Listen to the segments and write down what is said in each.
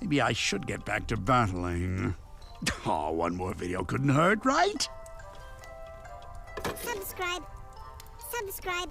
Maybe I should get back to battling. Oh, one more video couldn't hurt, right? Subscribe. Subscribe.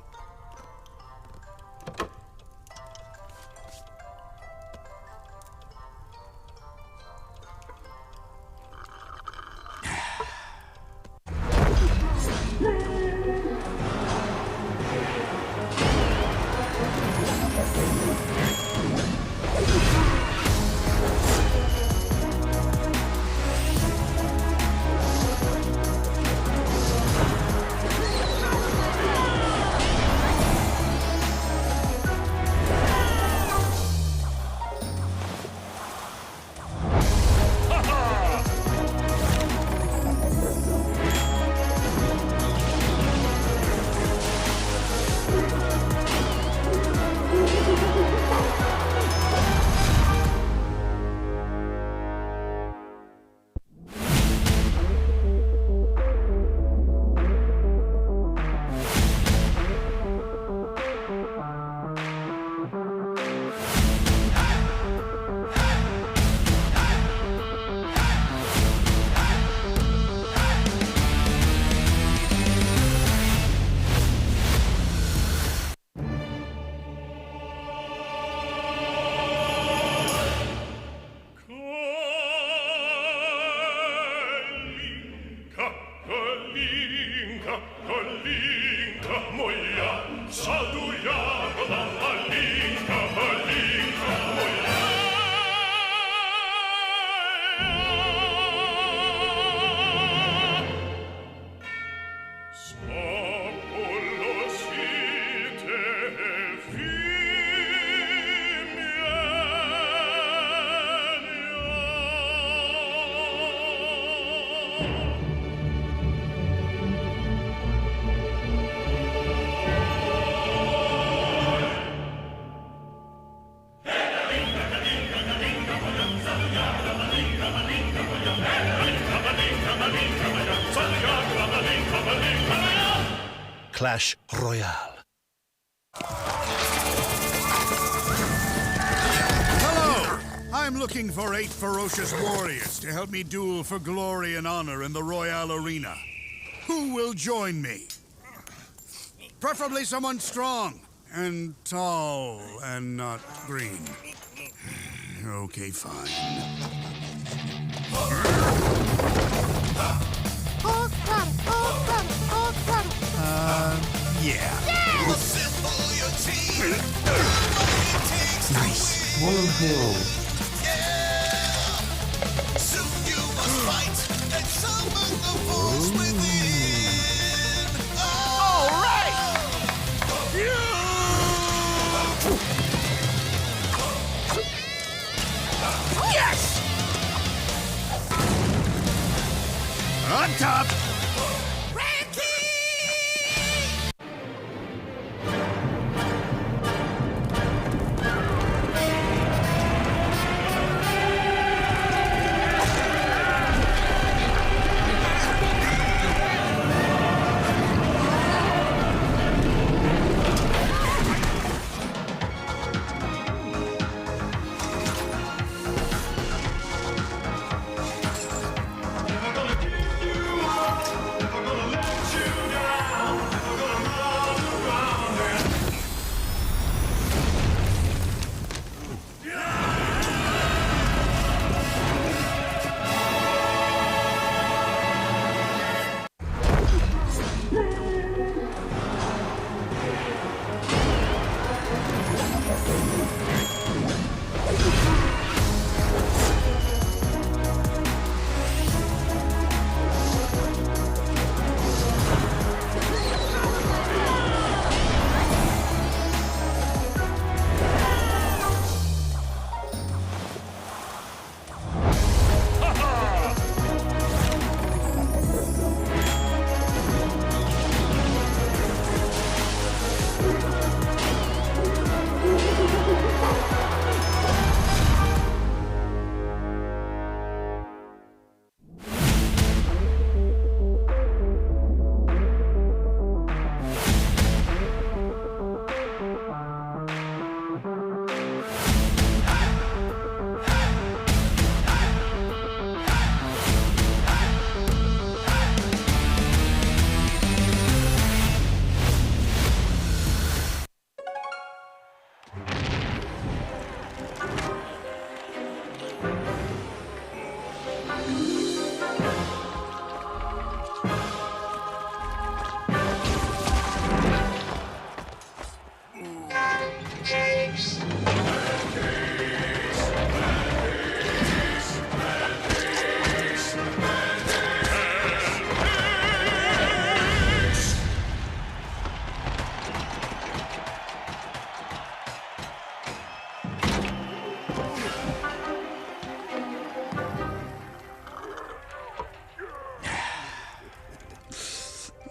Clash Royale. Hello! I'm looking for 8 ferocious warriors to help me duel for glory and honor in the Royale arena. Who will join me? Preferably someone strong and tall and not green. Okay, fine. Yeah. Nice. One hill. Soon you must fight and summon the force within. All right! Yes! On top!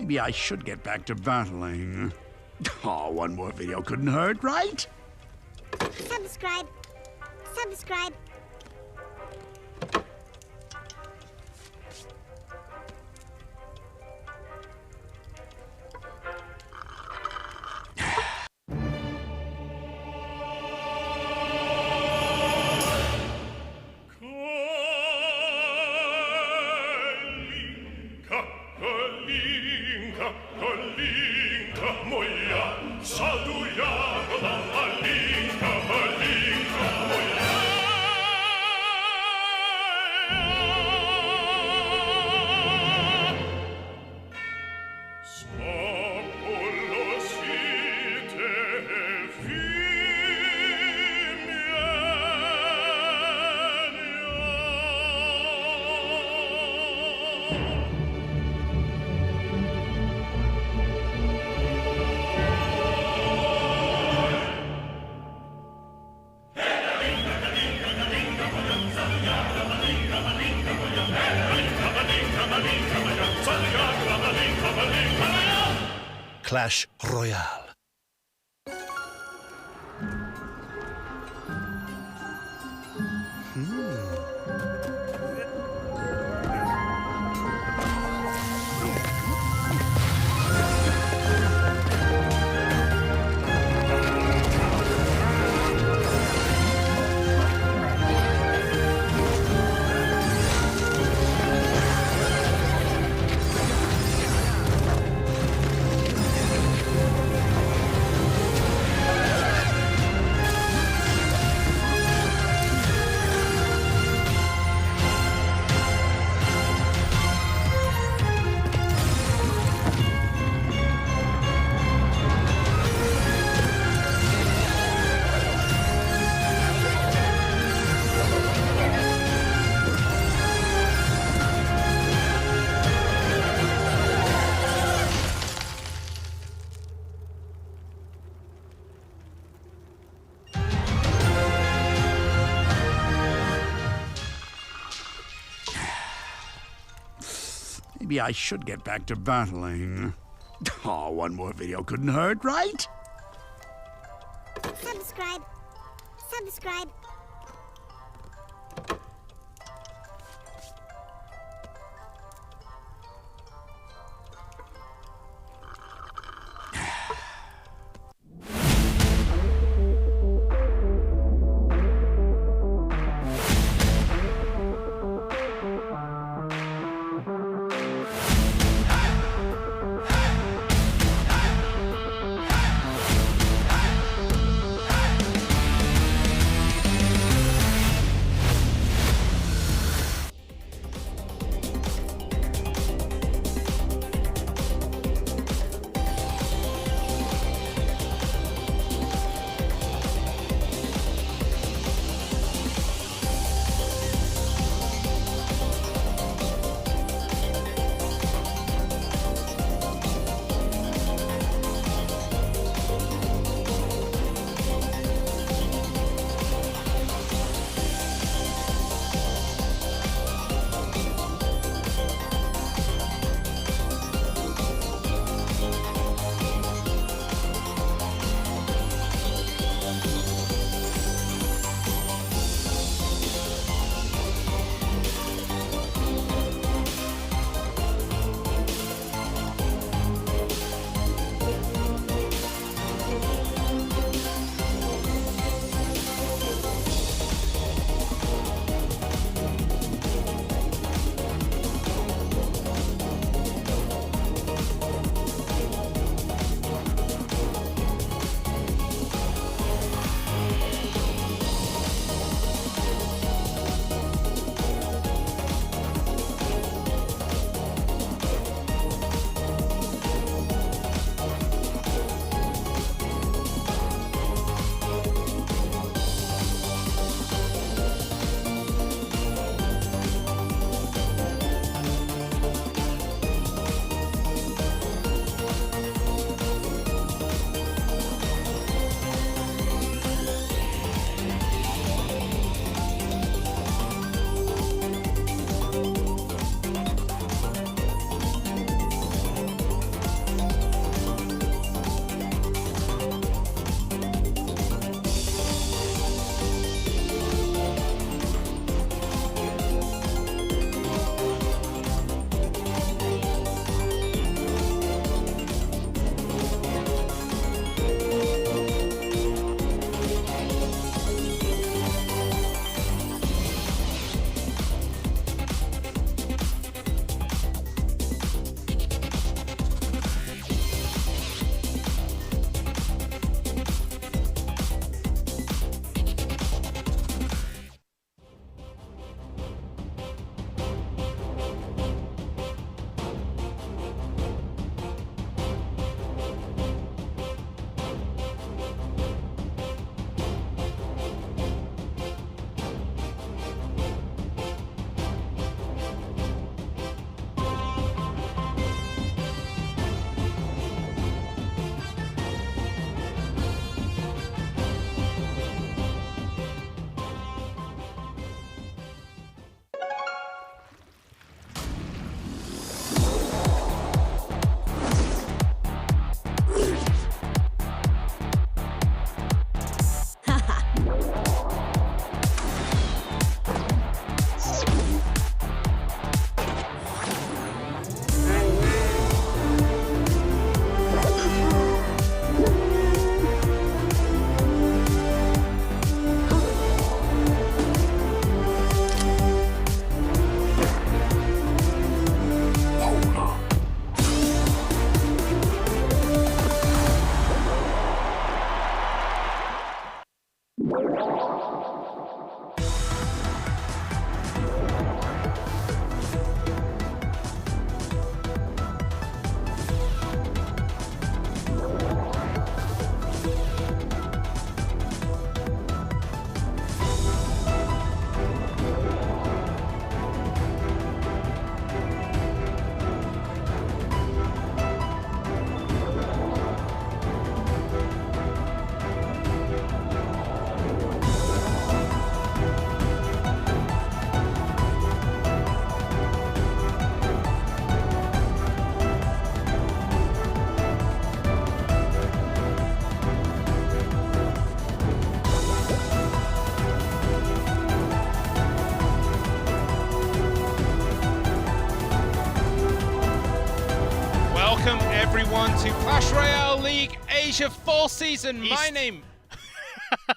Maybe I should get back to battling. Oh, one more video couldn't hurt, right? Subscribe. Subscribe. Kalinka, moja, saduja, Kalinka, moja. Spopolosite fimienia. Clash Royale. Maybe I should get back to battling. Oh, one more video couldn't hurt, right? Subscribe. Subscribe. everyone to Clash Royale League Asia Fall Season. My East. name...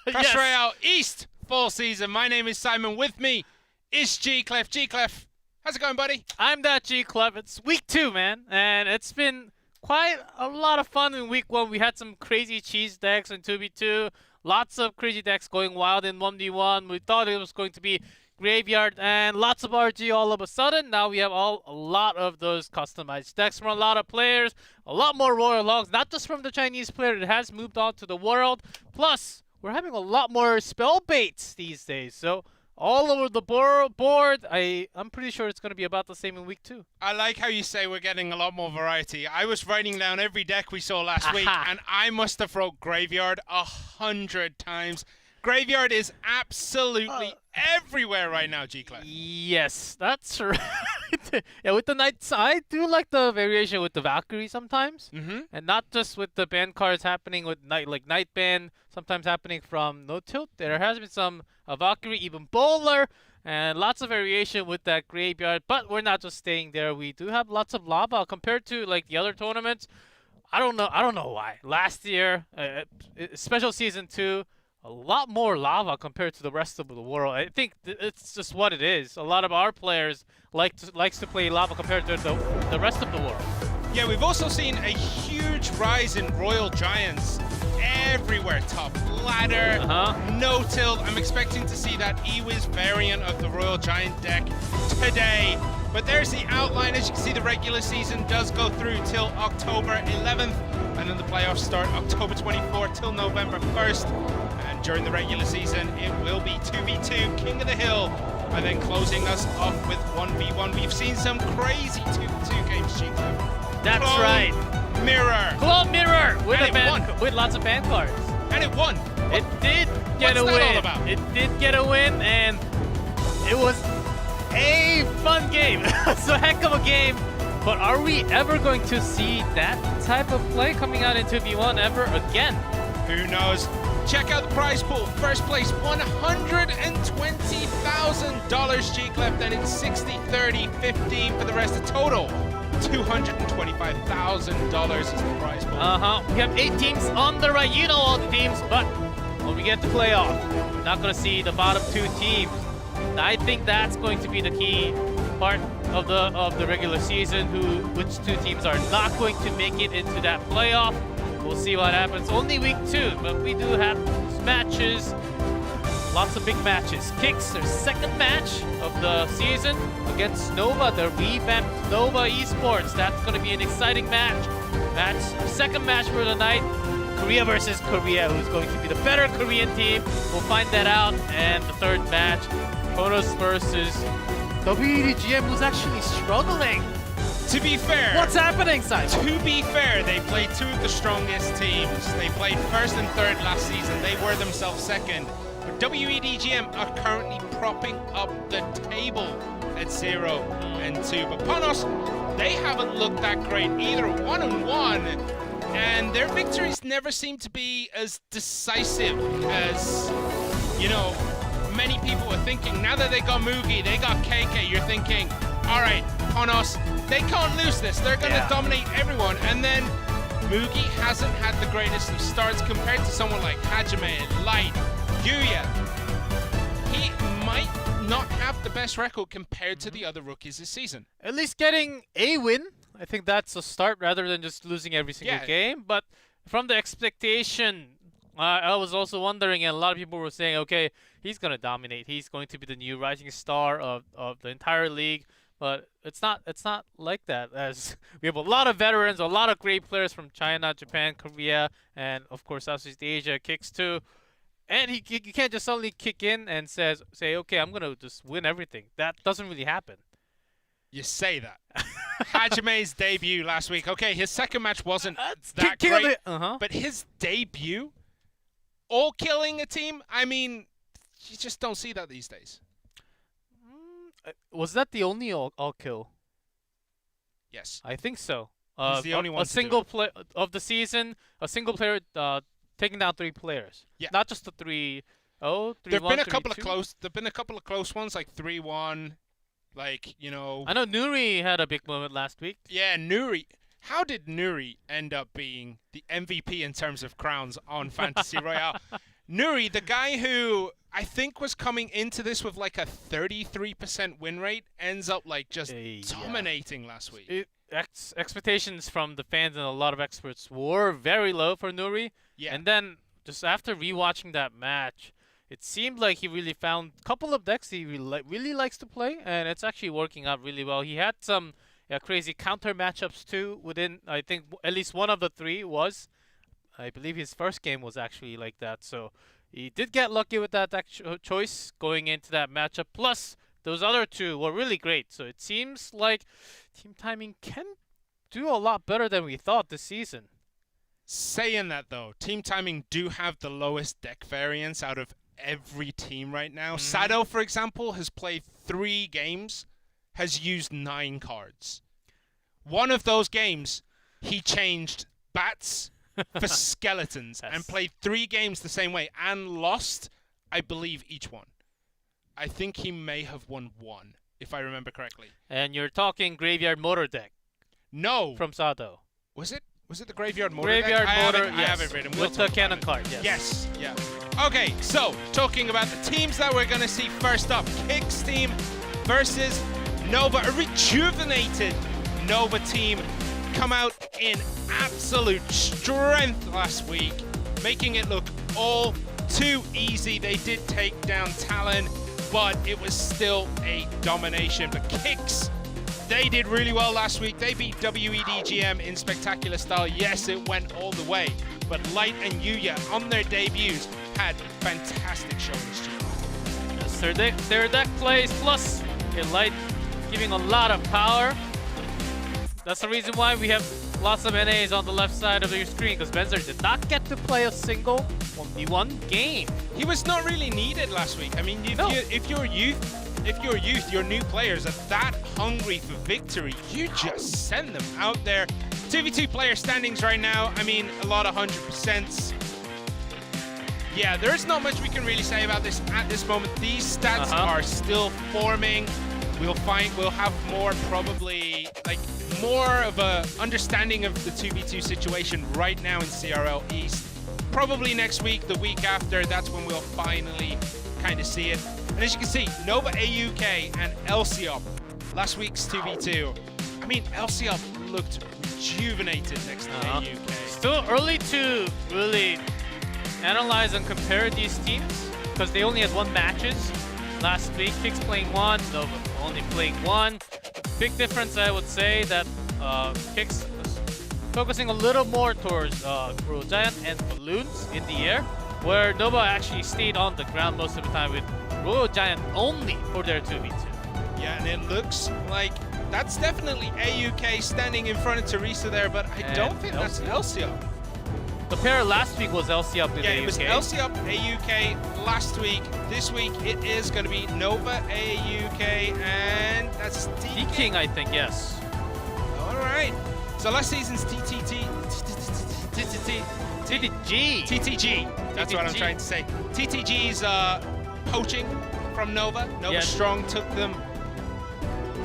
Clash Royale East Fall Season. My name is Simon. With me is G-Clef. G-Clef, how's it going, buddy? I'm that G-Club. It's week 2, man. And it's been quite a lot of fun in week 1. We had some crazy cheese decks in 2v2. Lots of crazy decks going wild in 1v1. We thought it was going to be Graveyard and lots of RG all of a sudden. Now we have a lot of those customized decks from a lot of players. A lot more Royal Logs, not just from the Chinese player. It has moved on to the world. Plus, we're having a lot more spell baits these days. So all over the board, I'm pretty sure it's going to be about the same in week 2. I like how you say we're getting a lot more variety. I was writing down every deck we saw last week, and I must have wrote Graveyard 100 times. Graveyard is absolutely everywhere right now, G-Clef. Yes, that's right. Yeah, with the Knights, I do like the variation with the Valkyrie sometimes. And not just with the ban cards happening with Night Ban, sometimes happening from No Tilt. There has been some Valkyrie, even Bowler, and lots of variation with that Graveyard. But we're not just staying there. We do have lots of lava compared to like the other tournaments. I don't know why. Last year, special season 2, a lot more lava compared to the rest of the world. I think it's just what it is. A lot of our players likes to play lava compared to the rest of the world. Yeah, we've also seen a huge rise in Royal Giants everywhere. Top ladder, no tilt. I'm expecting to see that E-Wiz variant of the Royal Giant deck today. But there's the outline. As you can see, the regular season does go through till October 11th. And then the playoffs start October 24th till November 1st. And during the regular season, it will be 2v2, King of the Hill. And then closing us off with 1v1. We've seen some crazy 2v2 games, Chico. That's Clone right. Mirror. Clone Mirror with And with lots of ban cards. And it won. It did get a What's win. that all about? It did get a win, and it was a fun game. It's a heck of a game. But are we ever going to see that type of play coming out in 2v1 ever again? Who knows? Check out the prize pool. First place, $120,000 G-Clef. Then it's 60, 30, 15 for the rest. A total $225,000 is the prize pool. We have 8 teams on the right. You know all the teams, but when we get to playoff, we're not going to see the bottom 2 teams. I think that's going to be the key part of the regular season. Which 2 teams are not going to make it into that playoff. We'll see what happens. Only week 2, but we do have matches. Lots of big matches. Kicks, their second match of the season against Nova, the revamped Nova Esports. That's going to be an exciting match. Second match for the night. Korea versus Korea. Who's going to be the better Korean team? We'll find that out. And the third match, Ponos versus WEDGM, who's actually struggling. To be fair, What's happening, Simon? To be fair, they played 2 of the strongest teams. They played first and third last season. They were themselves second. But WEDGM are currently propping up the table at 0 and 2. But Ponos, they haven't looked that great either. 1-1, and their victories never seem to be as decisive as, you know, many people are thinking. Now that they got Mugi, they got KK, you're thinking, all right, Ponos, they can't lose this. They're going to dominate everyone. And then Mugi hasn't had the greatest of starts compared to someone like Hajime, Light, Yuya. He might not have the best record compared to the other rookies this season. At least getting a win. I think that's a start rather than just losing every single game. But from the expectation, I was also wondering, and a lot of people were saying, okay, he's going to dominate. He's going to be the new rising star of the entire league. But it's not like that, as we have a lot of veterans, a lot of great players from China, Japan, Korea, and of course Southeast Asia kicks too. And you can't just suddenly kick in and say, okay, I'm gonna just win everything. That doesn't really happen. You say that. Hajime's debut last week. Okay, his second match wasn't that great, but his debut, all killing a team. I mean, you just don't see that these days. Was that the only all kill? Yes. I think so. He's the only one a single play of the season, a single player taking down 3 players. Yeah. Not just the 3-0, 3-1, There've been a 3-2. couple of close. There've been a couple of close ones, like 3-1, like, you know. I know Nuri had a big moment last week. Yeah, Nuri. How did Nuri end up being the MVP in terms of crowns on Fantasy Royale? Nuri, the guy who I think was coming into this with like a 33% win rate, ends up like just dominating last week. Expectations from the fans and a lot of experts were very low for Nuri. Yeah. And then just after rewatching that match, it seemed like he really found a couple of decks he really likes to play, and it's actually working out really well. He had some crazy counter matchups too within, I think, at least one of the three was. I believe his first game was actually like that. So he did get lucky with that deck choice going into that matchup. Plus, those other two were really great. So it seems like Team Timing can do a lot better than we thought this season. Saying that though, Team Timing do have the lowest deck variance out of every team right now. Sado, for example, has played 3 games, has used 9 cards. One of those games, he changed bats for skeletons and played 3 games the same way and lost, I believe, each one. I think he may have won 1, if I remember correctly. And you're talking Graveyard Motor deck. No. From Sado. Was it the Graveyard Motor Graveyard deck? Motor, I have it written. With the cannon card, yes. Yes, yeah. Okay, so talking about the teams that we're going to see first up. Kicks team versus Nova. A rejuvenated Nova team come out in absolute strength last week, making it look all too easy. They did take down Talon, but it was still a domination. But Kicks, they did really well last week. They beat WEDGM in spectacular style. Yes, it went all the way. But Light and Yuya, on their debuts, had fantastic showings. Yes, their deck plays plus Light giving a lot of power. That's the reason why we have lots of NAs on the left side of your screen, because Benzer did not get to play a single 1v1 game. He was not really needed last week. I mean, if your new players are that hungry for victory, you just send them out there. 2v2 player standings right now, I mean, a lot of 100%. Yeah, there's not much we can really say about this at this moment. These stats are still forming. We'll have more, probably, like, more of a understanding of the 2v2 situation right now in CRL East. Probably next week, the week after, that's when we'll finally kind of see it. And as you can see, Nova AUK and Elsiop, last week's 2v2. I mean, Elsiop looked rejuvenated next to AUK. Still early to really analyze and compare these teams, because they only had 1 matches last week. Kicks playing 1, Nova only playing 1. Big difference, I would say, that Kicks was focusing a little more towards Royal Giant and balloons in the air, where Nova actually stayed on the ground most of the time with Royal Giant only for their 2v2. Yeah, and it looks like that's definitely AUK standing in front of Teresa there, but I don't think that's Elsiop. The pair last week was Elsiop with AUK. Yeah, it was Elsiop AUK last week. This week it is going to be Nova AUK, and that's D-King, I think, yes. All right. So last season's TTG. That's what I'm trying to say. TTG's poaching from Nova. Nova Strong took them.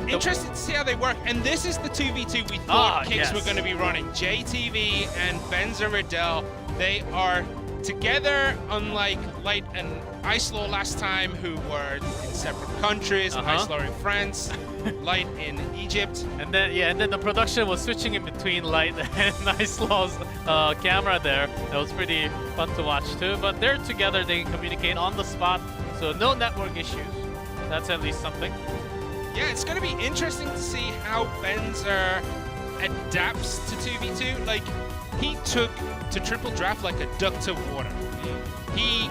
Interested to see how they work. And this is the 2v2 we thought Kicks were going to be running. JTV and Benzer Riddell. They are together, unlike Light and Icelaw last time, who were in separate countries. Icelaw in France, Light in Egypt. And then the production was switching in between Light and Icelaw's camera there. That was pretty fun to watch too. But they're together, they can communicate on the spot, so no network issues. That's at least something. Yeah, it's going to be interesting to see how Benzer adapts to 2v2. Like, he took to triple draft like a duck to water. He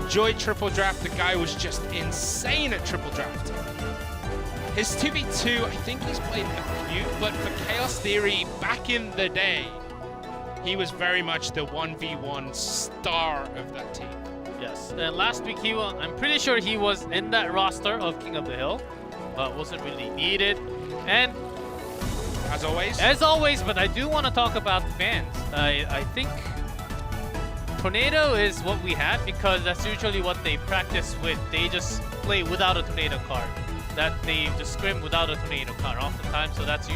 enjoyed triple draft. The guy was just insane at triple draft. His 2v2, I think he's played a few, but for Chaos Theory back in the day, he was very much the 1v1 star of that team. Yes, and last week I'm pretty sure he was in that roster of King of the Hill, but wasn't really needed. And as always, but I do want to talk about the fans. I think Tornado is what we had, because that's usually what they practice with. They just play without a Tornado card. that they just scrim without a tornado counter oftentimes. So that's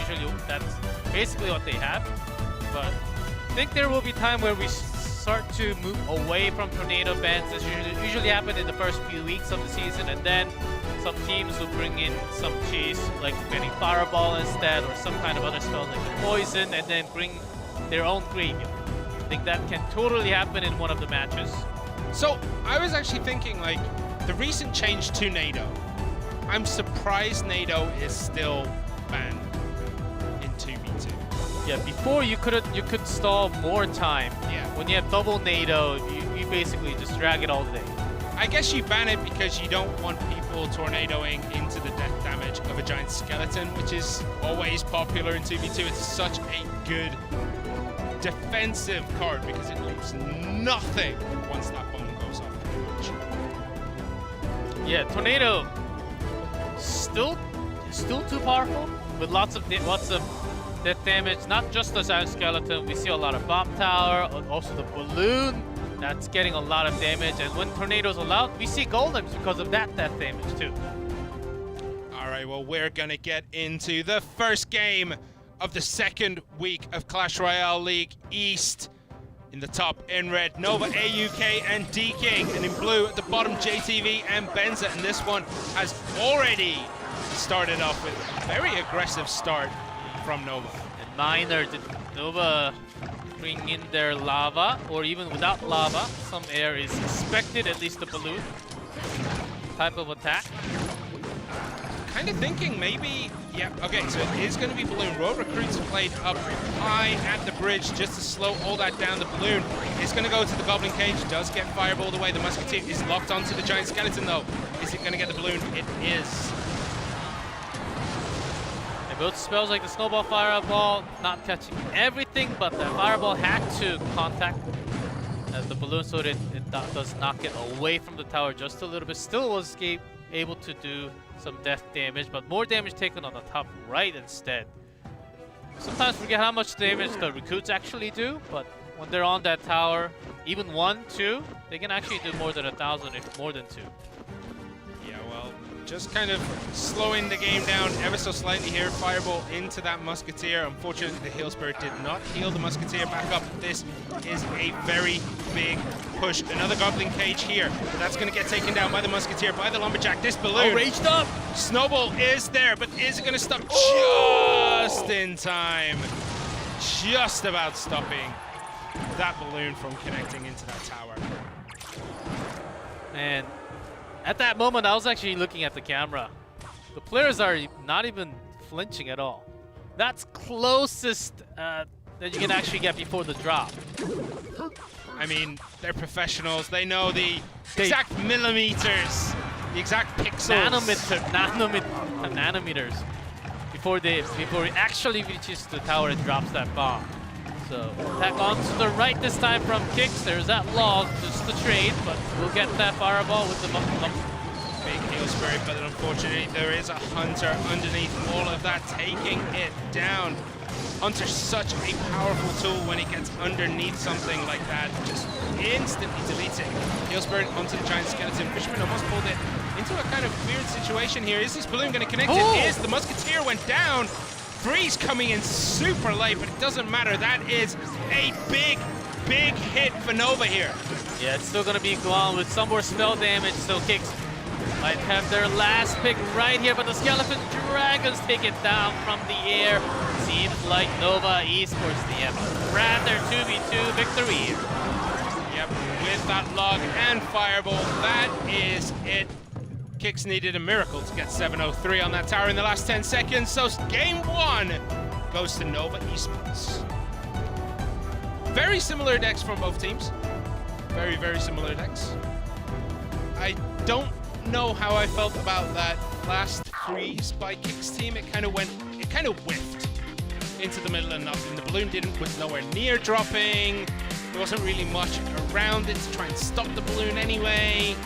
basically what they have. But I think there will be time where we start to move away from tornado bans. This usually happen in the first few weeks of the season, and then some teams will bring in some cheese, like getting Fireball instead, or some kind of other spell like the Poison, and then bring their own graveyard. I think that can totally happen in one of the matches. So I was actually thinking, like, the recent change to NATO. I'm surprised NATO is still banned in 2v2. Yeah, before you could stall more time. Yeah. When you have double NATO, you basically just drag it all day. I guess you ban it because you don't want people tornadoing into the death damage of a giant skeleton, which is always popular in 2v2. It's such a good defensive card because it leaves nothing once that bomb goes off, pretty much. Yeah, tornado still too powerful with lots of death damage. Not just the giant skeleton. We see a lot of bomb tower, also the balloon. That's getting a lot of damage, and when tornadoes allowed, we see golems because of that death damage too. All right, well, we're gonna get into the first game of the second week of Clash Royale League East. In the top, in red, Nova, AUK, and D-King, and in blue at the bottom, JTV and Benza, and this one has already started off with a very aggressive start from Nova. And Miner, did Nova bring in their lava, or even without lava, some air is expected, at least the balloon type of attack. Kind of thinking maybe, yeah, okay, so it is going to be balloon. Road Recruits played up high at the bridge just to slow all that down. The balloon is going to go to the Goblin Cage, does get fireballed away. The Musketeer is locked onto the Giant Skeleton though. Is it going to get the balloon? It is. Both spells like the Snowball Fireball, not catching everything, but the Fireball had to contact the balloon so that it does knock it away from the tower just a little bit. Still was able to do some death damage, but more damage taken on the top right instead. Sometimes forget how much damage the recruits actually do, but when they're on that tower, even 1, 2, they can actually do more than 1,000 if more than 2. Yeah, well, just kind of slowing the game down ever so slightly here. Fireball into that Musketeer. Unfortunately, the Heal Spirit did not heal the Musketeer back up. This is a very big push. Another Goblin Cage here. That's going to get taken down by the Musketeer, by the Lumberjack. This balloon. Oh, raged up! Snowball is there, but is it going to stop just in time? Just about stopping that balloon from connecting into that tower. And at that moment, I was actually looking at the camera. The players are not even flinching at all. That's closest that you can actually get before the drop. I mean, they're professionals. They know the exact millimeters, the exact pixels. Nanometers before it actually reaches the tower and drops that bomb. So attack onto the right this time from Kicks. There's that log, just the trade, but we'll get that fireball with the big Heal Spirit, but unfortunately there is a Hunter underneath all of that, taking it down. Hunter's such a powerful tool when he gets underneath something like that, just instantly deletes it. Heal Spirit onto the Giant Skeleton. Fisherman almost pulled it into a kind of weird situation here. Is this balloon going to connect? Oh! It is. The Musketeer went down. Freeze coming in super late, but it doesn't matter. That is a big, big hit for Nova here. Yeah, it's still gonna be gone with some more spell damage, so Kicks might have their last pick right here, but the Skeleton Dragons take it down from the air. Seems like Nova Esports, they have grabbed their 2v2 victory here. Yep, with that log and fireball, that is it. Kicks needed a miracle to get 703 on that tower in the last 10 seconds, so game 1 goes to Nova Esports. Very similar decks from both teams. Very, very similar decks. I don't know how I felt about that last freeze by Kicks team. It kind of whiffed into the middle of nothing. The balloon was nowhere near dropping. There wasn't really much around it to try and stop the balloon anyway.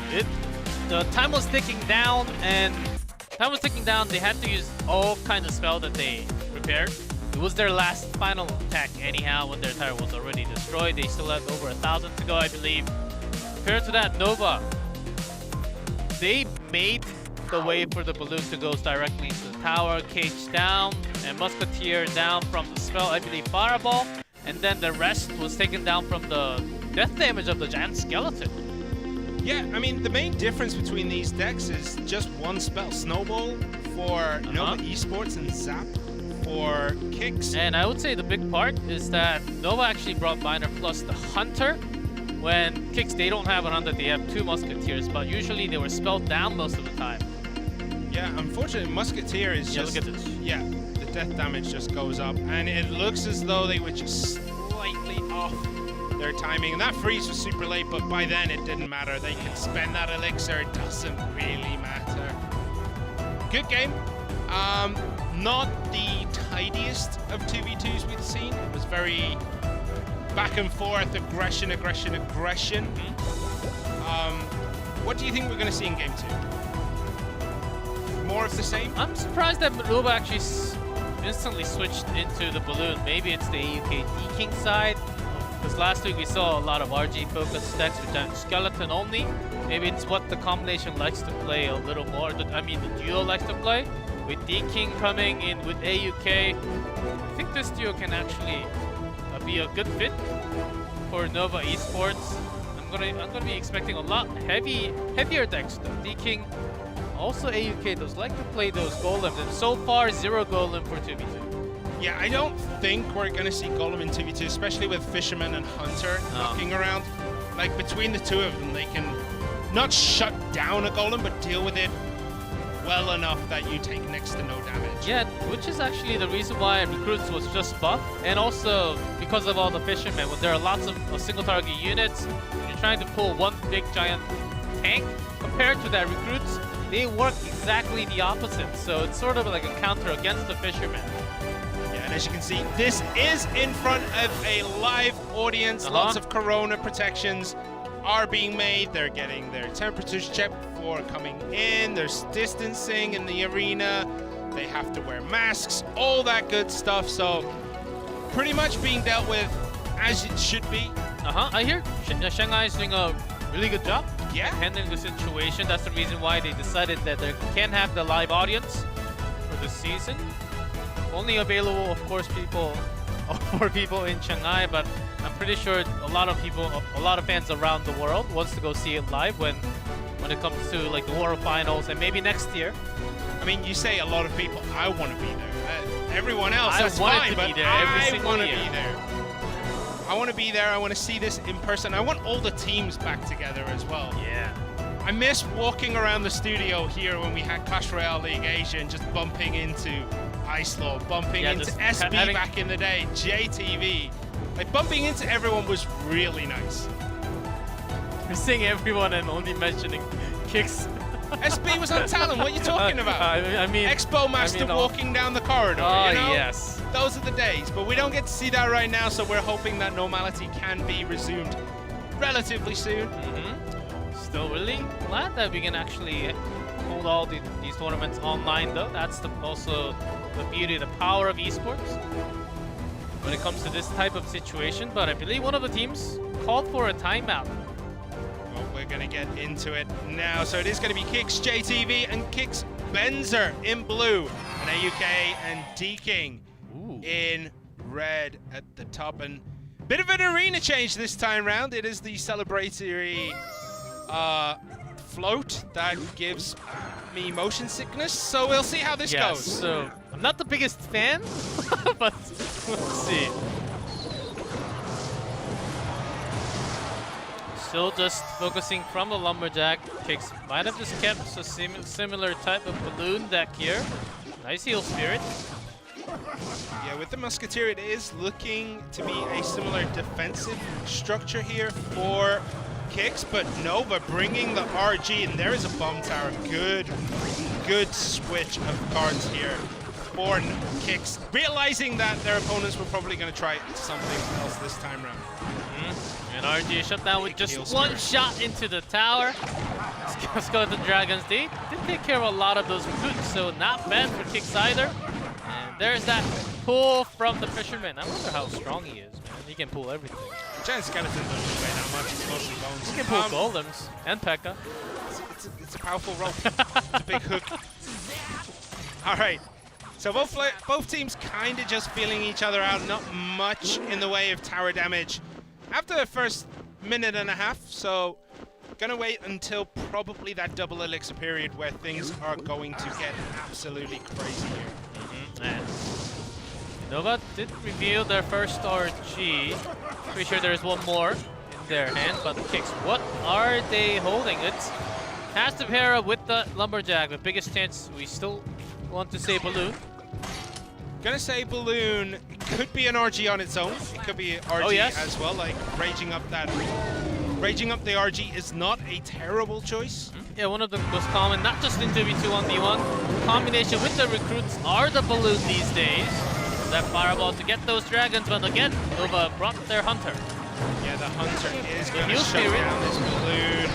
The time was ticking down, and they had to use all kinds of spells that they prepared. It was their last final attack anyhow when their tower was already destroyed. They still had over 1,000 to go, I believe. Compared to that, Nova, they made the way for the balloon to go directly into the tower. Cage down, and Musketeer down from the spell, I believe Fireball. And then the rest was taken down from the death damage of the giant skeleton. Yeah, I mean, the main difference between these decks is just one spell. Snowball for Nova Esports and Zap for Kicks. And I would say the big part is that Nova actually brought Miner plus the Hunter. When Kicks, they don't have a Hunter, they have 2 Musketeers, but usually they were spelled down most of the time. Yeah, unfortunately, Musketeer is just... look at this. Yeah, the death damage just goes up, and it looks as though they were just slightly off their timing. And that freeze was super late, but by then it didn't matter. They could spend that elixir, it doesn't really matter. Good game. Not the tidiest of 2v2s we've seen. It was very back and forth, aggression. What do you think we're going to see in game 2? More of the same? I'm surprised that Nova actually instantly switched into the balloon. Maybe it's the AUK D-King side. Because last week we saw a lot of RG focused decks with giant skeleton only. Maybe it's what the combination likes to play a little more. I mean, the duo likes to play. With D-King coming in with AUK, I think this duo can actually be a good fit for Nova Esports. I'm gonna be expecting a lot heavier decks though. D-King, also AUK, those like to play those golems, and so far 0 golem for 2v2. Yeah, I don't think we're gonna see golem in 2v2, especially with Fisherman and Hunter knocking around. Like between the two of them, they can not shut down a golem, but deal with it well enough that you take next to no damage. Yeah, which is actually the reason why Recruits was just buffed, and also because of all the Fishermen. When there are lots of single target units, when you're trying to pull one big giant tank, compared to that Recruits, they work exactly the opposite. So it's sort of like a counter against the Fishermen. Yeah, and as you can see, this is in front of a live audience. Lots of Corona protections are being made. They're getting their temperatures checked before coming in. There's distancing in the arena. They have to wear masks, all that good stuff. So pretty much being dealt with as it should be. I hear Shanghai is doing a really good job handling the situation. That's the reason why they decided that they can have the live audience for the season. Only available, of course, for people in Shanghai, but I'm pretty sure a lot of fans around the world wants to go see it live when it comes to like the World Finals and maybe next year. I mean, you say a lot of people. I want to be there. Everyone else, that's I fine, but be there every I single want to year. be there. I want to be there. I want to see this in person. I want all the teams back together as well. Yeah. I miss walking around the studio here when we had Clash Royale League Asia and just bumping into Icelord, bumping into SB back in the day, JTV. Like, bumping into everyone was really nice. You're saying everyone and only mentioning Kicks. SB was on Talon, what are you talking about? I mean... Expo Master walking down the corridor, oh, you know? yes. Those are the days, but we don't get to see that right now, so we're hoping that normality can be resumed relatively soon. Still really glad that we can actually hold all these tournaments online, though. That's also the beauty, the power of esports when it comes to this type of situation. But I believe one of the teams called for a timeout. Well, we're going to get into it now. So it is going to be Kicks JTV and Kicks Benzer in blue, and AUK and D-King in red at the top. And bit of an arena change this time round. It is the celebratory float that gives me motion sickness, so we'll see how this goes. So I'm not the biggest fan, but let's see. Still just focusing from the Lumberjack. Kicks might have just kept a similar type of balloon deck here. Nice heal spirit. Yeah, with the Musketeer, it is looking to be a similar defensive structure here for Kicks, but Nova bringing the RG, and there is a bomb tower. Good switch of cards here for Kicks, realizing that their opponents were probably going to try something else this time around. And RG shut down with just one shot into the tower. Skeleton Dragons, they did take care of a lot of those recruits, so not bad for Kicks either. And there's that pull from the Fisherman. I wonder how strong he is, man. He can pull everything. Giant Skeleton doesn't play that much, it's mostly bones. He can pull golems and P.E.K.K.A. it's a powerful roll. It's a big hook. All right. So both teams kind of just feeling each other out. Not much in the way of tower damage after the first minute and a half. So gonna wait until probably that double elixir period where things are going to get absolutely crazy here. And Nova did reveal their first RG. Pretty sure there's one more in their hand, but the Kicks, what are they holding? It has to pair up with the Lumberjack. The biggest chance, we still want to say Balloon. Gonna say Balloon. It could be an RG on its own. It could be RG as well, like raging up the RG is not a terrible choice. Yeah, one of the most common, not just in 2v2 1v1, combination with the recruits are the Balloon these days. That fireball to get those dragons, but again, Nova brought their Hunter. Yeah, the Hunter is going to shut down this Balloon.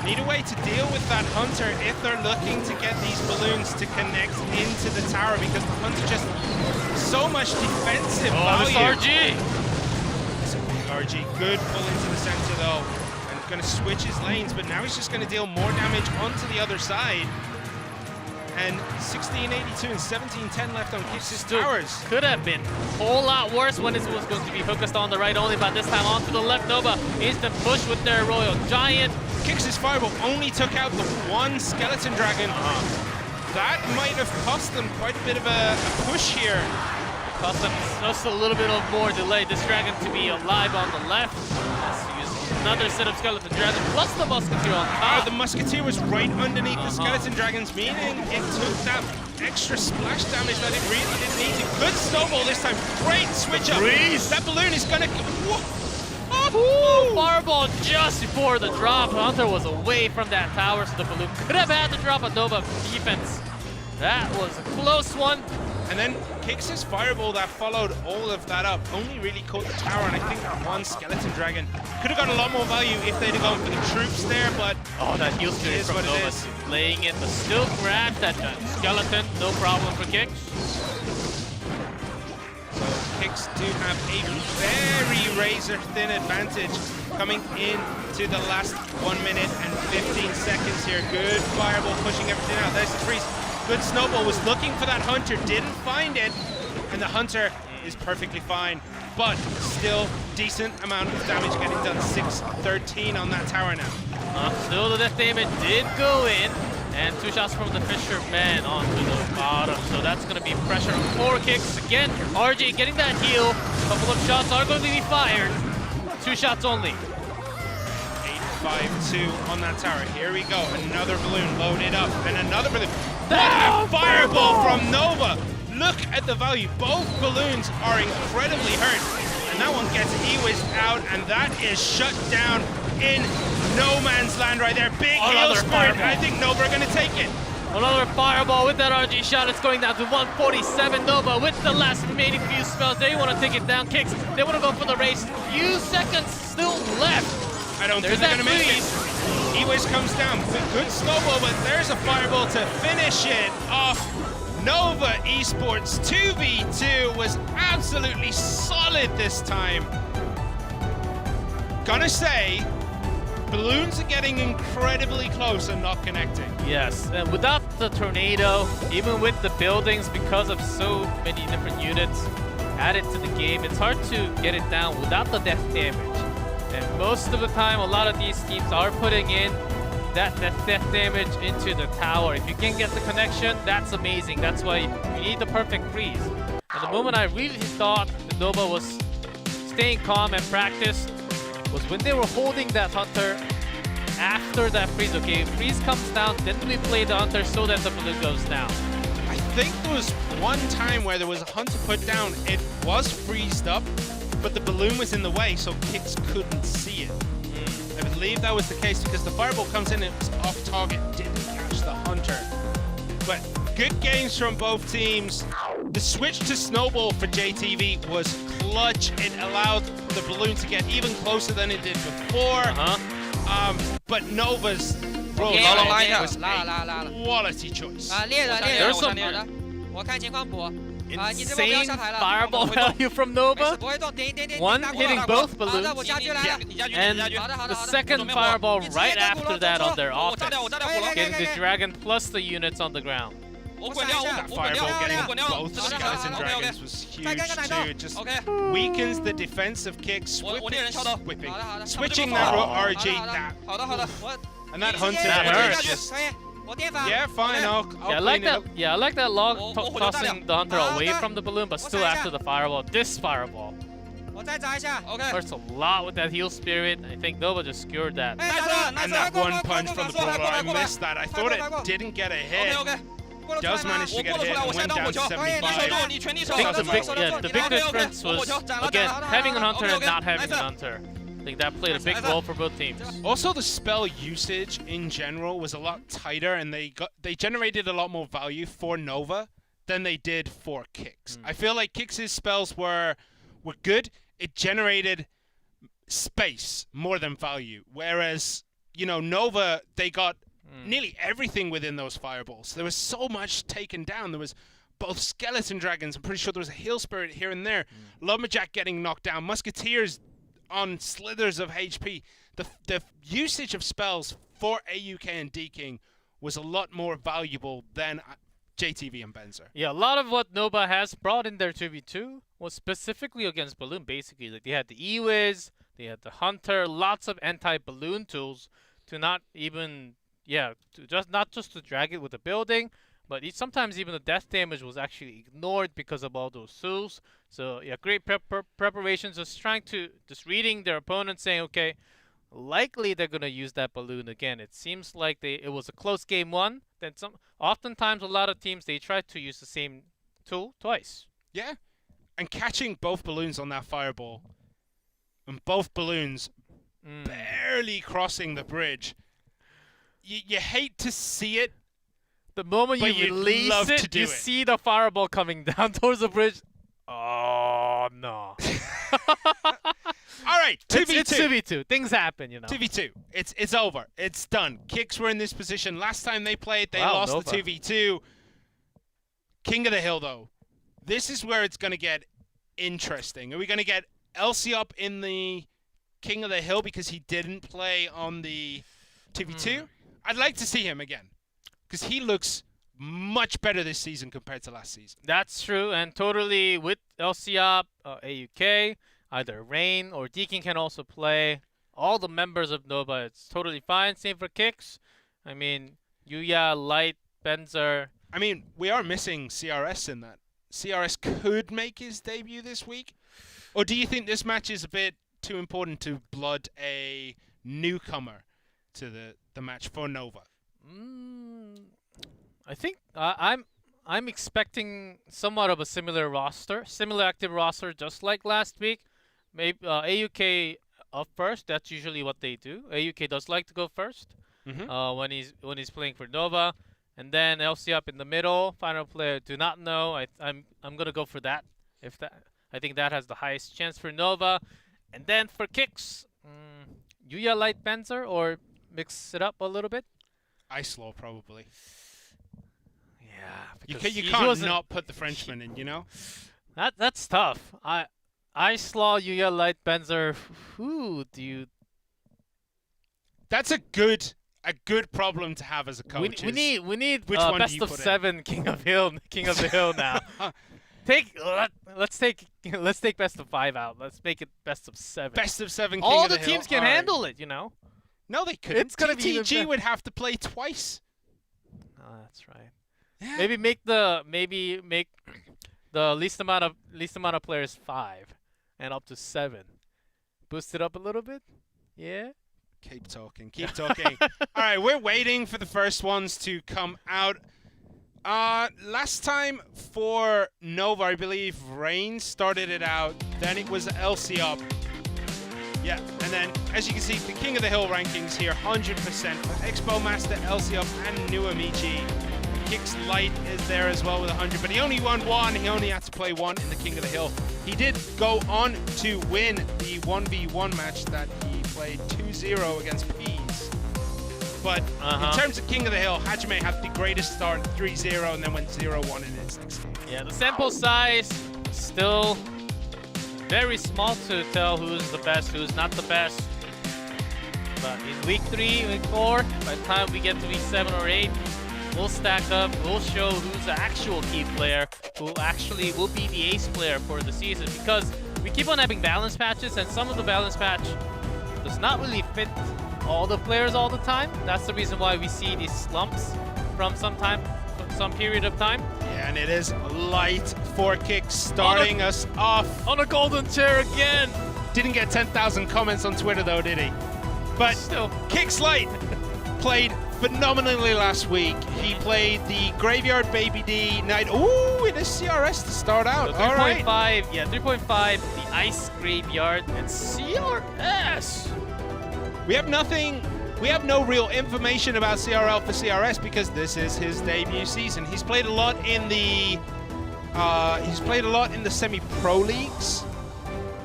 Need a way to deal with that Hunter if they're looking to get these balloons to connect into the tower, because the Hunter just so much defensive value. This RG! It's a big RG. Good pull into the center though. And going to switch his lanes, but now he's just going to deal more damage onto the other side. And 1682 and 1710 left on Kicks' towers. Could have been a whole lot worse when it was going to be focused on the right only, but this time onto the left. Nova instant push with their Royal Giant. Kicks' fireball only took out the one skeleton dragon. That might have cost them quite a bit of a push here. Cost them just a little bit of more delay. This dragon to be alive on the left. Let's use another set of skeleton dragons plus the musketeer on top. The musketeer was right underneath the skeleton dragons, meaning it took that extra splash damage that it really didn't need to. Good snowball this time. Great switch up. That balloon is gonna. Fireball just before the drop. Hunter was away from that tower, so the balloon could have had the drop on Nova defense. That was a close one. And then Kicks' fireball that followed all of that up only really caught the tower, and I think that one skeleton dragon could have got a lot more value if they'd have gone for the troops there, but that heal spirit from Nova laying in, but still grabbed that skeleton, no problem for Kicks. So Kicks do have a very razor-thin advantage coming into the last 1 minute and 15 seconds here. Good fireball pushing everything out. There's the freeze. Good snowball, was looking for that Hunter, didn't find it, and the Hunter is perfectly fine, but still decent amount of damage getting done. 613 on that tower now. Still the death damage did go in, and 2 shots from the Fisherman onto the bottom, so that's going to be pressure on 4 Kicks. Again, RG getting that heal. A couple of shots are going to be fired. 2 shots only. 852 on that tower. Here we go. Another balloon loaded up, and another balloon. What a fireball from Nova! Look at the value. Both balloons are incredibly hurt, and that one gets E-whizzed out, and that is shut down in no man's land right there. Big heal spirit. I think Nova are going to take it. Another fireball with that RG shot. It's going down to 147. Nova with the last remaining few spells. They want to take it down. Kicks. They want to go for the race. Few seconds still left. I don't think they're going to make it. E-whiz comes down. Good snowball, but there's a fireball to finish it off. Nova Esports 2v2 was absolutely solid this time. Gonna say, balloons are getting incredibly close and not connecting. Yes, and without the tornado, even with the buildings, because of so many different units added to the game, it's hard to get it down without the death damage. And most of the time, a lot of these teams are putting in that death damage into the tower. If you can get the connection, that's amazing. That's why you need the perfect freeze. And the moment I really thought that Nova was staying calm and practiced was when they were holding that Hunter after that freeze. Okay, freeze comes down, then we play the Hunter so that the balloon goes down. I think there was one time where there was a Hunter put down. It was freezed up, but the balloon was in the way, so Kicks couldn't see it. I believe that was the case because the fireball comes in and it was off target, didn't catch the Hunter. But good games from both teams. The switch to snowball for JTV was clutch. It allowed the balloon to get even closer than it did before. But Nova's roll was a quality choice. There's some... insane fireball value from Nova. One hitting both balloons, and the second fireball right after that on their offense, getting the dragon plus the units on the ground. That fireball getting both skeleton dragons was huge too. It just weakens the defense of Kicks. Switching that RG, and that hunter That hurts. just yeah, fine. I'll I like clean it that. up. Yeah, I like that log tossing the hunter away from the balloon, but still after the fireball. This fireball hurts a lot with that heal spirit. I think Nova just skewered that. And that one punch from the brawler, I missed that. I thought it didn't get a hit. Does manage to get a hit and went down to 75. I think the big difference was, again, having a hunter and not having a hunter. I think that played a big role for both teams. Also, the spell usage in general was a lot tighter, and they generated a lot more value for Nova than they did for Kicks. I feel like Kicks' spells were good. It generated space more than value, whereas Nova, they got nearly everything within those fireballs. There was so much taken down. There was both skeleton dragons. I'm pretty sure there was a heal spirit here and there. Lumberjack getting knocked down. Musketeers on slithers of HP. The usage of spells for AUK and D-King was a lot more valuable than JTV and Benzer. Yeah, a lot of what Nova has brought in their 2v2 was specifically against Balloon, basically. Like, they had the E-Wiz, they had the Hunter, lots of anti-balloon tools to not even, not just to drag it with the building, but sometimes even the death damage was actually ignored because of all those tools. So yeah, great preparations, just reading their opponent, saying, okay, likely they're gonna use that balloon again. It seems like it was a close game one. Then oftentimes a lot of teams, they try to use the same tool twice. Yeah, and catching both balloons on that fireball, and both balloons barely crossing the bridge. You hate to see it. The moment you release it, you see the fireball coming down towards the bridge. Oh, no. All right, 2v2. It's 2v2. Things happen, 2v2. It's over. It's done. Kicks were in this position. Last time they played, they lost Nova. the 2v2. King of the Hill, though. This is where it's going to get interesting. Are we going to get Elsie up in the King of the Hill because he didn't play on the 2v2? I'd like to see him again, because he looks much better this season compared to last season. That's true, and totally with Elsiop, AUK, either Rain or Deacon can also play. All the members of Nova, it's totally fine. Same for Kicks. I mean, Yuya, Light, Benzer. I mean, we are missing CRS in that. CRS could make his debut this week. Or do you think this match is a bit too important to blood a newcomer to the match for Nova? I think I'm expecting somewhat of a similar active roster, just like last week. Maybe AUK up first. That's usually what they do. AUK does like to go first when he's playing for Nova, and then LC up in the middle. Final player, do not know. I'm gonna go for that. I think that has the highest chance for Nova, and then for Kicks, Yuya, Light, Benzer, or mix it up a little bit. Ice Law probably. Yeah, you can't not put the Frenchman in, That's tough. Ice Law, Yuya, Light, Benzer. Who do you? That's a good problem to have as a coach. We need which one best do you of put 7 King of the Hill now. Let's take best of 5 out. Let's make it best of 7. Best of 7 King All of the the Hill. teams can handle it, No, they couldn't. It's gonna be even TTG would have to play twice. Oh, that's right. Yeah. Maybe make the least amount of players 5 and up to 7. Boost it up a little bit. Yeah. Keep talking. All right, we're waiting for the first ones to come out. Last time for Nova, I believe Rain started it out. Then it was Elsie up. Yeah, and then as you can see, the King of the Hill rankings here, 100% for Expo Master, Elsie up, and Nuamichi. Kicks Light is there as well with 100, but he only won 1. He only had to play 1 in the King of the Hill. He did go on to win the 1v1 match that he played 2-0 against Peas. But in terms of King of the Hill, Hajime had the greatest start, 3-0, and then went 0-1 in his next game. Yeah, the sample size still very small to tell who's the best, who's not the best. But in week 3, week 4, by the time we get to week 7 or 8, we'll stack up, we'll show who's the actual key player, who actually will be the ace player for the season. Because we keep on having balance patches, and some of the balance patch does not really fit all the players all the time. That's the reason why we see these slumps from some period of time. Yeah, and it is Light 4 kicks starting us off. On a golden chair again! Didn't get 10,000 comments on Twitter though, did he? But still, Kicks Light played phenomenally last week. He played the Graveyard Baby D Knight. Ooh, it is CRS to start out. So 3.5, yeah, 3.5, the Ice Graveyard, and CRS. We have nothing. We have no real information about CRL for CRS because this is his debut season. He's played a lot in the semi-pro leagues,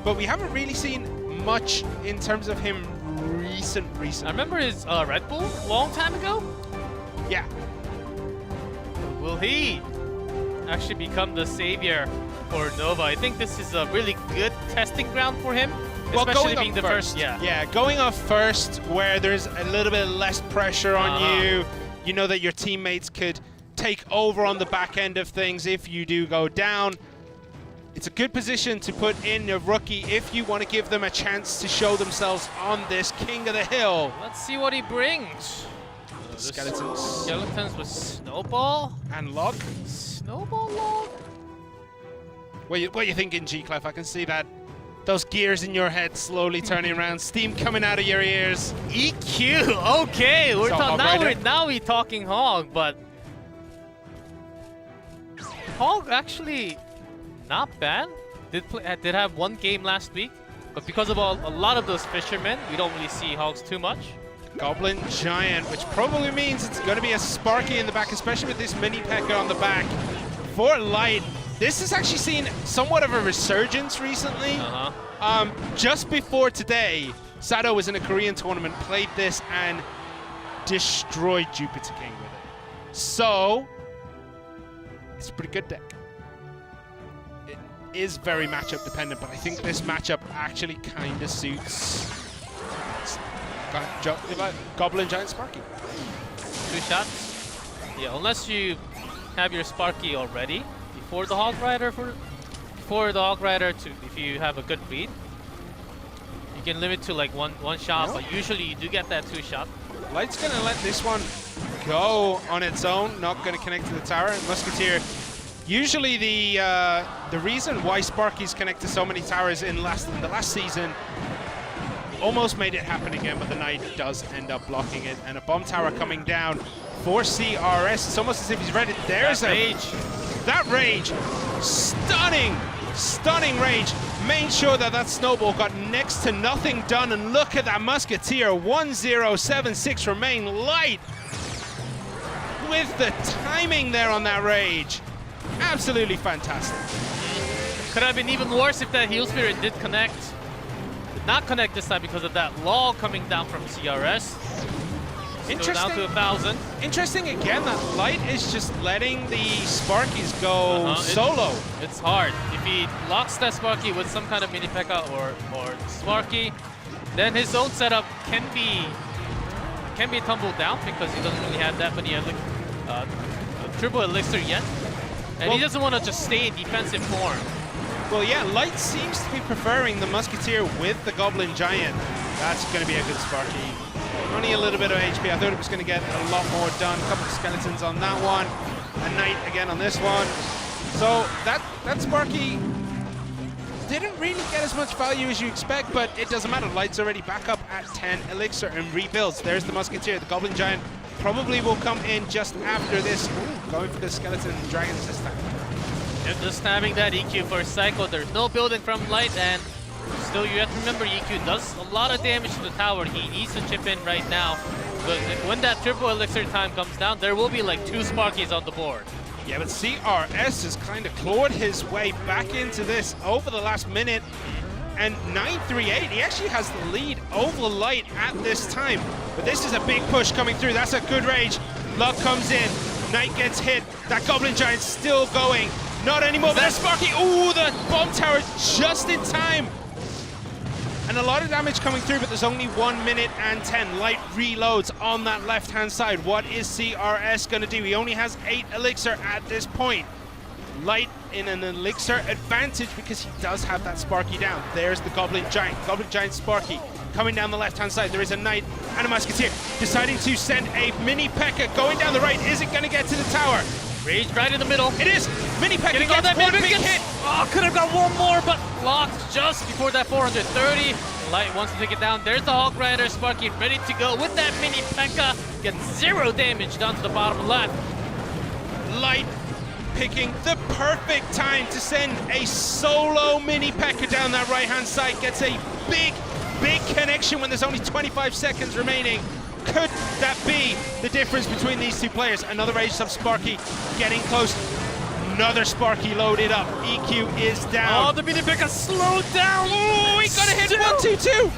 but we haven't really seen much in terms of him recent. I remember his Red Bull a long time ago. Yeah. Will he actually become the savior for Nova? I think this is a really good testing ground for him. Well, especially going being the first, yeah, going off first where there's a little bit less pressure on you. You know that your teammates could take over on the back end of things if you do go down. It's a good position to put in a rookie if you want to give them a chance to show themselves on this King of the Hill. Let's see what he brings. Skeletons with Snowball and Log. Snowball Log. What you thinking, G-Clef? I can see that. Those gears in your head slowly turning around, steam coming out of your ears. EQ, okay, now we're talking Hog, but Hog actually not bad. Did have one game last week, but because of a lot of those fishermen, we don't really see Hogs too much. Goblin Giant, which probably means it's going to be a Sparky in the back, especially with this mini P.E.K.K.A on the back. For Light, this has actually seen somewhat of a resurgence recently. Just before today, Sado was in a Korean tournament, played this, and destroyed Jupiter King with it. So, it's a pretty good deck. It is very matchup dependent, but I think this matchup actually kind of suits Goblin Giant Sparky. 2 shots? Yeah, unless you have your Sparky already before the Hog Rider if you have a good read. You can limit to like one shot, but usually you do get that 2 shot. Light's gonna let this one go on its own, not gonna connect to the tower. Musketeer, usually the reason why Sparkies connect to so many towers in the last season almost made it happen again, but the Knight does end up blocking it, and a bomb tower coming down for CRS. It's almost as if he's ready. There's that rage, stunning rage. Made sure that snowball got next to nothing done, and look at that Musketeer. 1076 remain. Light with the timing there on that rage. Absolutely fantastic. Could have been even worse if that Heal Spirit did connect. Did not connect this time because of that log coming down from CRS. Still down to 1,000. Interesting again that Light is just letting the Sparkies go solo. It's hard. If he locks that Sparky with some kind of mini P.E.K.K.A or Sparky, then his own setup can be tumbled down because he doesn't really have that many triple elixir yet, and he doesn't want to just stay in defensive form. Well, yeah, Light seems to be preferring the Musketeer with the Goblin Giant. That's going to be a good Sparky. Only a little bit of HP. I thought it was going to get a lot more done. A couple of skeletons on that one. A Knight again on this one. So that Sparky didn't really get as much value as you expect, but it doesn't matter. Light's already back up at 10 elixir and rebuilds. There's the Musketeer. The Goblin Giant probably will come in just after this. Ooh, going for the Skeleton Dragons this time. Yep, just having that EQ for Psycho. There's no building from Light, and still you have to remember EQ does a lot of damage to the tower. He needs to chip in right now. But when that triple elixir time comes down, there will be like 2 Sparkies on the board. Yeah, but CRS has kind of clawed his way back into this over the last minute. And 938, he actually has the lead over Light at this time. But this is a big push coming through. That's a good rage. Luck comes in. Knight gets hit. That Goblin Giant's still going. Not anymore, but that's Sparky. Ooh, the bomb tower just in time. And a lot of damage coming through, but there's only 1 minute and 10. Light reloads on that left-hand side. What is CRS going to do? He only has 8 elixir at this point. Light in an elixir advantage because he does have that Sparky down. There's the Goblin Giant. Goblin Giant Sparky coming down the left-hand side. There is a Knight and a Musketeer deciding to send a Mini P.E.K.K.A. going down the right. Is it going to get to the tower? Rage right in the middle. It is. Mini P.E.K.K.A. Getting gets on that one mid big hit. Oh, could have got one more, but locked just before that 430. Light wants to take it down. There's the Hog Rider. Sparky ready to go with that Mini P.E.K.K.A. Gets 0 damage down to the bottom left. Light picking the perfect time to send a solo Mini P.E.K.K.A. down that right-hand side. Gets a big connection when there's only 25 seconds remaining. Could that be the difference between these two players? Another Rage Sub Sparky getting close. Another Sparky loaded up. EQ is down. Oh, the Mini P.E.K.K.A. slowed down. Oh, he got a hit. 1-2-2.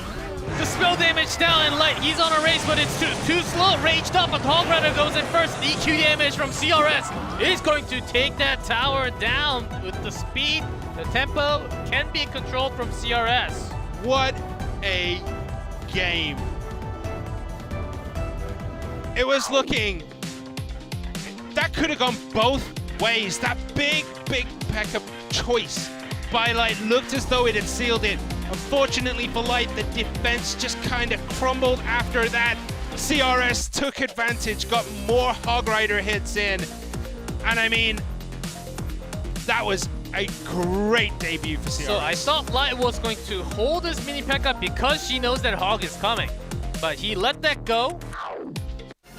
The spell damage down and Light. He's on a race, but it's too slow. Raged up, but Hog Rider goes in first. EQ damage from CRS is going to take that tower down with the speed. The tempo can be controlled from CRS. What a game. It was looking, that could have gone both ways. That big P.E.K.K.A. choice by Light looked as though it had sealed it. Unfortunately for Light, the defense just kind of crumbled after that. CRS took advantage, got more Hog Rider hits in. And I mean, that was a great debut for CRS. So I thought Light was going to hold his Mini P.E.K.K.A. because she knows that Hog is coming. But he let that go.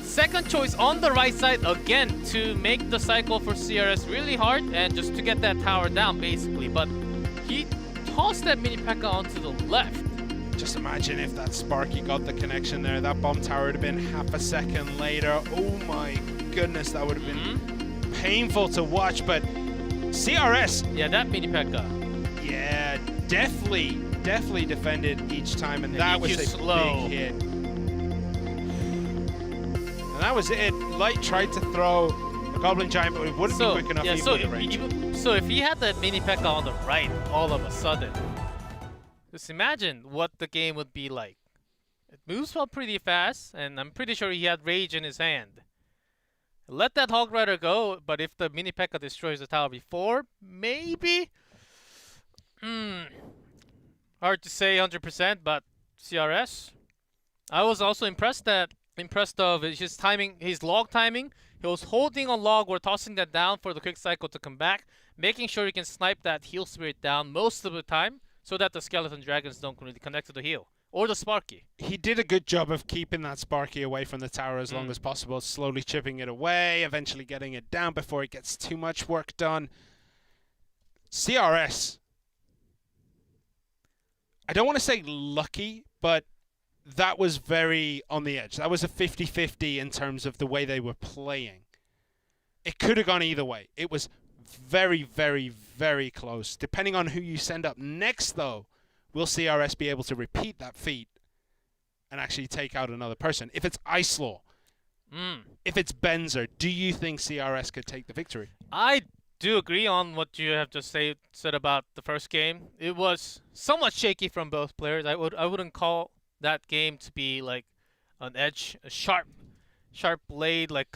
Second choice on the right side again to make the cycle for CRS really hard and just to get that tower down basically. But he tossed that Mini P.E.K.K.A. onto the left. Just imagine if that Sparky got the connection there. That bomb tower would have been half a second later. Oh my goodness, that would have been painful to watch. But CRS, yeah, that Mini P.E.K.K.A. yeah, definitely defended each time, and that was a slow. big hit. And that was it. Light tried to throw a Goblin Giant, but it wouldn't be quick enough. Yeah, even so if he had that Mini P.E.K.K.A. on the right all of a sudden, just imagine what the game would be like. It moves well pretty fast, and I'm pretty sure he had Rage in his hand. Let that Hog Rider go, but if the Mini P.E.K.K.A. destroys the tower before, maybe? Hard to say 100%, but CRS. I was also impressed of his timing, his log timing. He was holding a log or tossing that down for the quick cycle to come back, making sure he can snipe that heal spirit down most of the time so that the skeleton dragons don't really connect to the heal. Or the Sparky. He did a good job of keeping that Sparky away from the tower as long as possible, slowly chipping it away, eventually getting it down before it gets too much work done. CRS, I don't want to say lucky, but that was very on the edge. That was a 50-50 in terms of the way they were playing. It could have gone either way. It was very, very, very close. Depending on who you send up next, though, will CRS be able to repeat that feat and actually take out another person? If it's Ice Law, if it's Benzer, do you think CRS could take the victory? I do agree on what you have just said about the first game. It was somewhat shaky from both players. I wouldn't call that game to be like an edge, a sharp blade, like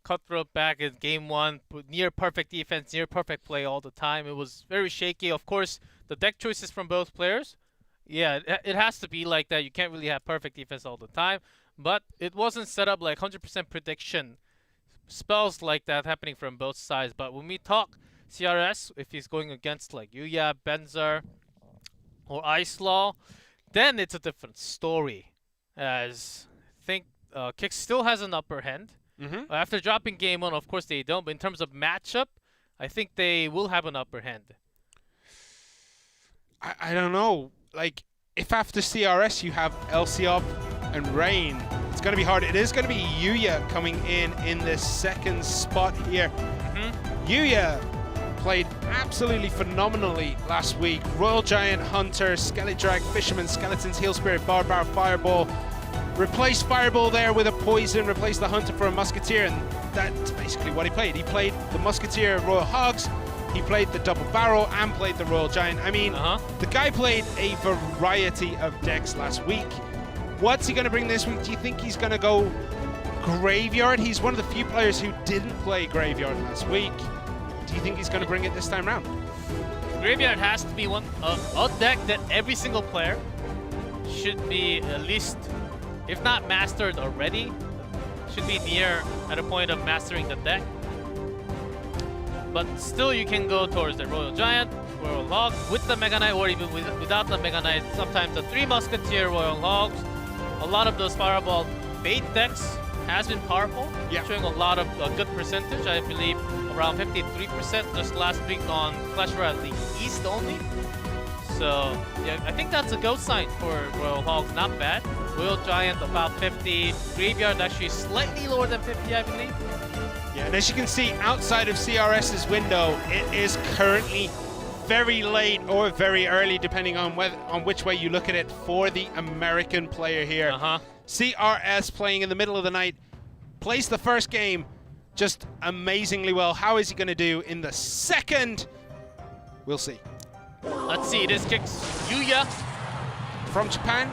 cutthroat back in game one, near perfect defense, near perfect play all the time. It was very shaky. Of course, the deck choices from both players, yeah, it has to be like that. You can't really have perfect defense all the time, but it wasn't set up like 100% prediction spells like that happening from both sides. But when we talk CRS, if he's going against like Yuya, Benzer, or Ice Law, then it's a different story. As I think Kick still has an upper hand. After dropping game one, of course they don't, but in terms of matchup, I think they will have an upper hand. I don't know. Like, if after CRS you have Elsiob and Rain, it's going to be hard. It is going to be Yuya coming in the second spot here. Yuya played absolutely phenomenally last week. Royal Giant, Hunter, Skeledrag, Fisherman, Skeletons, Heal Spirit, Barbar, Fireball. Replace Fireball there with a Poison, replace the Hunter for a Musketeer, and that's basically what he played. He played the Musketeer Royal Hogs, he played the Double Barrel, and played the Royal Giant. I mean, the guy played a variety of decks last week. What's he going to bring this week? Do you think he's going to go Graveyard? He's one of the few players who didn't play Graveyard last week. Do you think he's going to bring it this time around? Graveyard has to be a deck that every single player should be at least, if not mastered already, should be near at a point of mastering the deck. But still, you can go towards the Royal Giant, Royal Hog with the Mega Knight, or even without the Mega Knight. Sometimes the 3 Musketeer Royal Hogs. A lot of those Fireball bait decks has been powerful, showing a lot of good percentage. I believe around 53% just last week on Clash Royale League East only. So yeah, I think that's a go sign for Royal Hogs. Not bad. Royal Giant about 50. Graveyard actually slightly lower than 50, I believe. Yeah, and as you can see outside of CRS's window, it is currently very late or very early, depending on which way you look at it, for the American player here. CRS playing in the middle of the night, plays the first game just amazingly well. How is he going to do in the second? We'll see. Let's see, this kicks Yuya from Japan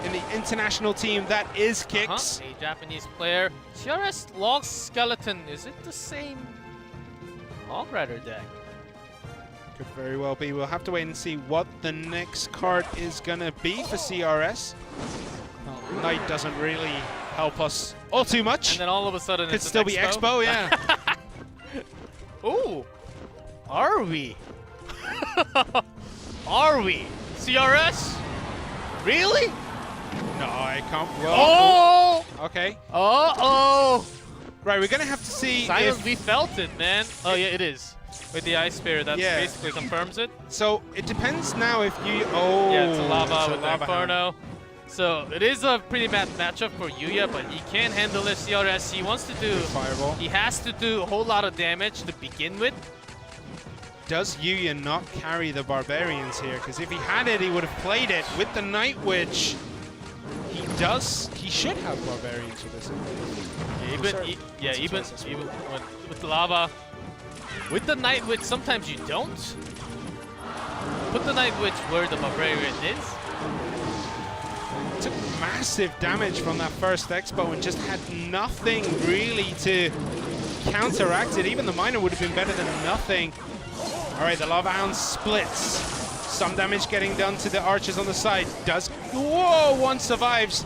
in the international team. That is Kicks. A Japanese player. CRS Log Skeleton, is it the same Hog Rider deck? Could very well be. We'll have to wait and see what the next card is going to be for CRS. Well, Knight doesn't really help us all too much. And then all of a sudden could it's still an be Expo, yeah. Ooh, are we? Are we? CRS? Really? No, I can't. Well, okay. Uh-oh. Right, we're going to have to see Silence, we felt it, man. Oh, yeah, it is. With the Ice Spear, that basically confirms it. So, it depends now if you... Yeah, it's a Lava with the Inferno. So, it is a pretty bad matchup for Yuya, but he can handle it. CRS, he wants to do... Fireball. He has to do a whole lot of damage to begin with. Does Yuya not carry the Barbarians here? Because if he had it, he would have played it. With the Night Witch, he should have Barbarians with this. Even with Lava. With the Night Witch, sometimes you don't. Put the Night Witch where the Barbarian is. Took massive damage from that first Expo and just had nothing really to counteract it. Even the Miner would have been better than nothing. All right, the Lava Hound splits. Some damage getting done to the archers on the side. Whoa, one survives.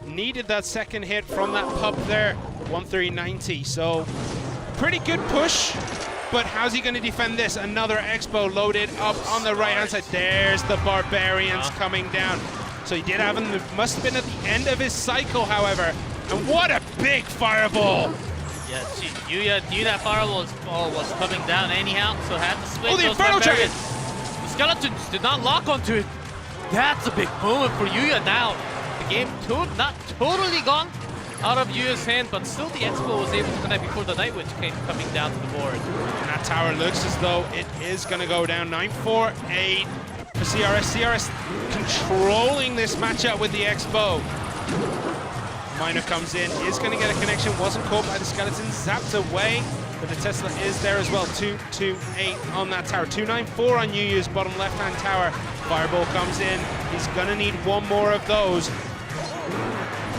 Needed that second hit from that pup there. 1390, so pretty good push. But how's he going to defend this? Another Expo loaded up on the right-hand side. There's the Barbarians coming down. So he did have him, must have been at the end of his cycle, however. And what a big Fireball! Yeah, Yuya knew that Fireball was coming down anyhow, so had to split the those Inferno Barbarians. The Skeletons did not lock onto it. That's a big moment for Yuya now. The game not totally gone out of Yuya's hand, but still the Expo was able to connect before the Night Witch came coming down to the board. And that tower looks as though it is going to go down. 9-4-8 for CRS. CRS controlling this matchup with the Expo. Miner comes in, is going to get a connection, wasn't caught by the skeleton, zapped away, but the Tesla is there as well. 2-2-8 on that tower. 2-9-4 on Yuya's bottom left-hand tower. Fireball comes in, he's going to need one more of those.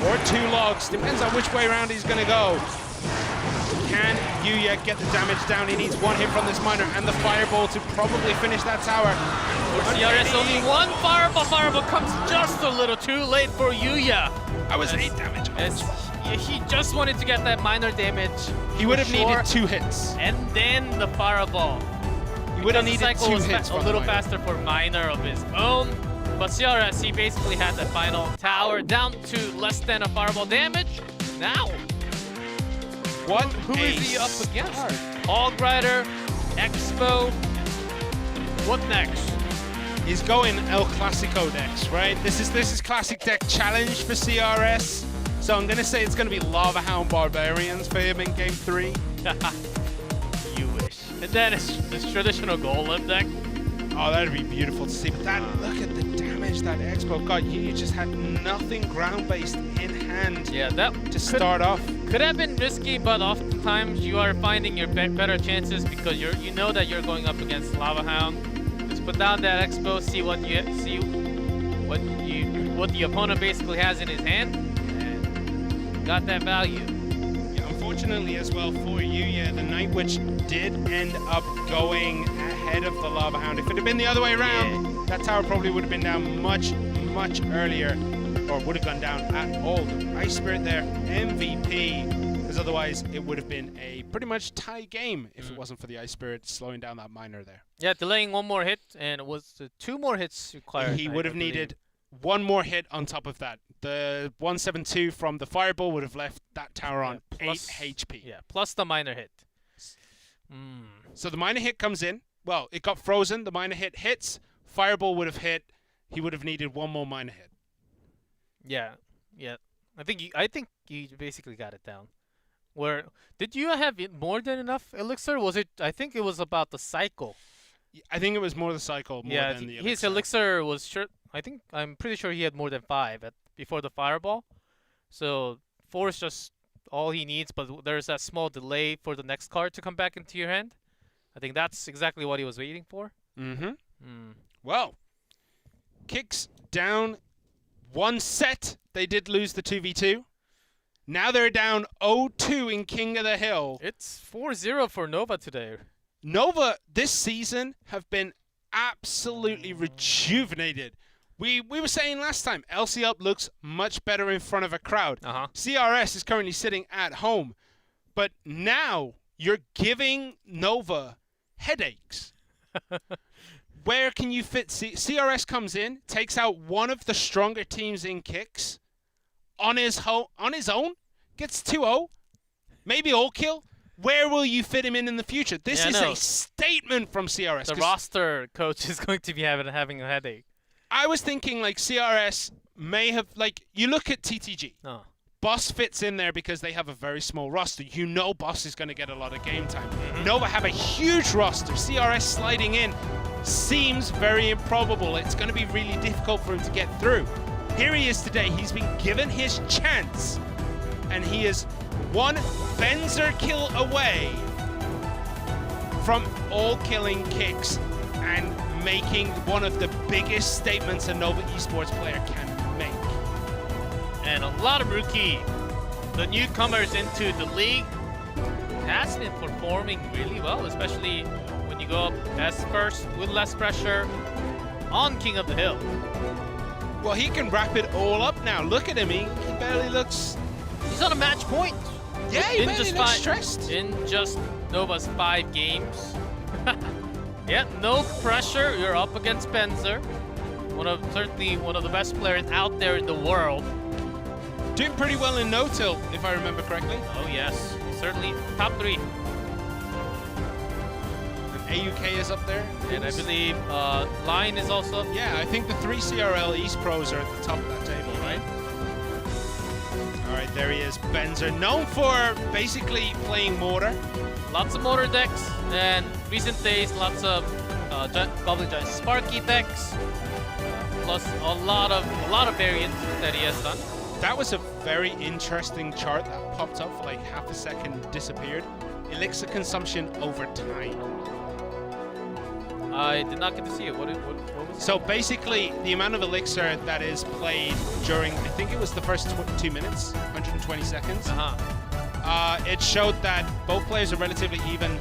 Or 2 logs, depends on which way around he's going to go. Can Yuya get the damage down? He needs one hit from this Miner and the Fireball to probably finish that tower. For CRS, only one Fireball. Fireball comes just a little too late for Yuya. That was 8 damage. He just wanted to get that minor damage. He would have needed 2 hits. And then the Fireball. He would have needed 2 hits. A little faster for Miner of his own. But CRS, he basically had the final tower down to less than a Fireball damage. Now, who is he up against? Hog Rider, Expo. What next? He's going El Clasico decks, right? This is classic deck challenge for CRS. So I'm gonna say it's gonna be Lava Hound Barbarians for him in game 3. You wish. And then it's this traditional Golem deck. Oh, that'd be beautiful to see. But look at the damage finish that Expo. God, you just had nothing ground-based in hand Yeah, that to start off. could have been risky, but oftentimes you are finding your better chances because you know that you're going up against Lava Hound. Just put down that Expo, see what the opponent basically has in his hand, and got that value. Yeah, unfortunately as well for you, yeah, the Night Witch did end up going ahead of the Lava Hound. If it had been the other way around, that tower probably would have been down much earlier, or would have gone down at all. The Ice Spirit there, MVP, because otherwise it would have been a pretty much tie game if it wasn't for the Ice Spirit slowing down that miner there. Yeah, delaying one more hit, and it was 2 more hits required. He would have needed one more hit on top of that. The 172 from the Fireball would have left that tower on 8 HP. Yeah, plus the minor hit. So the minor hit comes in. Well, it got frozen. The minor hit hits. Fireball would have hit. He would have needed one more minor hit. Yeah. I think you basically got it down. Where did you have more than enough elixir? Was it? I think it was about the cycle. I think it was more the cycle more than the elixir. His elixir was sure. I'm pretty sure he had more than 5 before the fireball. So 4 is just all he needs, but there's that small delay for the next card to come back into your hand. I think that's exactly what he was waiting for. Well, Kicks down 1 set. They did lose the 2v2. Now they're down 0-2 in King of the Hill. It's 4-0 for Nova today. Nova this season have been absolutely rejuvenated. We were saying last time, LC Up looks much better in front of a crowd. CRS is currently sitting at home. But now you're giving Nova headaches. Where can you fit? CRS comes in, takes out one of the stronger teams in Kicks on his own, gets 2-0, maybe all kill. Where will you fit him in the future? This is a statement from CRS. The roster coach is going to be having a headache. I was thinking like CRS may have, like, you look at TTG. Boss fits in there because they have a very small roster. You know Boss is going to get a lot of game time. Nova have a huge roster. CRS sliding in seems very improbable. It's going to be really difficult for him to get through. Here he is today. He's been given his chance, and he is one Benzer kill away from all killing Kicks and making one of the biggest statements a Nova esports player can make. And a lot of the newcomers into the league, has been performing really well, especially when you go up as first with less pressure on King of the Hill. Well, he can wrap it all up now. Look at him. He barely looks... He's on a match point. Yeah, he barely looks stressed. In just Nova's 5 games. Yeah, no pressure. You're up against Benzer. Certainly one of the best players out there in the world. Doing pretty well in no-till, if I remember correctly. Oh, yes. Certainly top 3. AUK is up there. And I believe Line is also up. Yeah, I think the 3 CRL East pros are at the top of that table, right? All right, there he is, Benzer, known for basically playing mortar. Lots of mortar decks, and recent days, lots of Goblin Giant Sparky decks, plus a lot of variants that he has done. That was a very interesting chart that popped up for like half a second, disappeared. Elixir consumption over time. I did not get to see it. What was it? So basically, the amount of elixir that is played during, I think it was the first 2 minutes, 120 seconds. It showed that both players are relatively even.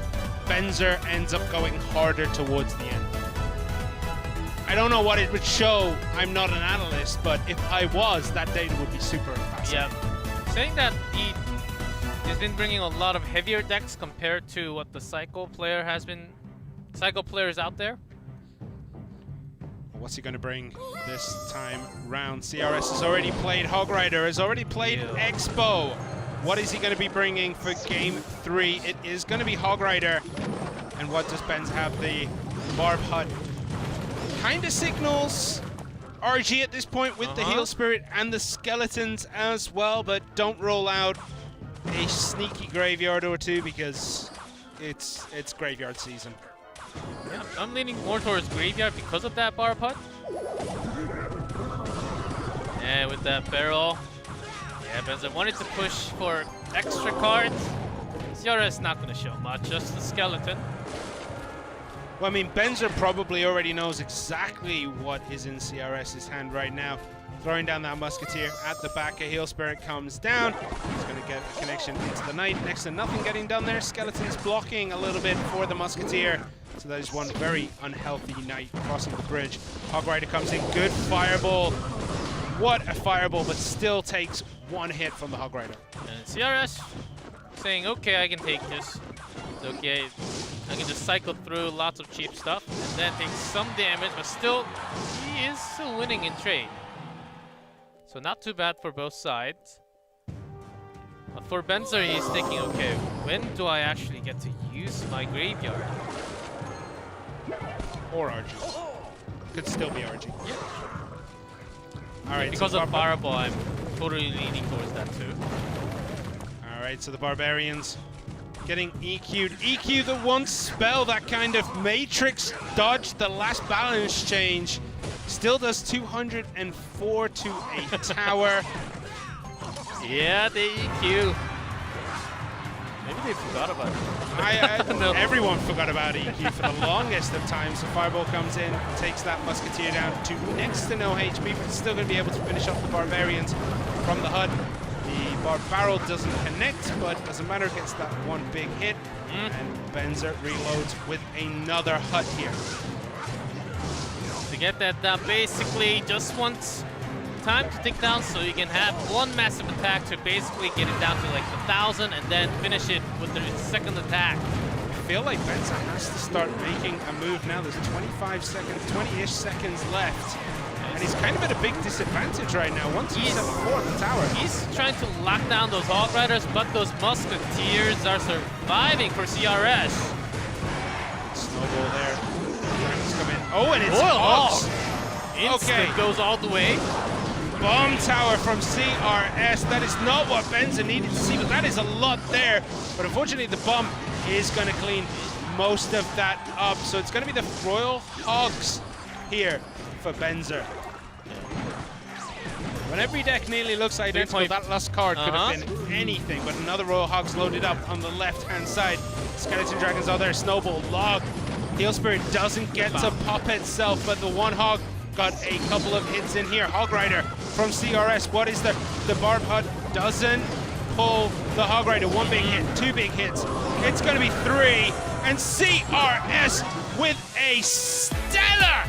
Benzer ends up going harder towards the end. I don't know what it would show. I'm not an analyst, but if I was, that data would be super fascinating. Yeah, saying that he's been bringing a lot of heavier decks compared to what the Psycho player has been. Psycho players out there. What's he going to bring this time round? CRS has already played Hog Rider, has already played Expo. What is he going to be bringing for Game 3? It is going to be Hog Rider. And what does Benz have? The Barb Hut. Kind of signals RG at this point with the Heal Spirit and the Skeletons as well, but don't roll out a sneaky Graveyard or two because it's Graveyard season. Yeah, I'm leaning more towards Graveyard because of that Barb Hut. And with that barrel, yeah, Benzer wanted to push for extra cards. CRS not going to show much, just the skeleton. Well, I mean, Benzer probably already knows exactly what is in CRS's hand right now. Throwing down that Musketeer at the back. A Heal Spirit comes down. He's going to get a connection into the Knight. Next to nothing getting done there. Skeleton's blocking a little bit for the Musketeer. So that is one very unhealthy Knight crossing the bridge. Hog Rider comes in. Good fireball. What a fireball, but still takes one hit from the Hog Rider. And CRS saying, okay, I can take this. It's okay. I can just cycle through lots of cheap stuff and then take some damage, but still, he is still winning in trade. So not too bad for both sides. But for Benzer, he's thinking, okay, when do I actually get to use my graveyard? Or RG. Could still be RG. Yeah. All right. Because so of Fireball, I'm totally leaning towards that too. All right, so the Barbarians getting EQ'd. EQ the one spell that kind of Matrix dodged the last balance change. Still does 204 to a tower. Yeah, the EQ. Maybe they forgot about it. No. Everyone forgot about EQ for the longest of times. So Fireball comes in, takes that Musketeer down to next to no HP, but still going to be able to finish off the Barbarians from the HUD. The Barbarrel doesn't connect, but doesn't matter, gets that one big hit. And Benzer reloads with another HUD here. To get that down, basically just wants time to tick down so you can have one massive attack to basically get it down to like 1,000 and then finish it with the second attack. I feel like Benzer has to start making a move now. There's 25 seconds, 20-ish seconds left. And he's kind of at a big disadvantage right now. 1-2-7-4 at the tower. He's trying to lock down those Hog Riders, but those Musketeers are surviving for CRS. Snowball there. Dragons come in. Oh, and it's Royal Hogs. Instant goes all the way. Bomb tower from CRS. That is not what Benzer needed to see, but that is a lot there. But unfortunately, the bomb is going to clean most of that up. So it's going to be the Royal Hogs here for Benzer. When every deck nearly looks identical, that last card could have been anything, but another Royal Hogs loaded up on the left-hand side. Skeleton Dragons are there, Snowball, Log. Heal Spirit doesn't get to pop itself, but the one Hog got a couple of hits in here. Hog Rider from CRS, what is the Barb HUD doesn't pull the Hog Rider. One big hit, two big hits. It's gonna be three, and CRS with a stellar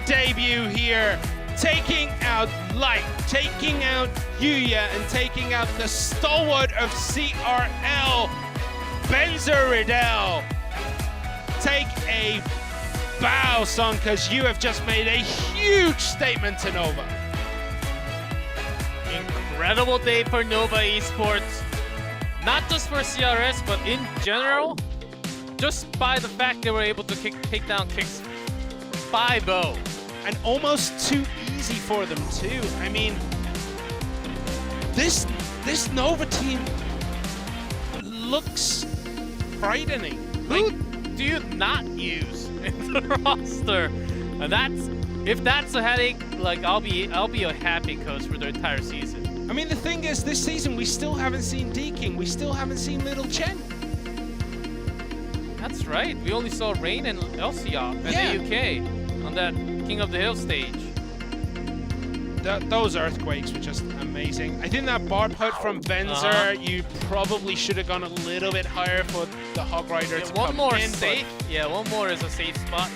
debut here, taking out Light, taking out Yuya, and taking out the stalwart of CRL, Benzer Riddell. Take a bow, son, because you have just made a huge statement to Nova. Incredible day for Nova Esports. Not just for CRS, but in general, just by the fact they were able to take down Kicks 5-0. And almost too easy for them too. I mean, this Nova team looks frightening. Who do you not use in the roster? And if that's a headache, like I'll be a happy coach for the entire season. I mean, the thing is, this season we still haven't seen D-King. We still haven't seen Little Chen. That's right. We only saw Rain and Elsiop and the UK on that King of the Hill stage. Those earthquakes were just amazing. I think that Barb HUD from Benzer, you probably should have gone a little bit higher for the Hog Rider to one come more in, safe. Yeah, one more is a safe spot.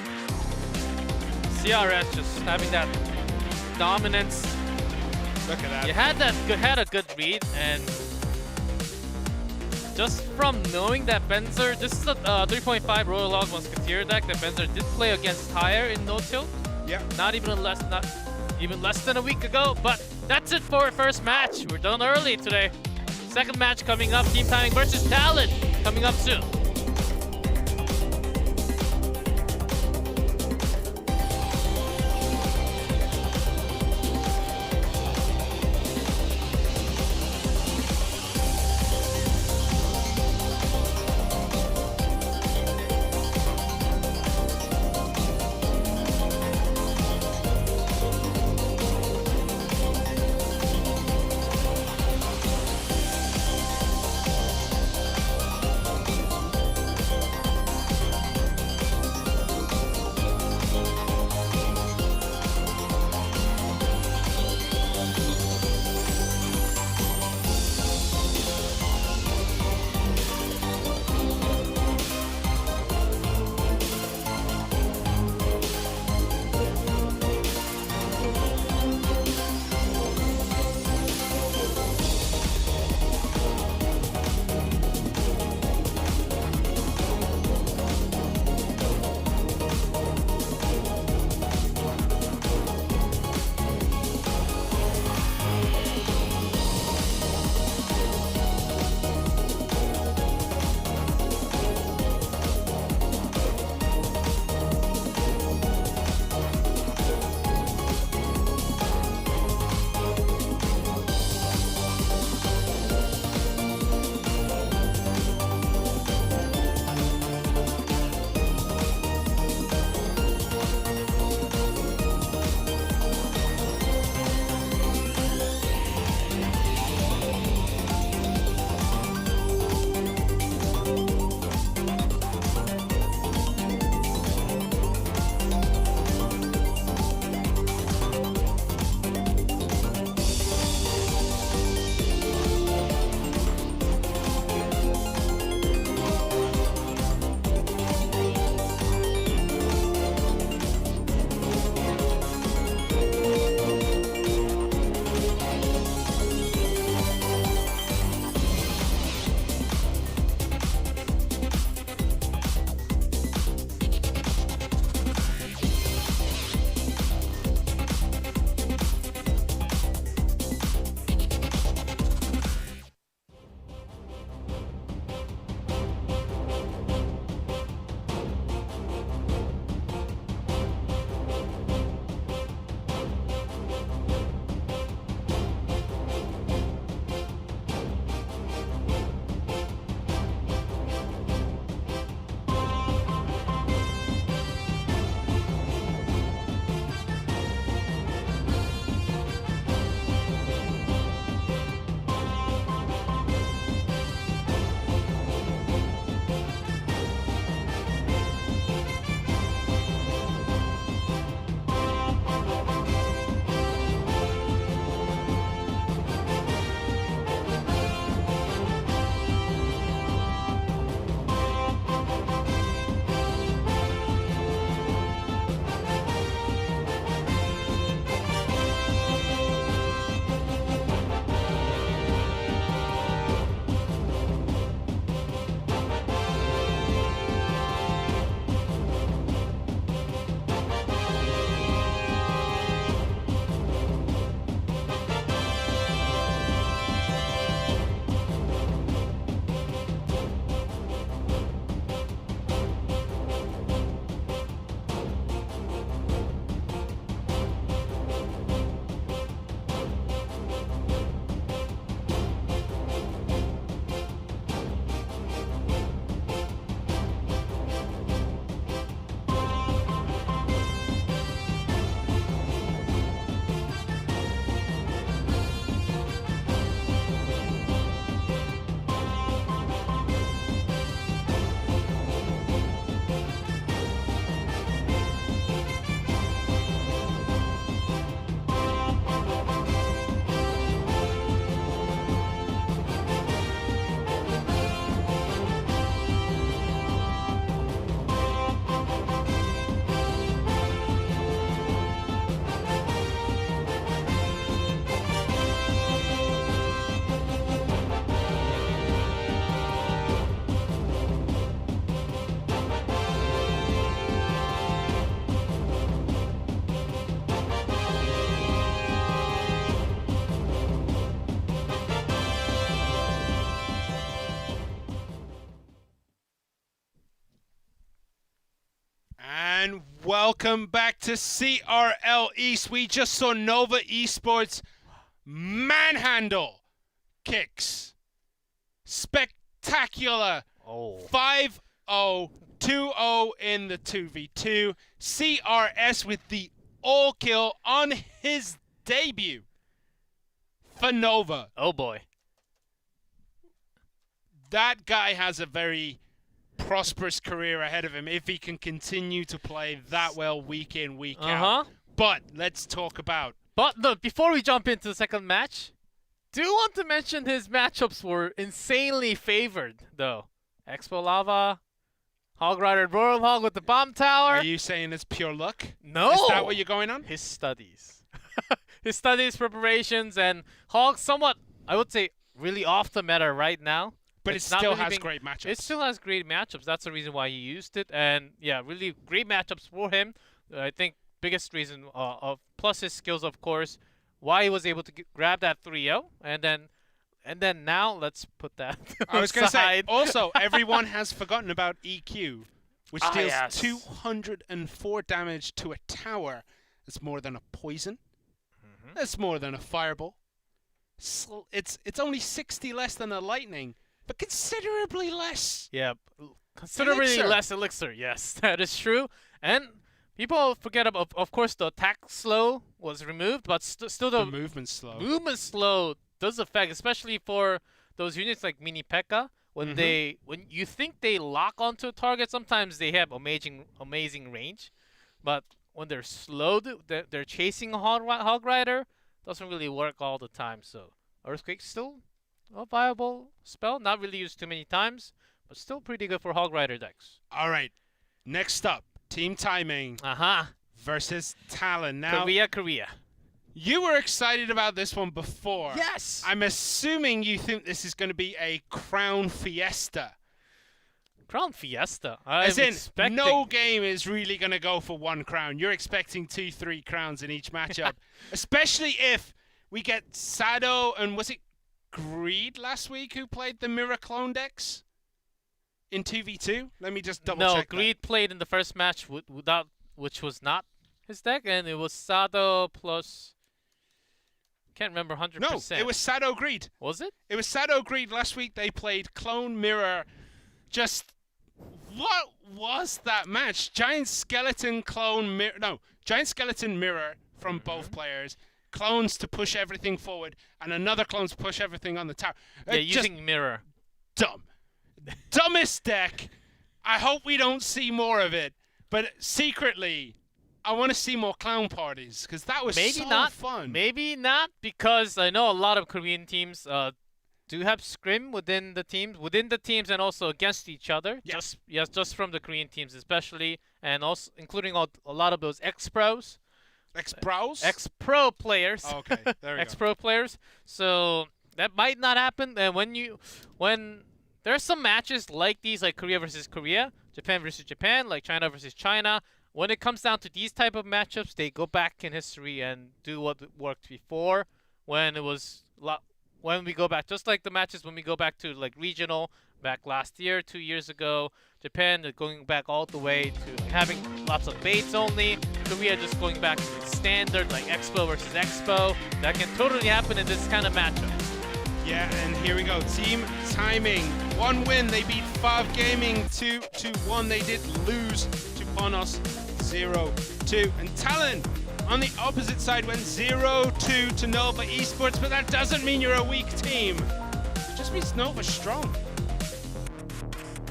CRS just having that dominance. Look at that. You had a good read, and just from knowing that Benzer, this is a 3.5 Royal Log Musketeer deck that Benzer did play against higher in No Tilt. Yeah. Not even less than a week ago, but that's it for our first match. We're done early today. Second match coming up, Team Timing versus Talon, coming up soon. And welcome back to CRL East. We just saw Nova Esports manhandle Kicks. Spectacular. 5-0, 2-0 in the 2v2. CRS with the all kill on his debut for Nova. Oh boy. That guy has a very prosperous career ahead of him if he can continue to play that well week in, week out. But let's talk about... But look, before we jump into the second match, do want to mention his matchups were insanely favored, though. Expo Lava, Hog Rider Royal Hog with the bomb tower. Are you saying it's pure luck? No. Is that what you're going on? His studies. His studies, preparations, and Hog somewhat, I would say, really off the meta right now. But it still has great matchups. It still has great matchups. That's the reason why he used it. And yeah, really great matchups for him. I think biggest reason of plus his skills, of course, why he was able to grab that 3-0. And then now let's put that I was going to say, also, everyone has forgotten about EQ, which deals 204 damage to a tower. That's more than a poison. That's more than a fireball. It's only 60 less than a lightning. But considerably less. Yeah, considerably less elixir. Yes, that is true. And people forget about, of course, the attack slow was removed, but still the movement slow. Movement slow does affect, especially for those units like Mini P.E.K.K.A. When when you think they lock onto a target, sometimes they have amazing range, but when they're slowed, they're chasing a Hog Rider. Doesn't really work all the time. So Earthquake still a viable spell, not really used too many times, but still pretty good for Hog Rider decks. All right, next up, Team Timing versus Talon. Now, Korea. You were excited about this one before. Yes. I'm assuming you think this is going to be a Crown Fiesta. Crown Fiesta? As in, no game is really going to go for one crown. You're expecting 2-3 crowns in each matchup, especially if we get Sado and was it Greed last week who played the Mirror Clone decks in 2v2? Let me just double check. No, Greed played in the first match without, which was not his deck, and it was Sado plus... Can't remember 100%. No, it was Sado Greed. Was it? It was Sado Greed. Last week they played Clone Mirror. Just... What was that match? Giant Skeleton Clone Mirror... No, Giant Skeleton Mirror from both players. Clones to push everything forward, and another clones push everything on the tower. Yeah, using mirror. Dumb. Dumbest deck. I hope we don't see more of it. But secretly, I want to see more clown parties, because that was so fun. Maybe not, because I know a lot of Korean teams do have scrim within the teams and also against each other. Yes. Just from the Korean teams especially, and also including a lot of those ex-pros. Ex-pros? Ex-pro players. Oh, okay, there we go. Ex-pro players. So that might not happen. And when there are some matches like these, like Korea versus Korea, Japan versus Japan, like China versus China, when it comes down to these type of matchups, they go back in history and do what worked before. When we go back, just like the matches when we go back to like regional, back last year, 2 years ago, Japan going back all the way to having lots of baits only. Korea just going back to standard, like Expo versus Expo. That can totally happen in this kind of matchup. Yeah, and here we go. Team Timing. 1 win. They beat Fav Gaming 2-1. They did lose to Ponos 0-2. And Talon on the opposite side went 0-2 to Nova Esports, but that doesn't mean you're a weak team. It just means Nova's strong.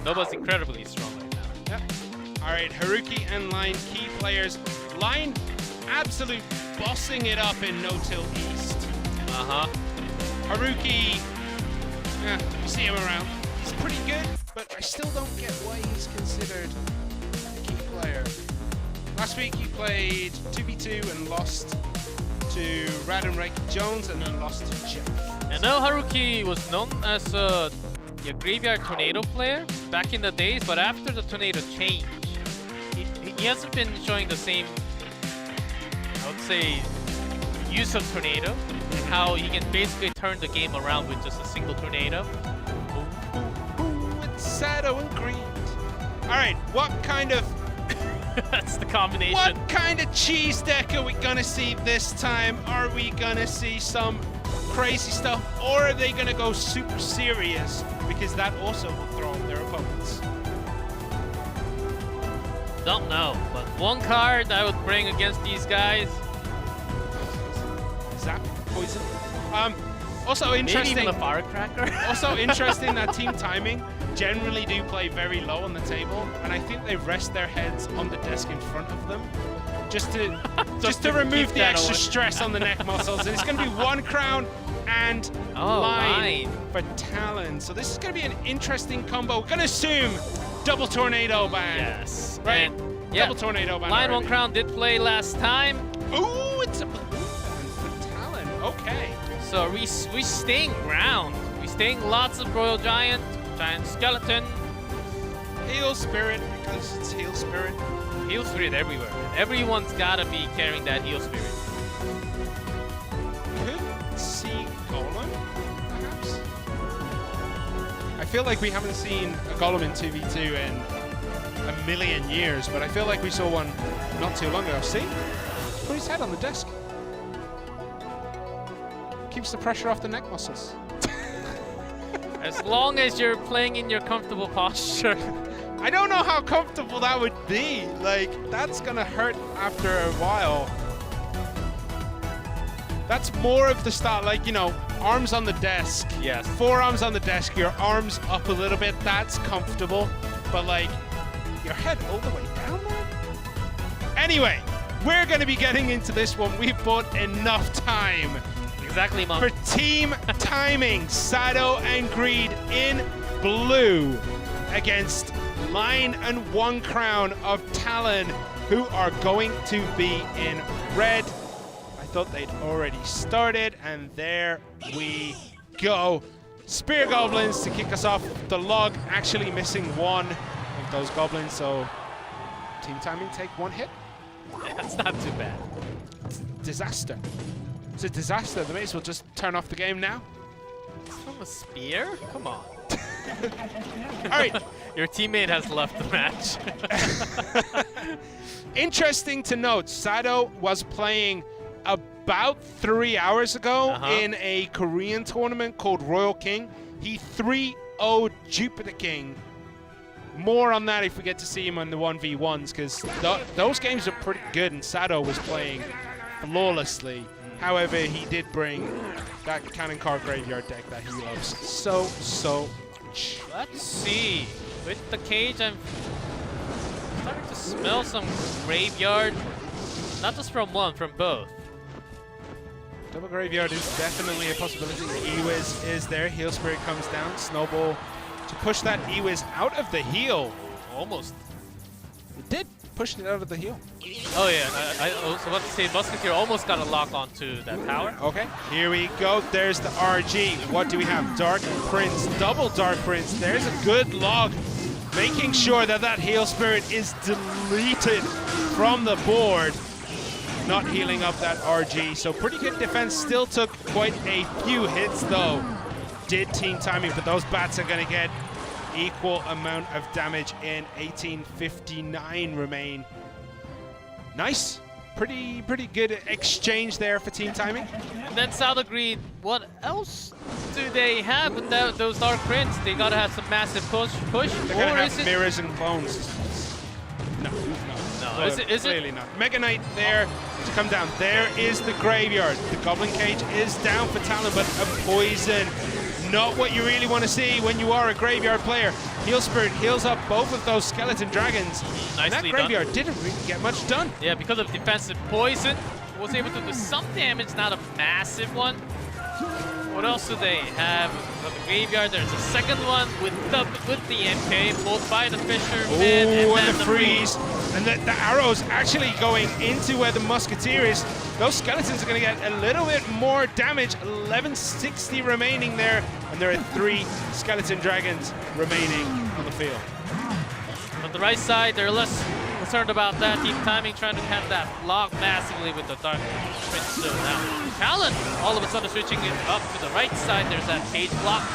Nova's incredibly strong right now. Yep. All right, Haruki and Line, key players. Line, absolute bossing it up in No-Till East. Haruki, you see him around. He's pretty good, but I still don't get why he's considered a key player. Last week he played 2v2 and lost to Radon Reiki Jones and then lost to Jeff. And now Haruki was known as a Graveyard Tornado player back in the days, but after the Tornado change, he hasn't been showing the same, I would say, use of Tornado, how he can basically turn the game around with just a single Tornado. It's Sado and Greed. All right, what kind of That's the combination. What kind of cheese deck are we gonna see this time? Are we gonna see some crazy stuff, or are they gonna go super serious? Because that also will throw off their opponents. Don't know, but one card I would bring against these guys. Zap, poison. Also Maybe interesting. even a firecracker. Also interesting that Team Timing generally do play very low on the table, and I think they rest their heads on the desk in front of them, just to remove the extra stress on the neck muscles. And it's going to be 1 crown and line for Talon. So this is going to be an interesting combo. We're going to assume double tornado ban. Yes. Right. And, yeah, Double tornado ban. line 1 already. crown did play last time. Ooh, it's a blue ban for Talon. Okay. So we staying ground. We staying lots of Royal Giant, Giant Skeleton. Heal Spirit, because it's Heal Spirit. Heal Spirit everywhere. Everyone's gotta be carrying that Heal Spirit. Could see Golem, perhaps? I feel like we haven't seen a Golem in 2v2 in a million years, but I feel like we saw one not too long ago. See? Put his head on the desk. Keeps the pressure off the neck muscles. As long as you're playing in your comfortable posture. I don't know how comfortable that would be. Like, that's gonna hurt after a while. That's more of the style, like, you know, arms on the desk. Yes. Forearms on the desk, your arms up a little bit, that's comfortable. But, like, your head all the way down, man? Anyway, we're gonna be getting into this one. We've bought enough time. Exactly, Mom. For Team Timing, Sado and Greed in blue against Line and 1 Crown of Talon, who are going to be in red. I thought they'd already started, and there we go. Spear Goblins to kick us off. The log actually missing 1 of those goblins, so Team Timing take 1 hit. That's not too bad. Disaster. It's a disaster. They may as well just turn off the game now. From a spear? Come on. All right. Your teammate has left the match. Interesting to note, Sado was playing about 3 hours ago in a Korean tournament called Royal King. He 3-0'd Jupiter King. More on that if we get to see him on the 1v1s, because those games are pretty good, and Sado was playing flawlessly. However, he did bring that Cannon Card Graveyard deck that he loves so much. Let's see. With the cage, I'm starting to smell some graveyard. Not just from one, from both. Double Graveyard is definitely a possibility. Ewiz is there. Heal Spirit comes down. Snowball to push that Ewiz out of the heal. Almost. It did push it out of the heal. Oh yeah, I was about to say Musketeer almost got a lock onto that tower. Okay, here we go. There's the RG. What do we have? Dark Prince, double Dark Prince. There's a good log, making sure that that Heal Spirit is deleted from the board. Not healing up that RG, so pretty good defense. Still took quite a few hits though. Did Team Timing, but those bats are gonna get equal amount of damage in 1859 remain. Nice. Pretty good exchange there for Team Timing. And then South Agreed, what else do they have with those Dark Prince? They gotta have some massive push. They're gonna have mirrors and clones. No. Is Clearly it? not. Mega Knight there to come down. There is the graveyard. The Goblin Cage is down for Talon, but a poison. Not what you really want to see when you are a graveyard player. Heal Spirit heals up both of those skeleton dragons. And that graveyard didn't really get much done. Yeah, because of defensive poison, was able to do some damage, not a massive one. What else do they have? On the graveyard, there's a second one with the MK, both by the Fisherman and the freeze. And the arrows actually going into where the Musketeer is. Those skeletons are going to get a little bit more damage. 1160 remaining there. And there are 3 skeleton dragons remaining on the field. On the right side, they're less concerned about that. Team Timing trying to have that block massively with the Dark Prince. So now Talon all of a sudden switching it up to the right side. There's that cage block.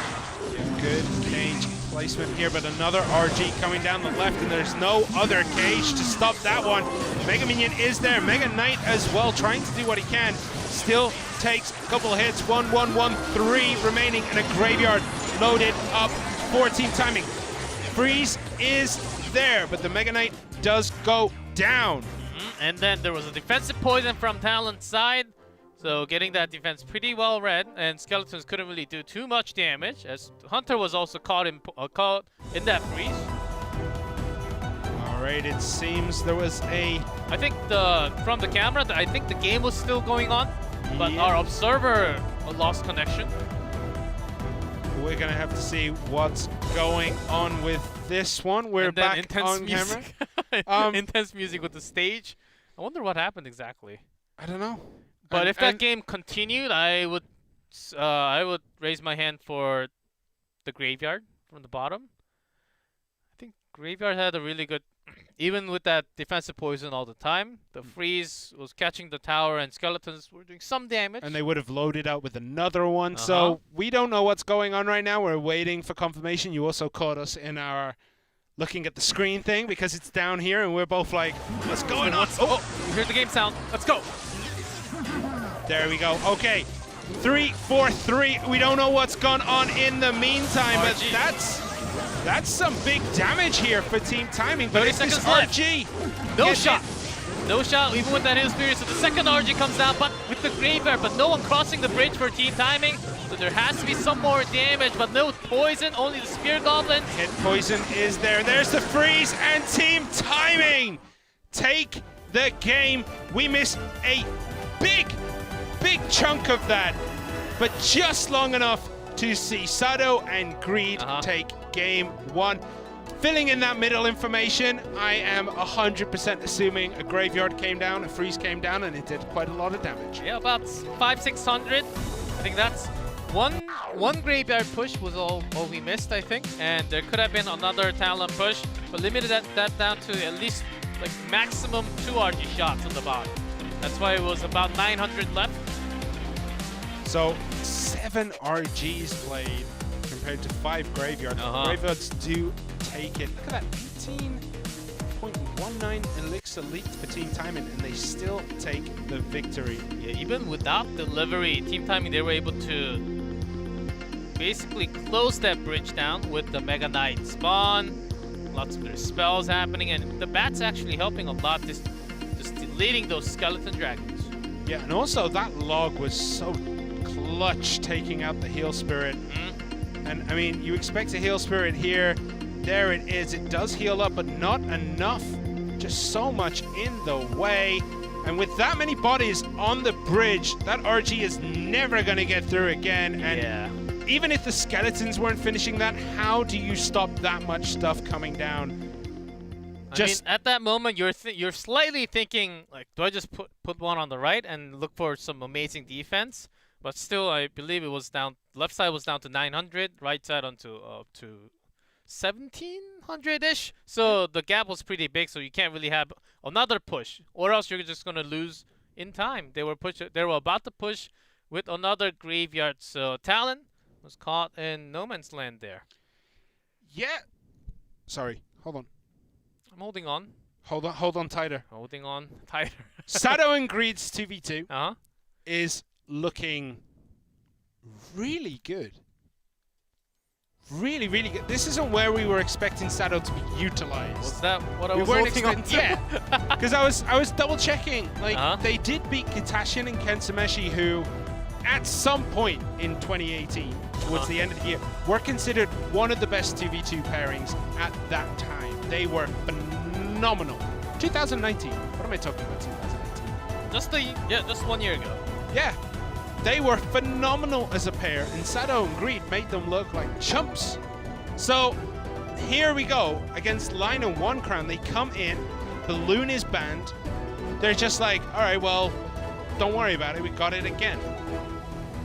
Good cage placement here, but another RG coming down the left, and there's no other cage to stop that one. Mega Minion is there. Mega Knight as well, trying to do what he can. Still takes a couple of hits. 1, 1, 1, 3 remaining, and a Graveyard loaded up for Team Timing. Freeze is there, but the Mega Knight does go down. And then there was a defensive poison from Talon's side. So getting that defense pretty well read, and Skeletons couldn't really do too much damage, as Hunter was also caught in that freeze. All right, it seems there was a... I think from the camera, I think the game was still going on, but Yeah. our observer lost connection. We're gonna have to see what's going on with this one. We're And then back intense on music. camera. Intense music with the stage. I wonder what happened exactly. I don't know. But if that game continued, I would raise my hand for the Graveyard from the bottom. I think Graveyard had a really good, even with that defensive poison all the time, the freeze was catching the tower, and Skeletons were doing some damage. And they would have loaded out with another one. So we don't know what's going on right now. We're waiting for confirmation. You also caught us in our looking at the screen thing because it's down here, and we're both like, what's going on? Oh, you hear the game sound. Let's go. There we go. Okay. 3, 4, 3. We don't know what's gone on in the meantime, but RG. that's some big damage here for Team Timing. But 30 it's this seconds left. RG. No Get shot. it. No shot, even with that Hill Spirit. So the second RG comes down, but with the Graveyard, but no one crossing the bridge for Team Timing. So there has to be some more damage, but no poison, only the Spear Goblin. Hit poison is there. There's the freeze, and Team Timing take the game. We miss a big chunk of that, but just long enough to see Sado and Greed take game 1. Filling in that middle information, I am 100% assuming a Graveyard came down, a freeze came down, and it did quite a lot of damage. Yeah, about 500-600. I think that's one Graveyard push was all we missed, I think, and there could have been another Talon push, but limited that down to at least like maximum 2 RG shots on the bottom. That's why it was about 900 left. So 7 RGs played compared to 5 Graveyards. Graveyards do take it. Look at that, 18.19 elixir leaked for Team Timing, and they still take the victory. Yeah, even without delivery, Team Timing, they were able to basically close that bridge down with the Mega Knight spawn. Lots of their spells happening, and the Bat's actually helping a lot, just deleting those Skeleton Dragons. Yeah, and also that log was so clutch taking out the Heal Spirit. And I mean, you expect a Heal Spirit here. There it is. It does heal up, but not enough. Just so much in the way. And with that many bodies on the bridge, that RG is never going to get through again. And even if the Skeletons weren't finishing that, how do you stop that much stuff coming down? I mean, at that moment, you're slightly thinking, like, do I just put one on the right and look for some amazing defense? But still, I believe it was down. Left side was down to 900, right side onto to 1700-ish. So the gap was pretty big. So you can't really have another push, or else you're just gonna lose in time. They were about to push with another Graveyard. So Talon was caught in no man's land there. Yeah. Sorry. Hold on. I'm holding on. Hold on tighter. Holding on tighter. Sado and Greed's 2v2 Uh-huh. is looking really good. Really, really good. This isn't where we were expecting Sado to be utilized. Was that what I We was weren't holding on to? Yeah, because I was double checking. Like they did beat Kitashin and Kensameshi, who at some point in 2018, towards the end of the year, were considered one of the best 2v2 pairings at that time. They were phenomenal. 2019. What am I talking about? 2019. Just 1 year ago. Yeah. They were phenomenal as a pair, and Sado and Greed made them look like chumps. So here we go against Line and One Crown. They come in, Balloon is banned. They're just like, all right, well, don't worry about it. We got it again.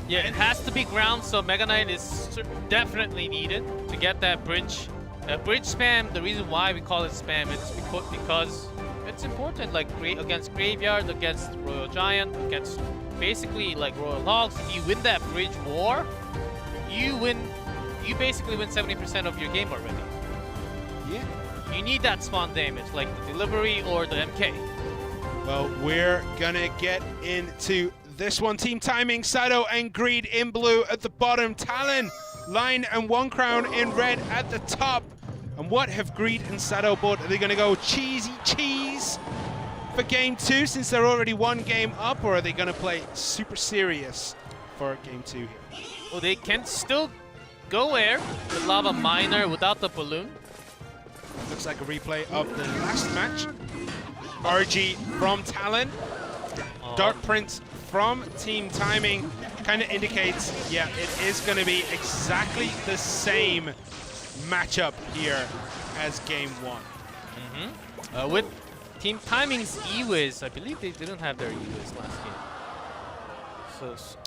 Yeah, it has to be ground, so Mega Knight is definitely needed to get that bridge. Bridge spam, the reason why we call it spam is because it's important, like against Graveyard, against Royal Giant, against basically like Royal Hogs. If you win that bridge war, you you basically win 70% of your game already. Yeah. You need that spawn damage, like the delivery or the MK. Well, we're gonna get into this one. Team timing, Sato and Greed in blue at the bottom. Talon, Line and One Crown in red at the top. And what have Greed and Sato bought? Are they gonna go cheesy cheese for game 2 since they're already 1 game up, or are they gonna play super serious for game 2 here? Well, they can still go air with Lava Miner without the balloon. Looks like a replay of the last match. RG from Talon. Dark Prince from Team Timing kind of indicates, yeah, it is going to be exactly the same matchup here as game 1. With Team Timing's E-Wiz, I believe they didn't have their E-Wiz last game.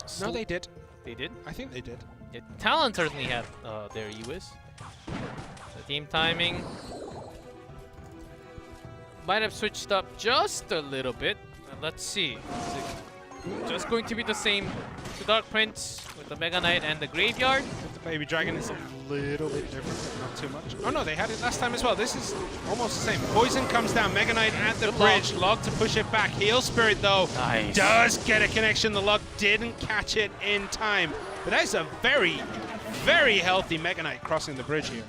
So No, they did. They did? I think they did. Yeah, Talon certainly had their E-Wiz. The Team Timing might have switched up just a little bit. Let's see. Is it just going to be the same to Dark Prince with the Mega Knight and the Graveyard? The Baby Dragon is a little bit different, but not too much. Oh no, they had it last time as well. This is almost the same. Poison comes down, Mega Knight at the bridge. Log to push it back. Heal Spirit though does get a connection. The Log didn't catch it in time. But that is a very, very healthy Mega Knight crossing the bridge here.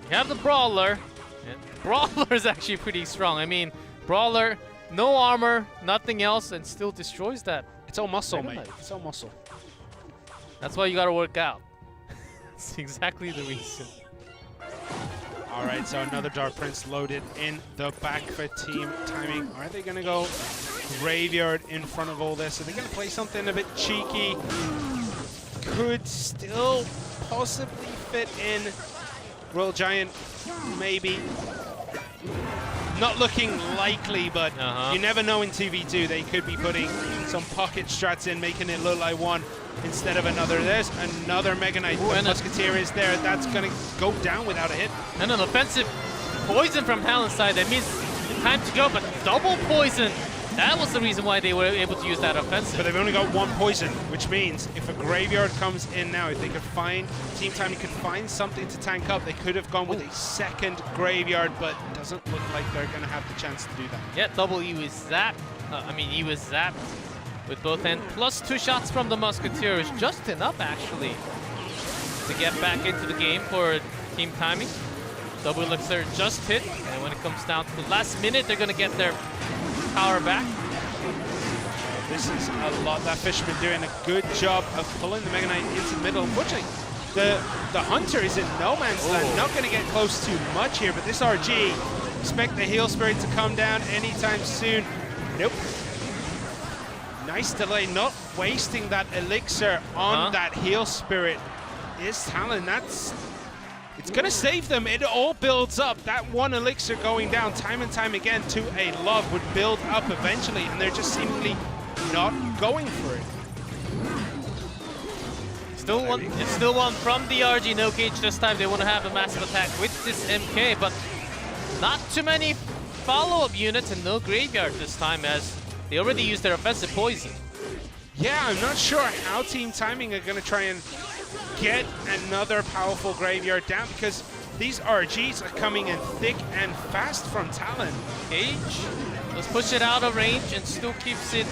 You have the Brawler. And Brawler is actually pretty strong. I mean, Brawler, no armor, nothing else, and still destroys that. It's all muscle, Mega mate. Knight. It's all muscle. That's why you gotta work out. That's exactly the reason. All right, so another Dark Prince loaded in the back for Team Timing. Are they gonna go Graveyard in front of all this? Are they gonna play something a bit cheeky? Could still possibly fit in. Royal Giant, maybe. Not looking likely, but you never know in 2v2. They could be putting some pocket strats in, making it look like one instead of another. There's another Mega Knight. The Musketeer is there. That's going to go down without a hit. And an offensive poison from Talon's side. That means time to go, but double poison. That was the reason why they were able to use that offensive. But they've only got 1 poison, which means if a Graveyard comes in now, if they could find, Team Timing could find something to tank up, they could have gone with a second Graveyard, but it doesn't look like they're going to have the chance to do that. Yeah, double E-Wiz Zap. E-Wiz Zap with both ends. Plus 2 shots from the Musketeer is just enough, actually, to get back into the game for Team Timing. Double Elixir just hit, and when it comes down to the last minute, they're going to get their power back. This is a lot. That Fisherman doing a good job of pulling the Mega Knight into the middle. Unfortunately, the Hunter is in no man's land. Not going to get close too much here, but this RG, expect the Heal Spirit to come down anytime soon. Nope. Nice delay, not wasting that Elixir on that Heal Spirit is Talon. It's going to save them. It all builds up. That 1 Elixir going down time and time again to a Log would build up eventually, and they're just seemingly not going for it. Still one. It's still one from the RG. No cage this time. They want to have a massive attack with this MK, but not too many follow-up units and no Graveyard this time, as they already used their offensive poison. Yeah, I'm not sure how Team Timing are going to try and get another powerful Graveyard down, because these RGs are coming in thick and fast from Talon. Cage, let's push it out of range and still keeps it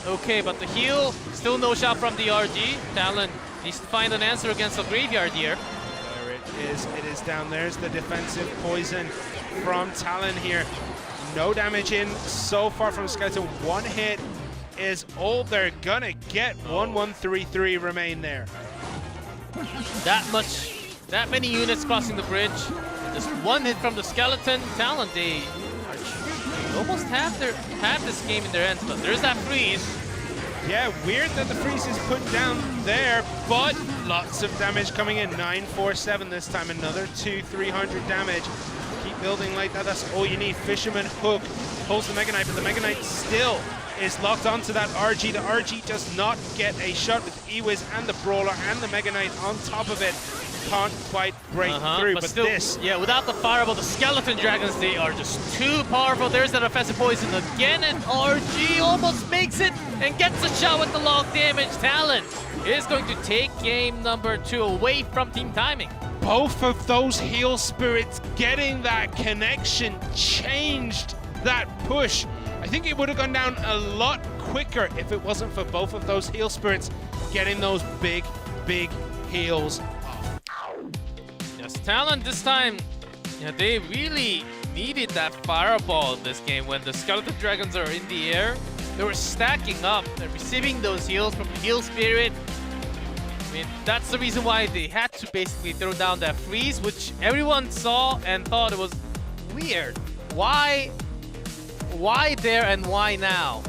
okay, but the heal, still no shot from the RG. Talon needs to find an answer against the Graveyard here. There it is down. There's the defensive poison from Talon here. No damage in so far from Skeleton. 1 hit is all they're gonna get. 1-1-3-3 remain there. That many units crossing the bridge. Just 1 hit from the Skeleton. Talon, they almost have this game in their hands, but there's that freeze. Yeah, weird that the freeze is put down there, but lots of damage coming in. 947 this time, another 200-300 damage. Keep building like that, that's all you need. Fisherman hook pulls the Mega Knight, but the Mega Knight still is locked onto that RG. The RG does not get a shot with E-Wiz and the Brawler and the Mega Knight on top of it. Can't quite break through, but still, this... Yeah, without the fireball, the Skeleton Dragons, they are just too powerful. There's that offensive poison again, and RG almost makes it and gets a shot with the Log damage. Talon is going to take game number 2 away from Team Timing. Both of those heal spirits getting that connection changed that push. I think it would have gone down a lot quicker if it wasn't for both of those heal spirits getting those big heals off. Yes, Talon this time, they really needed that fireball in this game. When the Skeleton Dragons are in the air, they were stacking up and receiving those heals from the heal spirit. I mean, that's the reason why they had to basically throw down that freeze, which everyone saw and thought it was weird. Why there and why now?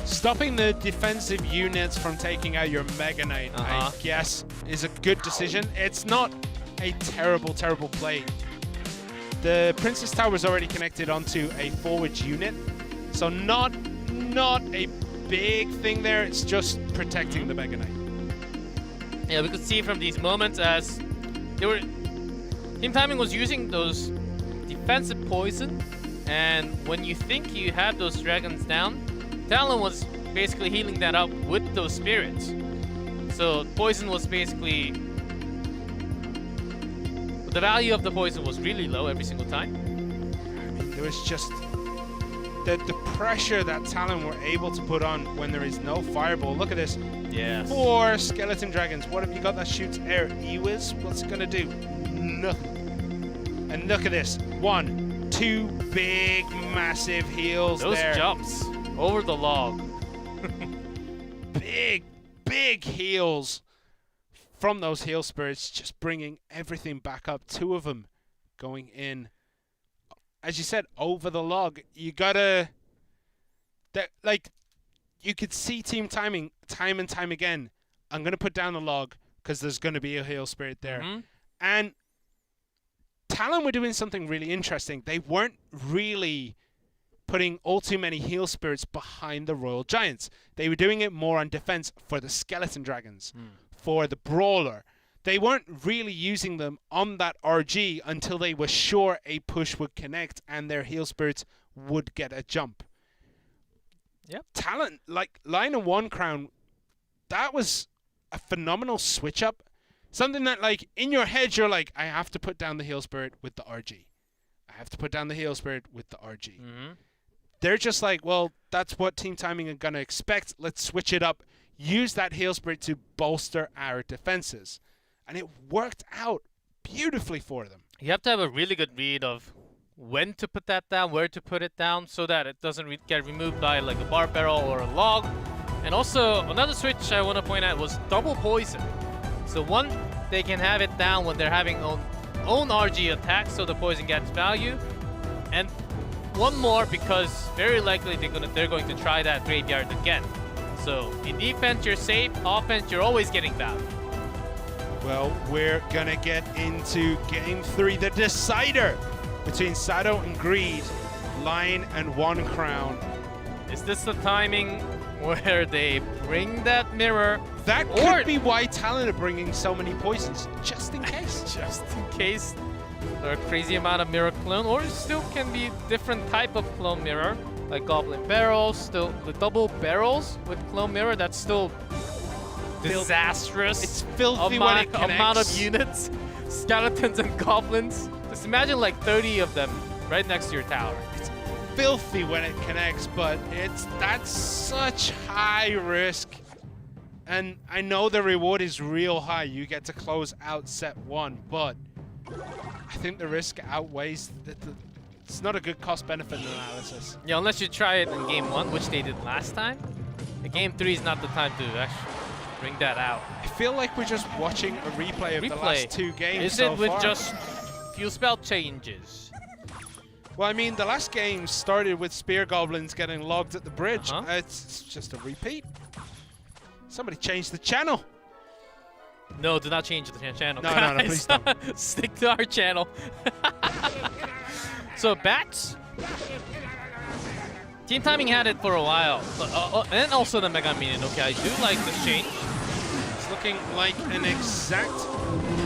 Stopping the defensive units from taking out your Mega Knight, I guess, is a good decision. It's not a terrible play. The Princess Tower is already connected onto a forward unit, so not a big thing there. It's just protecting the Mega Knight. Yeah, we could see from these moments as Team Timing was using those defensive poison, and when you think you have those dragons down, Talon was basically healing that up with those spirits. So poison was basically, the value of the poison was really low every single time. I mean, there was just the pressure that Talon were able to put on when there is no fireball. Look at this. Yes. 4 skeleton dragons. What have you got that shoots air? Ewiz? What's it gonna do? Nothing. And look at this. 1, 2 big, massive heals those there. jumps over the log. big heals from those heal spirits, just bringing everything back up. 2 of them going in. As you said, over the log. You gotta... you could see Team Timing time and time again. I'm going to put down the log because there's going to be a heal spirit there. And Talon were doing something really interesting. They weren't really putting all too many heal spirits behind the Royal Giants. They were doing it more on defense for the Skeleton Dragons, for the Brawler. They weren't really using them on that RG until they were sure a push would connect and their heal spirits would get a jump. Yep. Talon, like Line of 1 Crown, that was a phenomenal switch up. Something that, like, in your head, you're like, I have to put down the heal spirit with the RG. I have to put down the heal spirit with the RG. They're just like, well, that's what Team Timing are going to expect. Let's switch it up. Use that heal spirit to bolster our defenses. And it worked out beautifully for them. You have to have a really good read of when to put that down, where to put it down, so that it doesn't get removed by like a bar barrel or a log. And also, another switch I want to point out was double poison. So one, they can have it down when they're having own RG attack, so the poison gets value. And one more, because very likely they're going to try that graveyard again. So in defense, you're safe. Offense, you're always getting value. Well, we're going to get into Game 3, the decider between Sado and Greed, Lion and 1 Crown. Is this the timing where they bring that mirror? That could be why Talon are bringing so many poisons, just in case. Just in case there are a crazy amount of mirror clone, or it still can be different type of clone mirror, like Goblin Barrels, still the double barrels with clone mirror, that's still disastrous. It's filthy when it connects. Amount of units, skeletons and goblins. Just imagine like 30 of them right next to your tower. It's filthy when it connects, but that's such high risk. And I know the reward is real high. You get to close out set 1, but I think the risk outweighs it's not a good cost-benefit analysis. Yeah, unless you try it in game 1, which they did last time. The game 3 is not the time to actually bring that out. I feel like we're just watching a replay of the last 2 games. Is it with just few spell changes? Well, I mean, the last game started with Spear Goblins getting logged at the bridge. It's just a repeat. Somebody changed the channel. No, do not change the channel. No, please don't. Stick to our channel. So, Bats. Team Timing had it for a while. And also the Mega Minion. Okay, I do like this change. It's looking like an exact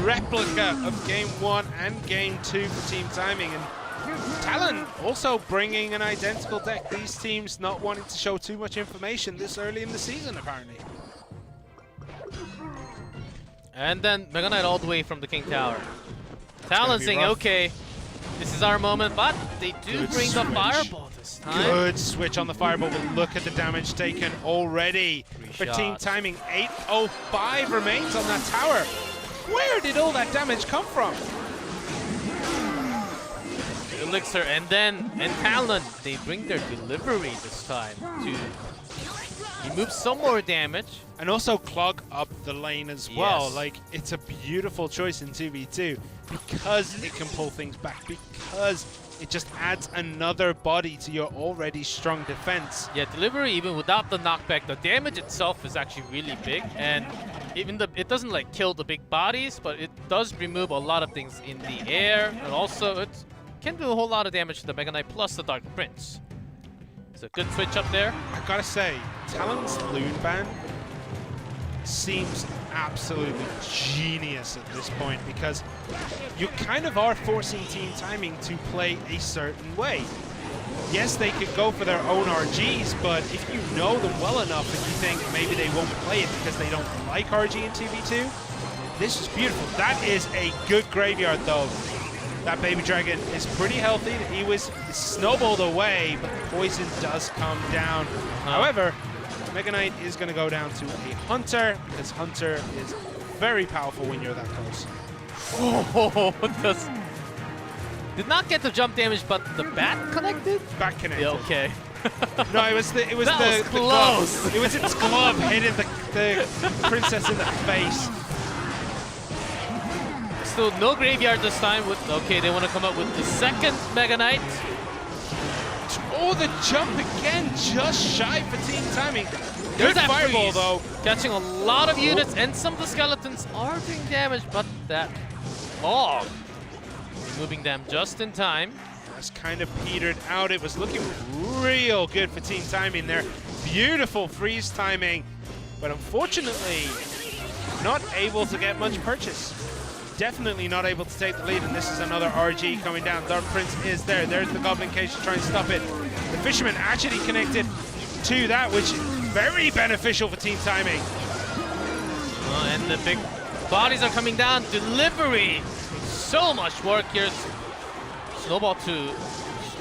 replica of Game 1 and Game 2 for Team Timing. And Talon also bringing an identical deck. These teams not wanting to show too much information this early in the season, apparently. And then Mega Knight all the way from the King Tower. Talon saying, rough. okay, this is our moment, but they do Good bring the switch. Fireball this time. Good switch on the Fireball, but look at the damage taken already. For Team shots. Timing, 805 remains on that tower. Where did all that damage come from? Elixir and Talon, they bring their delivery this time to remove some more damage. And also clog up the lane as well. Yes. Like, it's a beautiful choice in 2v2 because it can pull things back, because it just adds another body to your already strong defense. Yeah, delivery, even without the knockback, the damage itself is actually really big, and even it doesn't like kill the big bodies, but it does remove a lot of things in the air, and also it can do a whole lot of damage to the Mega Knight plus the Dark Prince. It's a good switch up there. I gotta say, Talon's Loon Ban seems absolutely genius at this point because you kind of are forcing Team Timing to play a certain way. Yes, they could go for their own RGs, but if you know them well enough and you think maybe they won't play it because they don't like RG in 2v2, this is beautiful. That is a good graveyard though. That Baby Dragon is pretty healthy. He was snowballed away, but the poison does come down. However, Mega Knight is going to go down to a Hunter, because Hunter is very powerful when you're that close. Oh, did not get the jump damage, but the bat connected? Back connected. Yeah, okay. No, it was That the was glove. close. It was its glove hitting the princess in the face. Still no graveyard this time. Okay, they want to come up with the second Mega Knight. Oh, the jump again, just shy for Team Timing. There's Good that fireball freeze. though. Catching a lot of units, and some of the skeletons are doing damage, but that fog removing them just in time. Has kind of petered out. It was looking real good for Team Timing there. Beautiful freeze timing, but unfortunately not able to get much purchase. Definitely not able to take the lead, and this is another RG coming down. Dark Prince is there. There's the Goblin Cage to try and stop it. The Fisherman actually connected to that, which is very beneficial for Team Timing. And the big bodies are coming down. Delivery. So much work here. Snowball to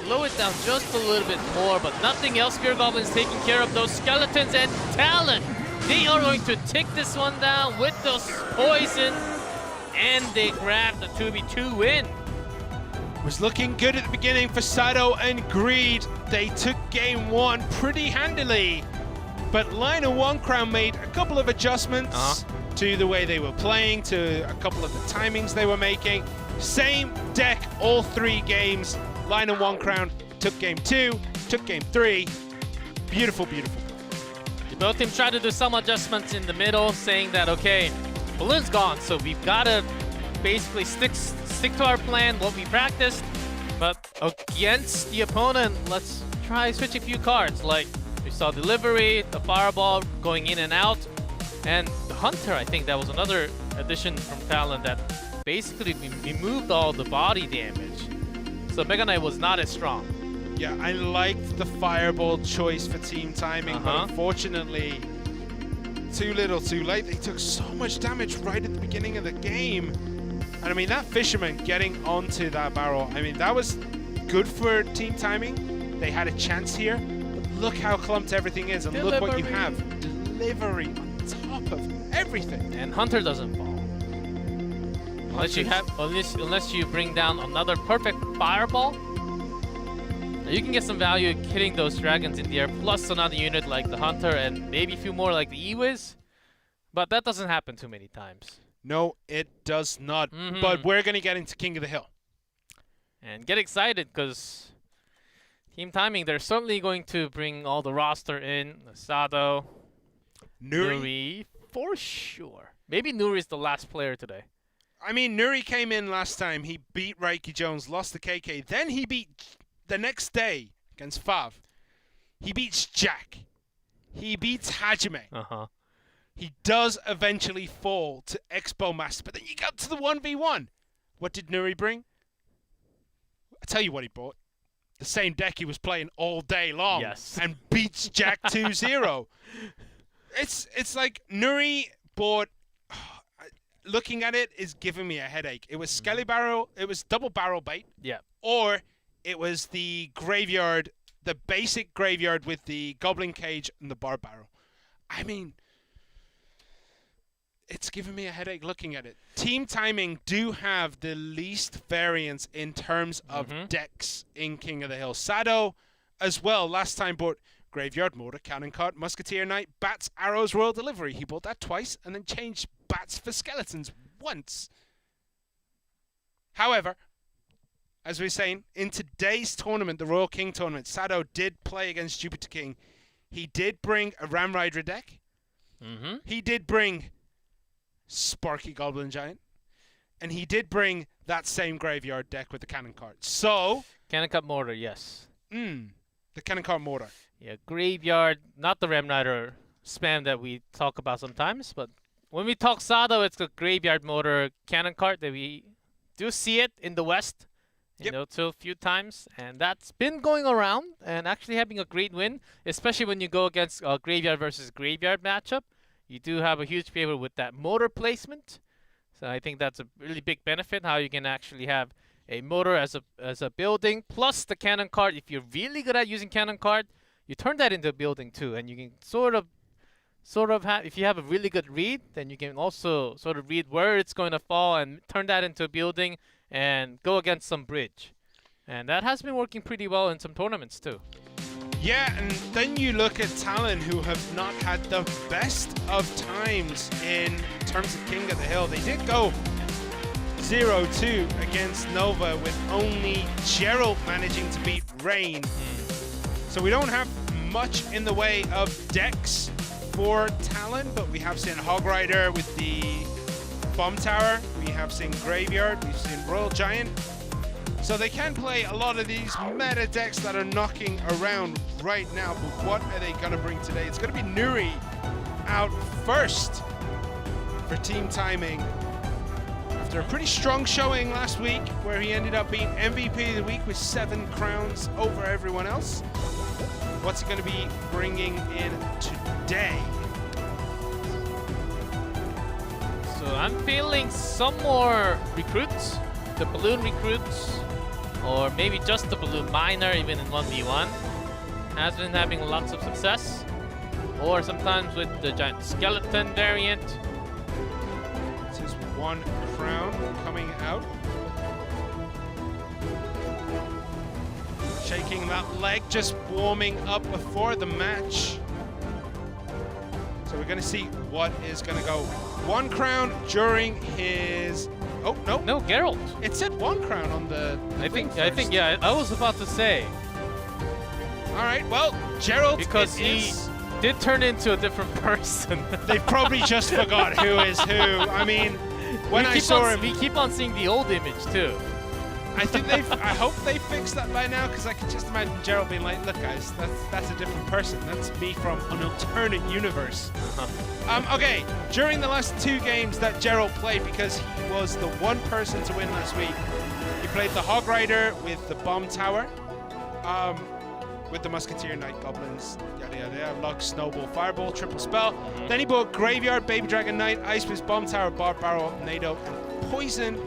slow it down just a little bit more, but nothing else. Spear Goblin's taking care of those skeletons, and Talon, they are going to take this one down with those poison, and they grab the 2v2 win. Was looking good at the beginning for Sato and Greed. They took game one pretty handily, but Line of One Crown made a couple of adjustments to the way they were playing, to a couple of the timings they were making. Same deck all 3 games. Line of One Crown took game 2, took game 3. Beautiful, beautiful. Both teams tried to do some adjustments in the middle, saying that, okay, Balloon's gone, so we've got to basically stick to our plan, what we practiced. But against the opponent, let's try switching a few cards. Like, we saw Delivery, the Fireball going in and out, and the Hunter, I think that was another addition from Talon that basically removed all the body damage. So Mega Knight was not as strong. Yeah, I liked the Fireball choice for Team Timing, but unfortunately, too little too late. They took so much damage right at the beginning of the game. And I mean, that Fisherman getting onto that barrel, I mean, that was good for Team Timing. They had a chance here, but look how clumped everything is, and look what you have. Delivery on top of everything. And Hunter doesn't fall. Unless you bring down another perfect Fireball, you can get some value hitting those dragons in the air, plus another unit like the Hunter and maybe a few more like the Ewiz. But that doesn't happen too many times. No, it does not. But we're going to get into King of the Hill. And get excited, because Team Timing, they're certainly going to bring all the roster in. Sato, Nuri, for sure. Maybe Nuri's the last player today. I mean, Nuri came in last time. He beat Reiki Jones, lost to KK. Then he beat, the next day, against Fav, he beats Jack. He beats Hajime. He does eventually fall to Expo Master, but then you got to the 1v1. What did Nuri bring? I'll tell you what he brought. The same deck he was playing all day long. Yes. And beats Jack 2-0. It's like Nuri but looking at it is giving me a headache. It was Skelly Barrel, it was double barrel bait, Yeah. or it was the graveyard, the basic graveyard with the goblin cage and the bar barrel. I mean, it's giving me a headache looking at it. Team Timing do have the least variance in terms of decks in King of the Hill. Sado as well, last time bought Graveyard, Mortar, Cannon Cart, Musketeer Knight, Bats, Arrows, Royal Delivery. He bought that twice and then changed Bats for Skeletons once. However, as we were saying, in today's tournament, the Royal King tournament, Sado did play against Jupiter King. He did bring a Ram Rider deck. He did bring Sparky Goblin Giant. And he did bring that same graveyard deck with the Cannon Cart. So... Cannon Cut Mortar, yes. The Cannon Cart Mortar. Yeah, graveyard, not the Ram Rider spam that we talk about sometimes, but when we talk Sado, it's the graveyard mortar cannon cart that we do see it in the West, you know, a few times, and that's been going around and actually having a great win, especially when you go against a graveyard versus graveyard matchup. You do have a huge favor with that motor placement, so I think that's a really big benefit, how you can actually have a motor as a building, plus the cannon cart. If you're really good at using cannon cart, you turn that into a building too, and you can sort of have, if you have a really good read, then you can also sort of read where it's going to fall and turn that into a building and go against some bridge. And that has been working pretty well in some tournaments too. Yeah, and then you look at Talon, who have not had the best of times in terms of King of the Hill. They did go 0-2 against Nova, with only Gerald managing to beat Rain. So we don't have much in the way of decks for Talon, but we have seen Hog Rider with the Bomb Tower, we have seen Graveyard, we've seen Royal Giant. So they can play a lot of these meta decks that are knocking around right now, but what are they going to bring today? It's going to be Nuri out first for Team Timing. After a pretty strong showing last week, where he ended up being MVP of the week with 7 crowns over everyone else. What's he going to be bringing in today? So I'm feeling some more recruits, the balloon recruits, or maybe just the balloon miner, even in 1v1. Has been having lots of success. Or sometimes with the giant skeleton variant. This is 1 crown coming out. Shaking that leg, just warming up before the match. So we're going to see what is going to go. 1 crown during his... Oh, no. No, Geralt. It said 1 crown on the I think, yeah, I was about to say. All right, well, Gerald, because he did turn into a different person. They probably just forgot who is who. I mean, when I saw him... We keep on seeing the old image, too. I think I hope they fixed that by now, because I can just imagine Gerald being like, look guys, that's a different person. That's me from an alternate universe. Okay, during the last 2 games that Gerald played, because he was the 1 person to win last week, he played the Hog Rider with the Bomb Tower, with the Musketeer Knight Goblins, yada yada yada, Lug, Snowball, Fireball, Triple Spell. Then he bought Graveyard, Baby Dragon Knight, Ice Fist, Bomb Tower, Barb Barrel, NATO, and Poison.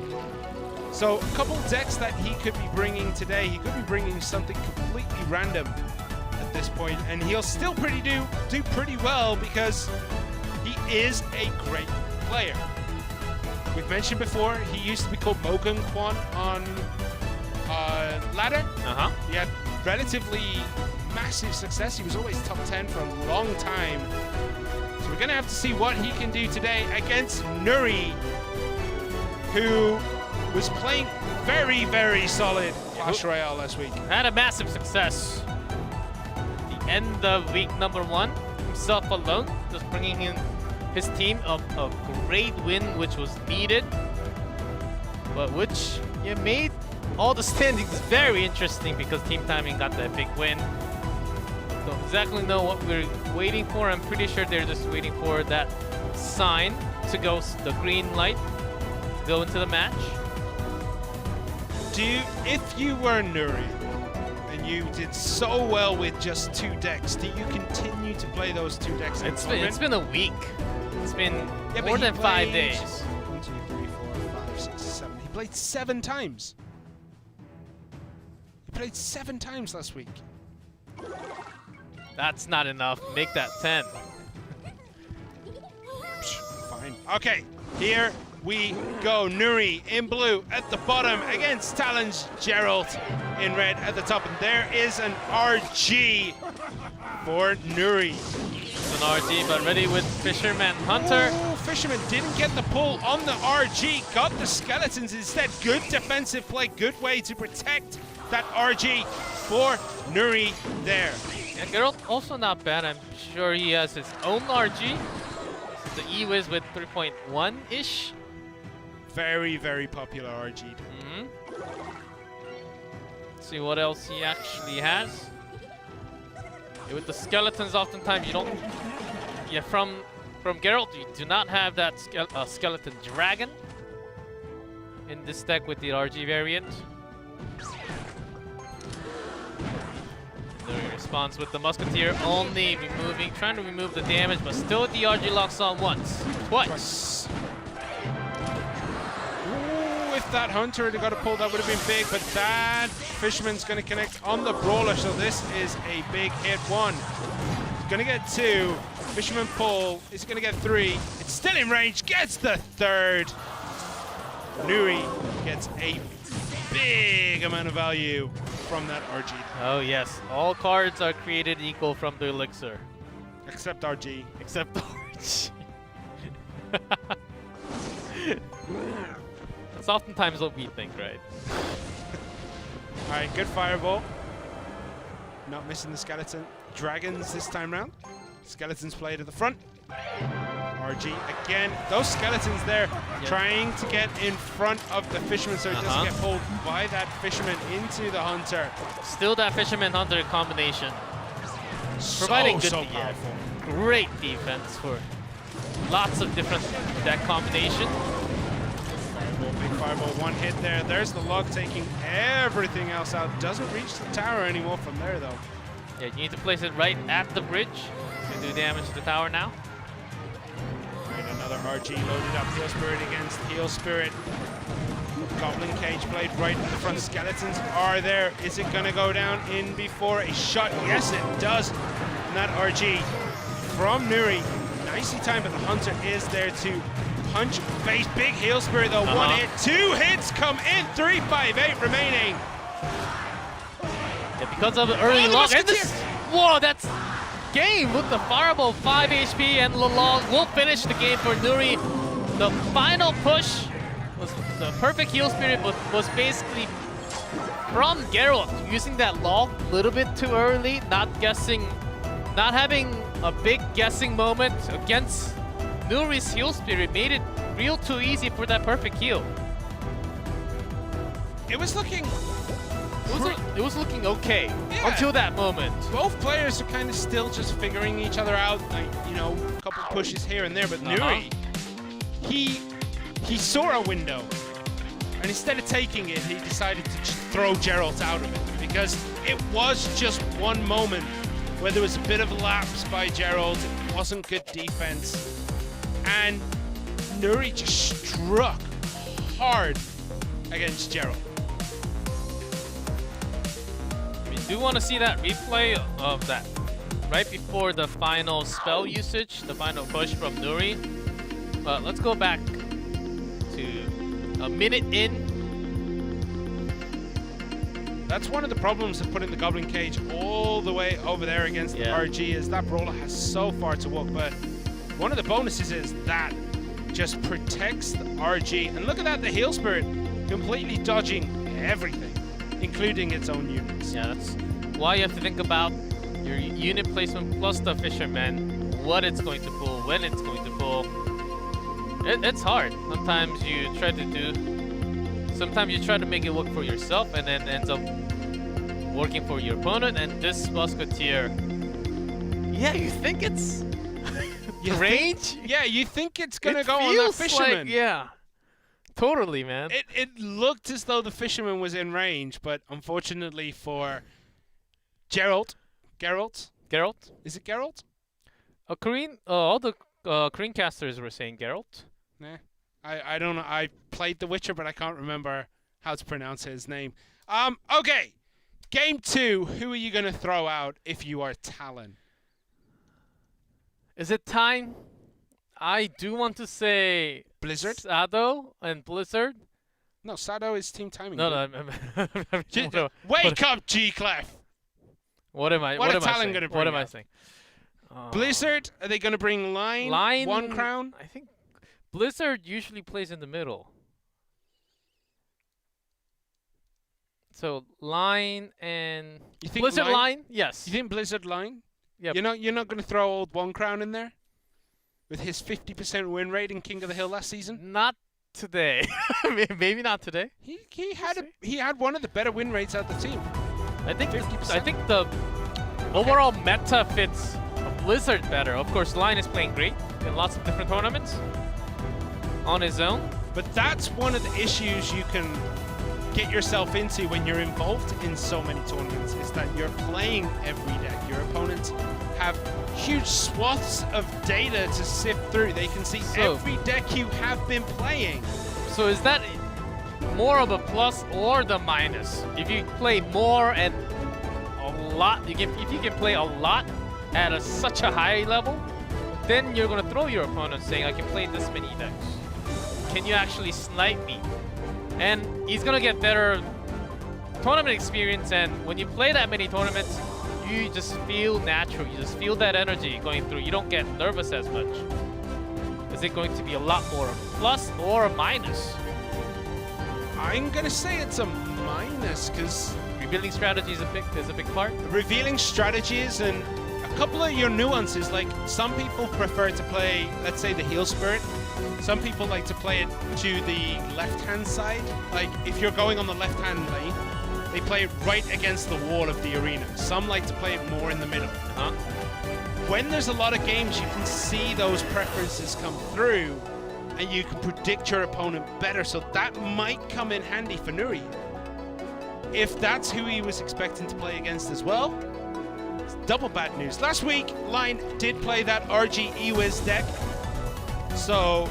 So a couple decks that he could be bringing today. He could be bringing something completely random at this point, and he'll still do pretty well, because he is a great player. We've mentioned before, he used to be called Mogun Quan on ladder. He had relatively massive success. He was always top 10 for a long time. So we're gonna have to see what he can do today against Nuri, who was playing very, very solid Clash Royale last week. Had a massive success. The end of week number 1, himself alone, just bringing in his team of a great win, which was needed, but which made all the standings very interesting, because Team Timing got that big win. Don't exactly know what we're waiting for. I'm pretty sure they're just waiting for that sign to go, the green light, to go into the match. If you were Nuri and you did so well with just 2 decks, do you continue to play those 2 decks? It's been a week. It's been Yeah, but more he than 5 played- days. 1, 2, 3, 4, 5, 6, 7. He played 7 times. He played 7 times last week. That's not enough. Make that 10. Fine. Okay, here we go. Nuri in blue at the bottom against Talon's Gerald in red at the top. And there is an RG for Nuri. It's an RG, but ready with Fisherman Hunter. Ooh, Fisherman didn't get the pull on the RG, got the skeletons instead. Good defensive play, good way to protect that RG for Nuri there. Yeah, Geralt also not bad. I'm sure he has his own RG. This is the E-Wiz with 3.1-ish. Very, very popular RG. See what else he actually has. Yeah, with the skeletons, oftentimes you don't. Yeah, from Geralt, you do not have that skeleton dragon in this deck with the RG variant. The response with the Musketeer only trying to remove the damage, but still the RG locks on once, twice. Ooh, if that Hunter had got a pull, that would have been big, but that Fisherman's going to connect on the Brawler, so this is a big hit. 1. He's going to get 2. Fisherman pull. Is going to get 3. It's still in range. Gets the 3rd. Nuri gets a big amount of value from that RG. Oh yes, all cards are created equal from the elixir. Except RG. Except RG. That's oftentimes what we think, right? Alright, good fireball. Not missing the skeleton. Dragons this time round. Skeletons played at the front. RG again. Those skeletons there trying to get in front of the Fisherman so it doesn't get pulled by that Fisherman into the Hunter. Still that Fisherman Hunter combination. Providing good, so powerful. Great defense for lots of different deck combinations. Fireball, big fireball, 1 hit there. There's the log taking everything else out. Doesn't reach the tower anymore from there though. Yeah, you need to place it right at the bridge to do damage to the tower now. Right, another RG loaded up. Heal Spirit against Heal Spirit. Goblin Cage played right in the front. Skeletons are there. Is it going to go down in before a shot? Yes, it does. And that RG from Nuri. Nicely timed, but the Hunter is there to punch face. Big Heal Spirit though. 1 hit, 2 hits come in. 3, 5, 8 remaining. Yeah, because of the early log. And this, whoa, that's game with the fireball, 5 HP, and the log will finish the game for Nuri. The final push was the perfect heal spirit, but was basically from Geralt using that log a little bit too early, not having a big guessing moment against Nuri's heal spirit made it real too easy for that perfect heal. It was looking It was looking okay until that moment. Both players are kind of still just figuring each other out, like, you know, a couple pushes here and there, but Nuri, he saw a window, and instead of taking it, he decided to just throw Geralt out of it, because it was just one moment where there was a bit of a lapse by Geralt. It wasn't good defense, and Nuri just struck hard against Geralt. Do want to see that replay of that right before the final spell usage, the final push from Nuri. But let's go back to a minute in. That's one of the problems of putting the Goblin Cage all the way over there against the RG, is that Brawler has so far to walk. But one of the bonuses is that just protects the RG. And look at that, the Heal Spirit completely dodging everything, including its own units. Yeah, that's why you have to think about your unit placement plus the Fisherman, what it's going to pull, when it's going to pull. It's hard. Sometimes you try to make it work for yourself, and then ends up working for your opponent. And this Musketeer, yeah, you think it's range? Yeah, you think it's gonna go on that Fisherman. Like, yeah. Totally, man. It looked as though the Fisherman was in range, but unfortunately for Geralt. Is it Geralt? All the Creamcasters were saying, Geralt. Nah. I don't know. I played The Witcher, but I can't remember how to pronounce his name. Okay. Game 2. Who are you going to throw out if you are Talon? Is it time? I do want to say Blizzard? Sado and Blizzard. No, Sado is team timing. No, dude. Wake up, G-Clef! What am I? What What is am I Talon saying? gonna What bring am I up? saying? Blizzard? Are they going to bring Line? Line. One Crown? I think Blizzard usually plays in the middle. So Line and You think Blizzard Line? Line? Yes. You think Blizzard Line? Yep. You're not going to throw old One Crown in there? With his 50% win rate in King of the Hill last season? Not today. Maybe not today. He had one of the better win rates out the team. I think 50%. I think the overall meta fits Blizzard better. Of course, Line is playing great in lots of different tournaments on his own. But that's one of the issues you can get yourself into when you're involved in so many tournaments, is that you're playing every deck. Your opponents have huge swaths of data to sift through. They can see every deck you have been playing. So is that more of a plus or the minus? If you play more and a lot, if you can play a lot at such a high level, then you're gonna throw your opponent saying, I can play this many decks. Can you actually snipe me? And he's gonna get better tournament experience, and when you play that many tournaments, you just feel natural. You just feel that energy going through. You don't get nervous as much. Is it going to be a lot more a plus or a minus? I'm gonna say it's a minus, because Rebuilding strategy is a big part. revealing strategies and a couple of your nuances, like some people prefer to play, let's say, the Heal Spirit. Some people like to play it to the left-hand side. Like, if you're going on the left-hand lane, they play it right against the wall of the arena. Some like to play it more in the middle. When there's a lot of games, you can see those preferences come through, and you can predict your opponent better, so that might come in handy for Nuri. If that's who he was expecting to play against as well, it's double bad news. Last week, Line did play that RG Ewiz deck, so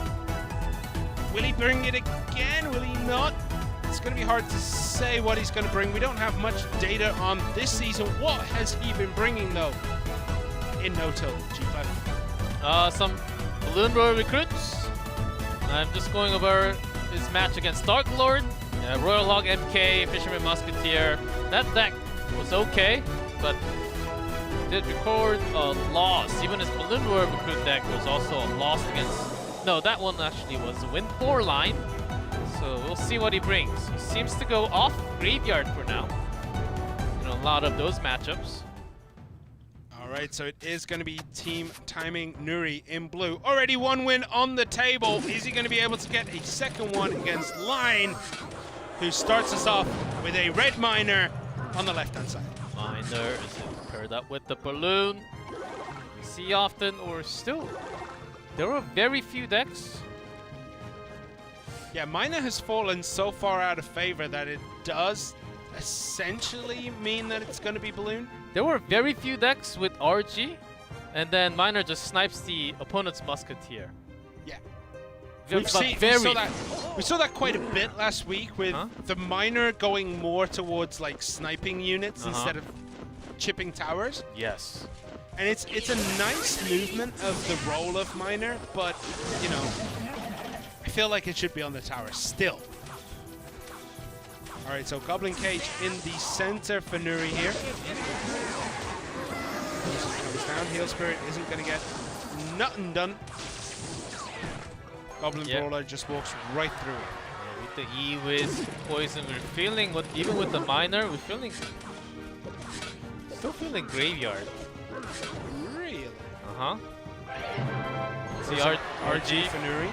will he bring it again? Will he not? It's going to be hard to say what he's going to bring. We don't have much data on this season. What has he been bringing, though, in no-till, G5? Some Balloon Royal recruits. I'm just going over his match against Dark Lord, Royal Hog MK, Fisherman Musketeer. That deck was okay, but did record a loss. Even his Balloon Royal recruit deck was also a loss against... No, that one actually was a win for Line. So we'll see what he brings. He seems to go off Graveyard for now in a lot of those matchups. All right, so it is going to be team timing Nuri in blue. Already one win on the table. Is he going to be able to get a second one against Line, who starts us off with a red miner on the left-hand side? Miner is paired up with the Balloon. We see often, or still, there are very few decks. Yeah, Miner has fallen so far out of favor that it does essentially mean that it's going to be Balloon. There were very few decks with RG, and then Miner just snipes the opponent's Musketeer. Yeah. Very We saw that quite a bit last week with the Miner going more towards like sniping units instead of chipping towers. Yes. And it's a nice movement of the role of Miner, but, you know, I feel like it should be on the tower still. All right, so Goblin Cage in the center for Nuri here. Comes down, Heal Spirit isn't going to get nothing done. Goblin Brawler just walks right through it. Yeah, with the E-Wiz poison, we're feeling, even with the Miner, we're feeling, still feeling Graveyard. Really? See RG for Nuri.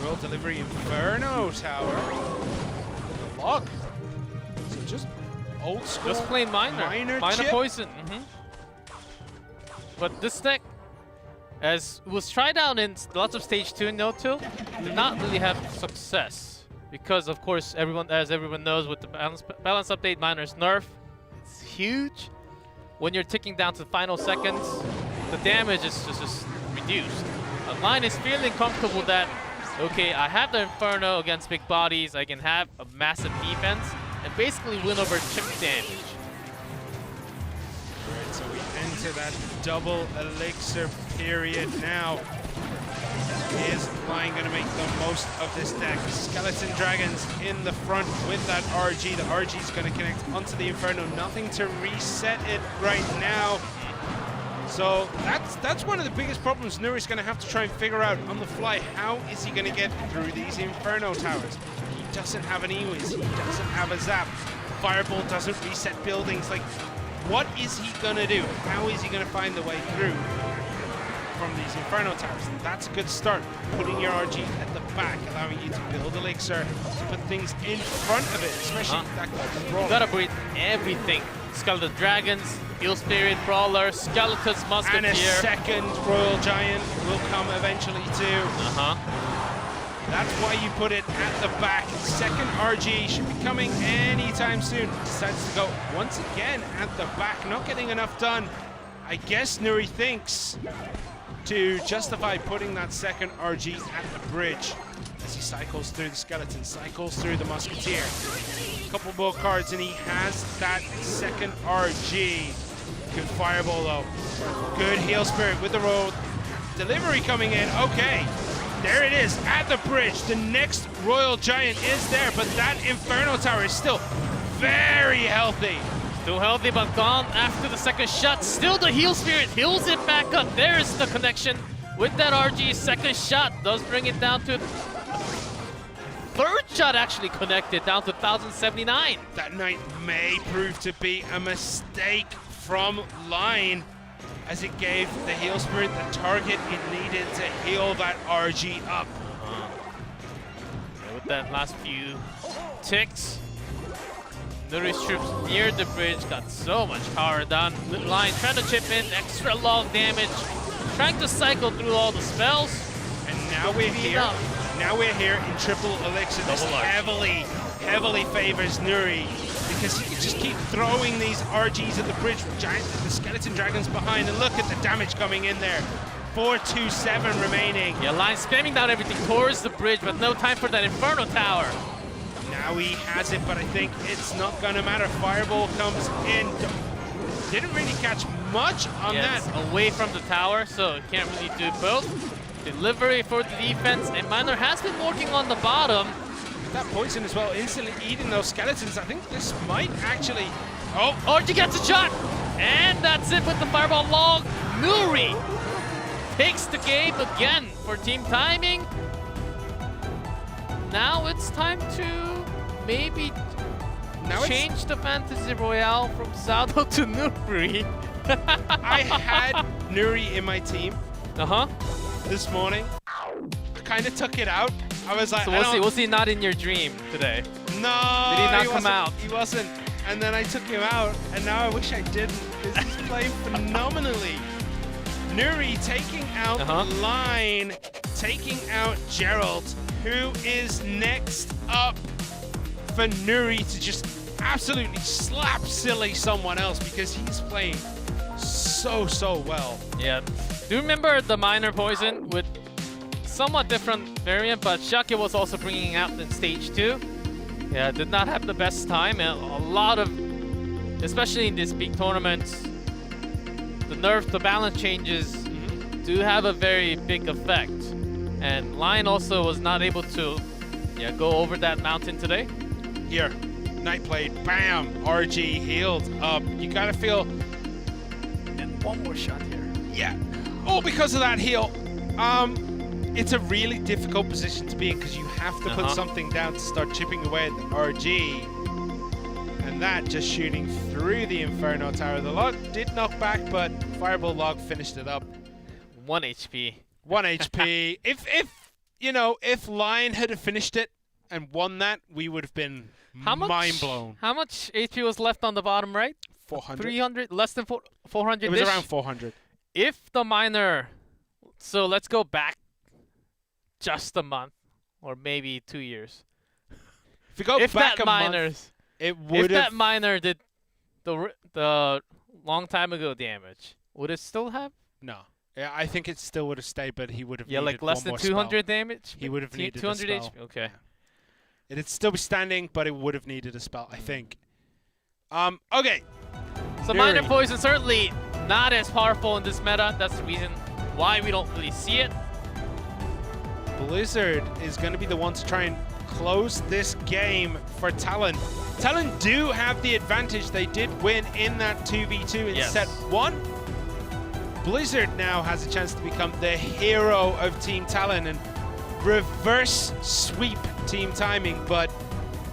Roll Delivery Inferno Tower. The log. So just old school. Just plain Miner chip. poison. But this deck, as was tried out in lots of stage 2 no-till, did not really have success. Because of course, as everyone knows, with the balance update, Miner's nerf, it's huge. When you're ticking down to the final seconds, the damage is just reduced. Line is feeling comfortable that, okay, I have the Inferno against big bodies, I can have a massive defense, and basically win over chip damage. Right, so we enter that double elixir period now. Is Lion going to make the most of this deck? Skeleton Dragons in the front with that RG. The RG is going to connect onto the Inferno. Nothing to reset it right now. So that's one of the biggest problems Nuri's going to have to try and figure out on the fly. How is he going to get through these Inferno towers? He doesn't have an Ewiz. He doesn't have a Zap. Fireball doesn't reset buildings. Like, what is he going to do? How is he going to find the way through from these Inferno towers? And that's a good start. Putting your RG at the back, allowing you to build elixir, to put things in front of it, especially that control. You gotta breathe everything. Skeleton Dragons, Heal Spirit, Brawler, Skeletons, Musketeer. And a second Royal Giant will come eventually too. That's why you put it at the back. Second RG should be coming anytime soon. Decides to go once again at the back, not getting enough done. I guess Nuri thinks to justify putting that second RG at the bridge as he cycles through the Skeleton, cycles through the Musketeer. A couple more cards and he has that second RG. Good Fireball though. Good Heal Spirit with the roll. Delivery coming in. Okay. There it is at the bridge. The next Royal Giant is there, but that Inferno Tower is still very healthy. Still healthy, but gone after the second shot. Still the Heal Spirit heals it back up. There's the connection with that RG. Second shot does bring it down to... Third shot actually connected down to 1,079. That Knight may prove to be a mistake from Line, as it gave the Heal Spirit the target it needed to heal that RG up. Yeah, with that last few ticks, Nuri's troops near the bridge got so much power done. Line trying to chip in extra long damage, trying to cycle through all the spells. And now we're here. Now we're here in triple elixir. This heavily favors Nuri, because he can just keep throwing these RGs at the bridge with the Skeleton Dragons behind. And look at the damage coming in there. 427 remaining. Yeah, Line spamming down everything towards the bridge, but no time for that Inferno Tower. Now he has it, but I think it's not gonna matter. Fireball comes in. Didn't really catch much on that. It's away from the tower, so can't really do both. Delivery for the defense, and Miner has been working on the bottom. That poison as well, instantly eating those skeletons. I think this might actually... Oh, RG gets a shot! And that's it with the Fireball log. Nuri takes the game again for team timing. Now it's time to maybe change the Fantasy Royale from Sado to Nuri. I had Nuri in my team this morning. I kind of took it out. I was like, so was he not in your dream today? No. Did he not come out? He wasn't. And then I took him out, and now I wish I didn't, because he's playing phenomenally. Nuri taking out Line, taking out Gerald, who is next up for Nuri to just absolutely slap silly someone else, because he's playing so well. Yeah. Do you remember the Miner poison with somewhat different variant, but Shaki was also bringing out in stage 2. Yeah, did not have the best time, and a lot of, especially in these big tournaments, the nerf, the balance changes do have a very big effect. And Lion also was not able to go over that mountain today. Here, Knight played, bam, RG healed up. You gotta feel... And one more shot here. Yeah, all because of that heal. It's a really difficult position to be in, because you have to put something down to start chipping away at the RG. And that just shooting through the Inferno Tower. The log did knock back, but Fireball Log finished it up. 1 HP. 1 HP. If Lion had finished it and won that, we would have been mind blown. How much HP was left on the bottom right? 400. 300, less than 400. It was around 400. If the Miner, so let's go back just a month, or maybe 2 years. If you go back a month, it would. If that Miner did the long time ago damage, would it still have? No, Yeah, I think it still would have stayed, but he would have Yeah, needed like less one than more 200 spell. damage? He would have needed 200 a spell. HP? Okay. It'd still be standing, but it would have needed a spell, I think. Okay. So Minor Nuri. Poison certainly not as powerful in this meta. That's the reason why we don't really see it. Blizzard is going to be the one to try and close this game for Talon. Talon do have the advantage. They did win in that 2v2 in Yes. set 1. Blizzard now has a chance to become the hero of Team Talon and reverse sweep Team Timing, but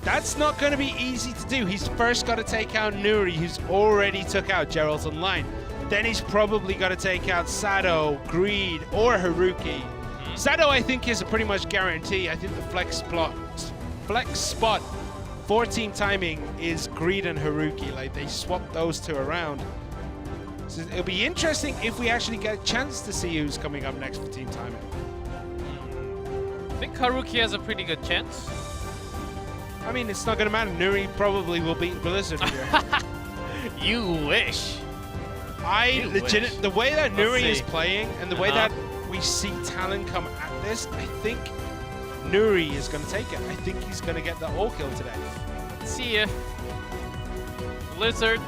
that's not going to be easy to do. He's first got to take out Nuri, who's already took out Gerald's Online. Then he's probably got to take out Sado, Greed, or Haruki. Sado, I think, is a pretty much guarantee. I think the flex spot for Team Timing is Greed and Haruki. Like, they swapped those two around. So it'll be interesting if we actually get a chance to see who's coming up next for Team Timing. I think Haruki has a pretty good chance. I mean, it's not going to matter. Nuri probably will beat Blizzard here. You wish. You wish. The way that Let's Nuri is see. playing and the way that we see Talon come at this, I think Nuri is going to take it. I think he's going to get the all kill today. Let's see if Blizzard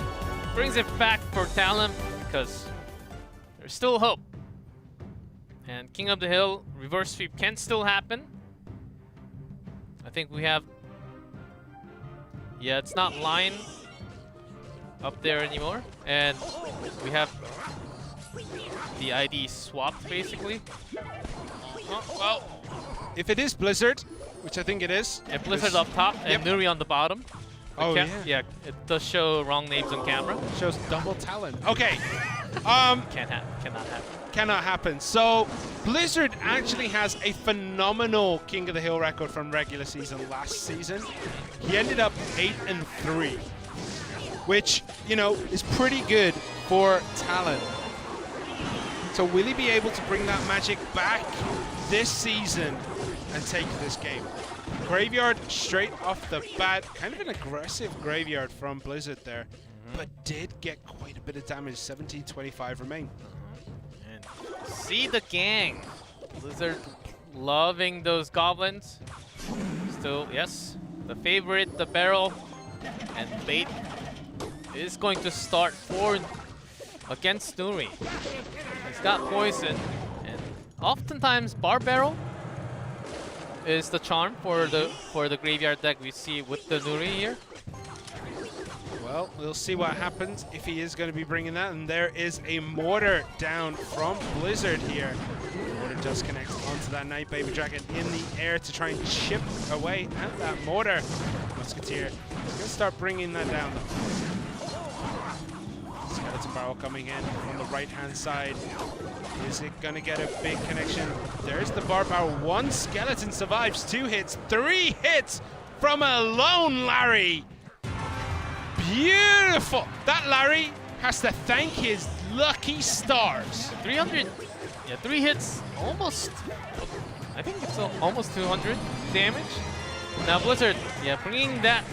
brings it back for Talon, because there's still hope. And King of the Hill reverse sweep can still happen. I think we have... Yeah, it's not line up there anymore. And we have the ID swapped, basically. Oh, well, if it is Blizzard, which I think it is. And Blizzard up top and Nuri on the bottom. Oh, yeah. Yeah, it does show wrong names on camera. Shows double Talon. Okay. Cannot happen. Cannot happen. So Blizzard actually has a phenomenal King of the Hill record from regular season last season. He ended up 8-3, which, you know, is pretty good for Talon. So will he be able to bring that magic back this season and take this game? Graveyard straight off the bat. Kind of an aggressive graveyard from Blizzard there, but did get quite a bit of damage. 1725 remain. And see the gang. Blizzard loving those goblins. Still, yes, the favorite, the barrel, and bait is going to start forward against Nuri. He's got poison, and oftentimes bar barrel is the charm for the graveyard deck we see with the Nuri here. Well, we'll see what happens if he is going to be bringing that. And there is a mortar down from Blizzard here. Mortar does connect onto that Night Baby Dragon in the air to try and chip away at that mortar. Musketeer is going to start bringing that down. Skeleton Barrel coming in on the right-hand side. Is it going to get a big connection? There's the Bar Barrel. One skeleton survives. 2 hits, 3 hits from a lone Larry. Beautiful. That Larry has to thank his lucky stars. 300, yeah, 3 hits, almost, I think it's almost 200 damage. Now Blizzard, yeah, bring that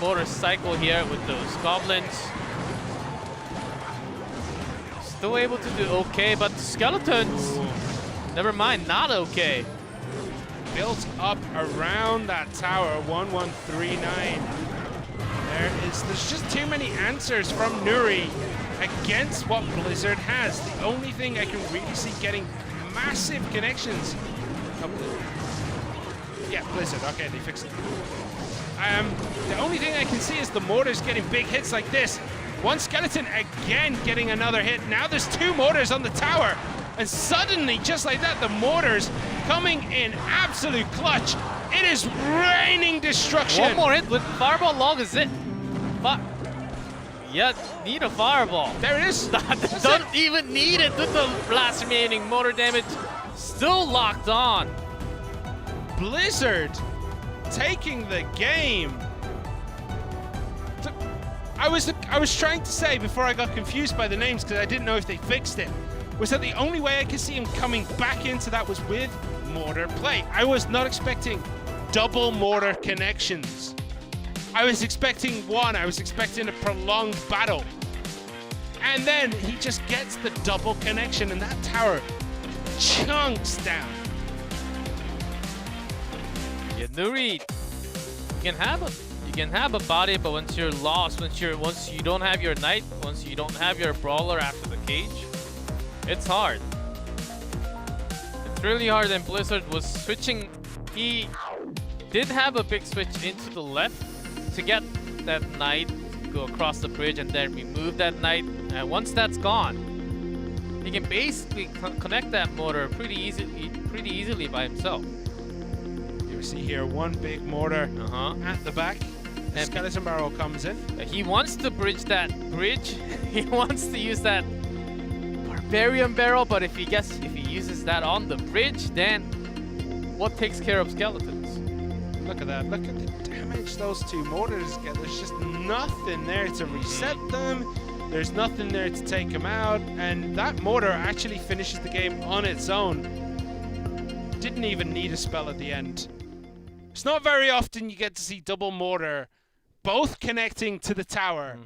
motorcycle here with those goblins. Still able to do okay, but skeletons, never mind, not okay. Built up around that tower, 1139. There's just too many answers from Nuri against what Blizzard has. The only thing I can really see getting massive connections. Yeah, Blizzard. Okay, they fixed it. The only thing I can see is the mortars getting big hits like this. One skeleton again getting another hit. Now there's 2 mortars on the tower. And suddenly, just like that, the mortars coming in absolute clutch. It is raining destruction. One more hit with Fireball Log is it. Yeah, need a Fireball. There it is. Don't even need it with the last remaining motor damage. Still locked on. Blizzard taking the game. I was trying to say before I got confused by the names because I didn't know if they fixed it, was that the only way I could see him coming back into that was with mortar play. I was not expecting double mortar connections. I was expecting one. I was expecting a prolonged battle. And then he just gets the double connection, and that tower chunks down. Yeah, Nuri, you can have a body, but once you're lost, once you don't have your knight, once you don't have your brawler after the cage, it's hard. It's really hard, and Blizzard was switching. He did have a big switch into the left to get that knight to go across the bridge and then remove that knight. And once that's gone, he can basically connect that mortar pretty easily by himself. You see here one big mortar at the back. And Skeleton barrel comes in. He wants to bridge that bridge. He wants to use that barbarian barrel, but if he uses that on the bridge, then what takes care of skeletons? Look at that. Look at the damage those two mortars get. There's just nothing there to reset them. There's nothing there to take them out. And that mortar actually finishes the game on its own. Didn't even need a spell at the end. It's not very often you get to see double mortar both connecting to the tower,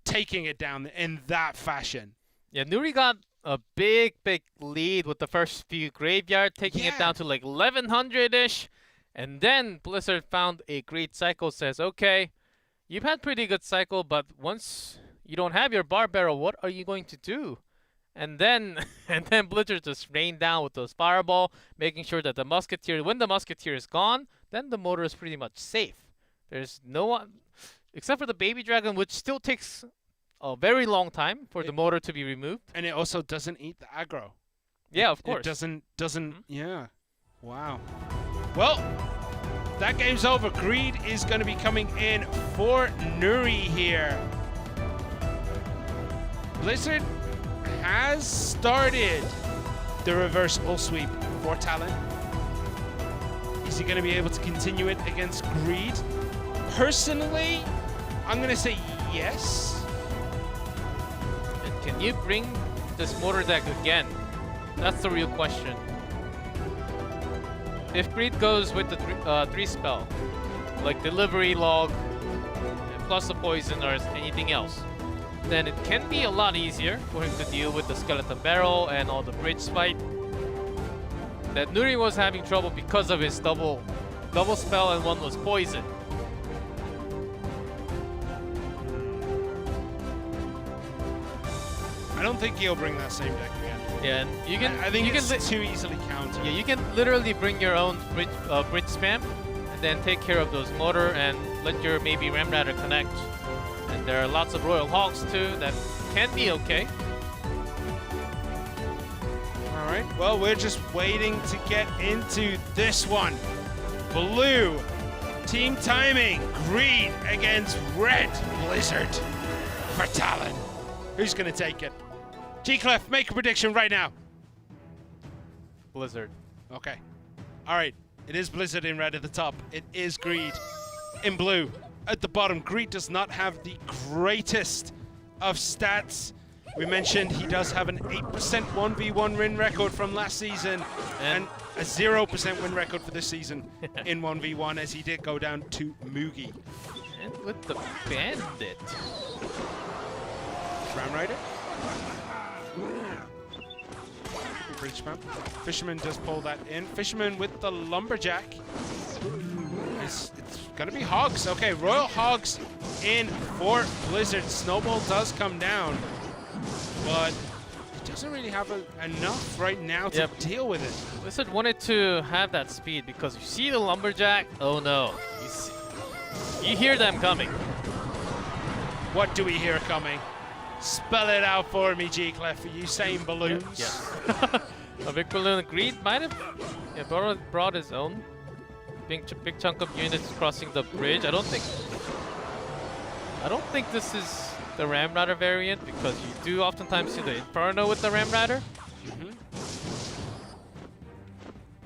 taking it down in that fashion. Yeah, Nuri got a big lead with the first few graveyard, taking it down to like 1100-ish. And then Blizzard found a great cycle, says, okay, you've had pretty good cycle, but once you don't have your bar barrel, what are you going to do? And then Blizzard just rained down with those fireball, making sure that the musketeer, when the musketeer is gone, then the motor is pretty much safe. There's no one, except for the baby dragon, which still takes a very long time for the motor to be removed. And it also doesn't eat the aggro. Yeah, of course. It doesn't, yeah. Wow. Well, that game's over. Greed is going to be coming in for Nuri here. Blizzard has started the reverse ult sweep for Talon. Is he going to be able to continue it against Greed? Personally, I'm going to say yes. And can you bring this mortar deck again? That's the real question. If Greed goes with the 3 spell, like delivery log, and plus the poison or anything else, then it can be a lot easier for him to deal with the skeleton barrel and all the bridge fight. That Nuri was having trouble because of his double spell, and one was poison. I don't think he'll bring that same deck again. Yeah, and you can. I think it's too easily countered. Yeah, you can literally bring your own bridge spam, and then take care of those mortar and let your maybe Ramrider connect. And there are lots of Royal Hogs too that can be okay. All right. Well, we're just waiting to get into this one. Blue team timing. Greed against Red Blizzard for Talon. Who's gonna take it? G-Clef, make a prediction right now. Blizzard. Okay. All right. It is Blizzard in red at the top. It is Greed in blue at the bottom. Greed does not have the greatest of stats. We mentioned he does have an 8% 1v1 win record from last season and a 0% win record for this season in 1v1, as he did go down to Mugi. And with the Bandit. Ramrider. Bridge spam. Fisherman does pull that in. Fisherman with the Lumberjack. It's gonna be Hogs. Okay, Royal Hogs in for Blizzard. Snowball does come down, but he doesn't really have enough right now to deal with it. Blizzard wanted to have that speed because you see the Lumberjack. Oh no. You hear them coming. What do we hear coming? Spell it out for me, G-Clef. Are you saying balloons? Yes. A big balloon. Greed might have brought his own big chunk of units crossing the bridge. I don't think this is the Ramrider variant, because you do oftentimes see the Inferno with the Ramrider.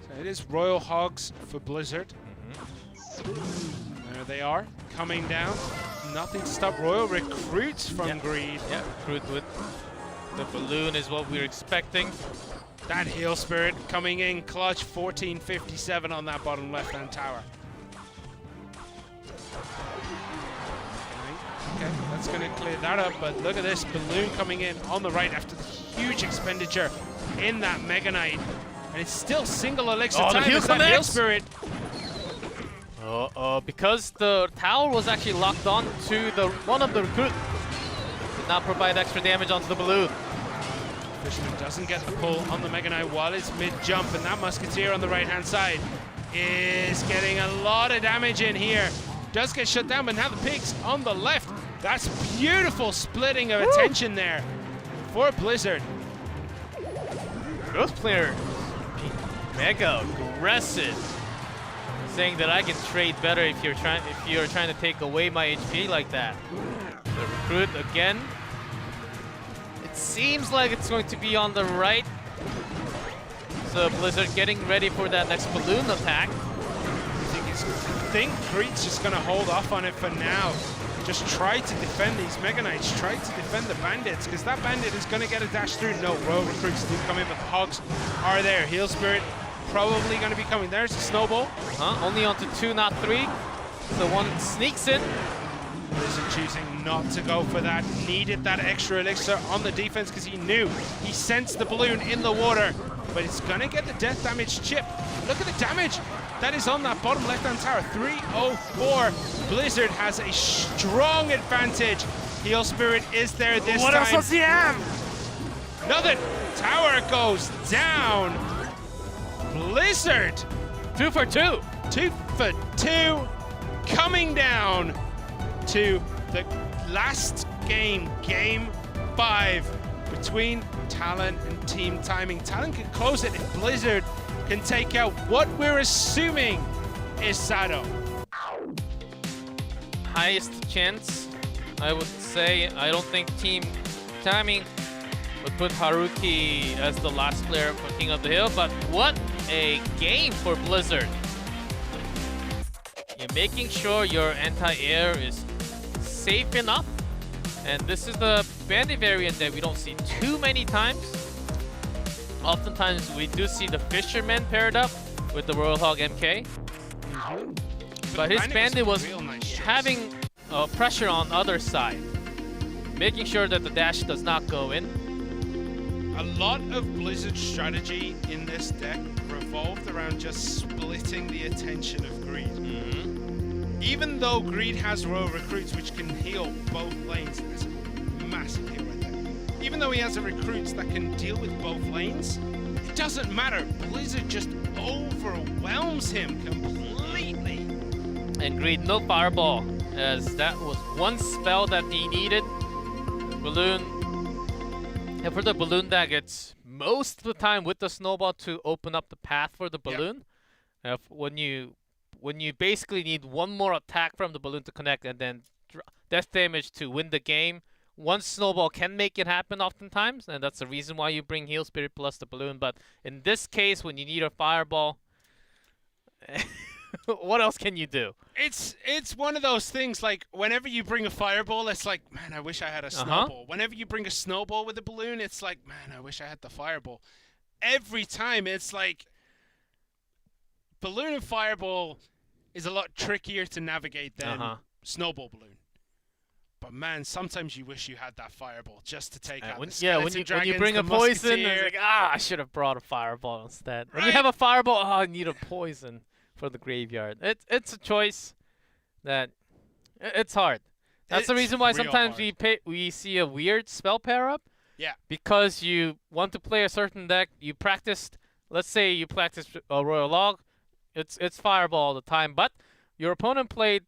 So it is Royal Hogs for Blizzard. There they are, coming down. Nothing to stop Royal recruits from Greed. Yeah, recruit with the balloon is what we're expecting. That Heal Spirit coming in clutch, 1457 on that bottom left-hand tower. Okay, That's going to clear that up, but look at this balloon coming in on the right after the huge expenditure in that Mega Knight. And it's still single elixir Oh, the time. heal It's that heal connects! spirit. Because the tower was actually locked on to the one of the recruit, did not provide extra damage onto the balloon. Fisherman doesn't get the pull on the Mega Knight while it's mid-jump, and that Musketeer on the right-hand side is getting a lot of damage in here. Does get shut down, but now the Pigs on the left. That's beautiful splitting of attention there for Blizzard. Those players being mega aggressive, saying that I can trade better if you're trying to take away my HP like that. The recruit again. It seems like it's going to be on the right. So Blizzard getting ready for that next balloon attack. I think Greed's just going to hold off on it for now. Just try to defend these Mega Knights. Try to defend the Bandits, because that Bandit is going to get a dash through. No, Royal Recruits do come in, but the Hogs are there. Heal Spirit probably going to be coming. There's a Snowball. Only onto 2, not 3. So one sneaks in. Blizzard choosing not to go for that. Needed that extra elixir on the defense because he knew. He sensed the balloon in the water, but it's going to get the death damage chip. Look at the damage that is on that bottom left-hand tower. 304. Blizzard has a strong advantage. Heal Spirit is there this time. What else he have? Nothing. Tower goes down. Blizzard. 2 for 2. 2 for 2. Coming down to the last game, Game 5, between Talon and Team Timing. Talon can close it if Blizzard can take out what we're assuming is Sado. Highest chance, I would say. I don't think Team Timing would put Haruki as the last player for King of the Hill, but what a game for Blizzard. You're making sure your anti-air is safe enough, and this is the Bandit variant that we don't see too many times. Oftentimes we do see the Fisherman paired up with the Royal Hog MK, but his Bandit was having pressure on other side, making sure that the dash does not go in. A lot of Blizzard's strategy in this deck revolved around just splitting the attention of Greed. Even though Greed has Royal Recruits which can heal both lanes, that's a massive heal right there. Even though he has a Recruits that can deal with both lanes, it doesn't matter. Blizzard just overwhelms him completely. And Greed, no Fireball, as that was one spell that he needed. Balloon. And for the Balloon deck, it's most of the time with the Snowball to open up the path for the Balloon. Yep. When you basically need one more attack from the Balloon to connect and then death damage to win the game, one Snowball can make it happen oftentimes, and that's the reason why you bring Heal Spirit plus the Balloon. But in this case, when you need a Fireball, what else can you do? It's one of those things, like, whenever you bring a Fireball, it's like, man, I wish I had a Snowball. Whenever you bring a Snowball with a Balloon, it's like, man, I wish I had the Fireball. Every time, it's like, Balloon and Fireball is a lot trickier to navigate than Snowball Balloon. But man, sometimes you wish you had that Fireball just to take out the Skeleton Dragons, when you bring a poison, it's like, I should have brought a Fireball instead. Right? When you have a Fireball, I need a poison for the graveyard. It's a choice that it's hard. That's the reason why sometimes we see a weird spell pair up. Yeah. Because you want to play a certain deck, you practiced. Let's say you practice Royal Log. It's Fireball all the time, but your opponent played,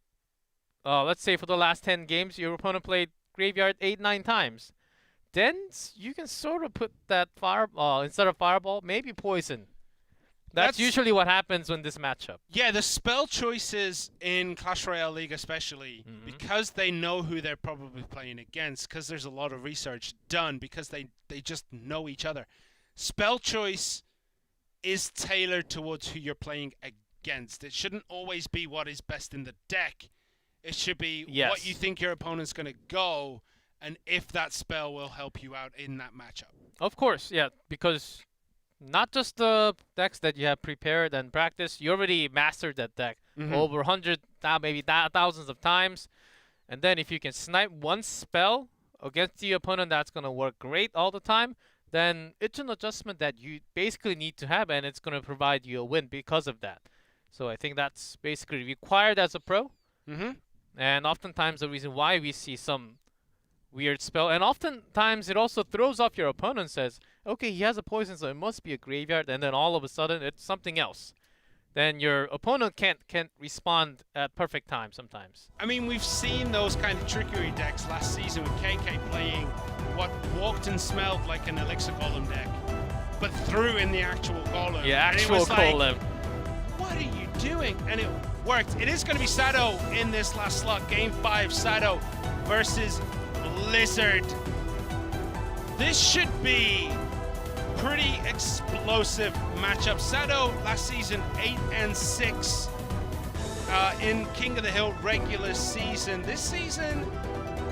let's say for the last 10 games, your opponent played Graveyard 8-9 times. Then you can sort of put that Fireball, instead of Fireball, maybe Poison. That's usually what happens in this matchup. Yeah, the spell choices in Clash Royale League especially, because they know who they're probably playing against, because there's a lot of research done, because they just know each other. Spell choice is tailored towards who you're playing against. It shouldn't always be what is best in the deck. It should be what you think your opponent's going to go, and if that spell will help you out in that matchup. Of course, yeah, because not just the decks that you have prepared and practiced, you already mastered that deck over 100, maybe thousands of times. And then if you can snipe one spell against the opponent, that's going to work great all the time. Then it's an adjustment that you basically need to have, and it's going to provide you a win because of that. So I think that's basically required as a pro. And oftentimes the reason why we see some weird spell, and oftentimes it also throws off your opponent, says, okay, he has a poison, so it must be a graveyard, and then all of a sudden it's something else. Then your opponent can't respond at perfect time sometimes. I mean, we've seen those kind of trickery decks last season with KK playing what walked and smelled like an Elixir Golem deck, but threw in the actual Golem. Yeah, And it actual was like, Golem. what are you doing? And it worked. It is going to be Sado in this last slot. Game 5, Sado versus Blizzard. This should be pretty explosive matchup. Sado last season 8-6 in King of the Hill regular season. This season,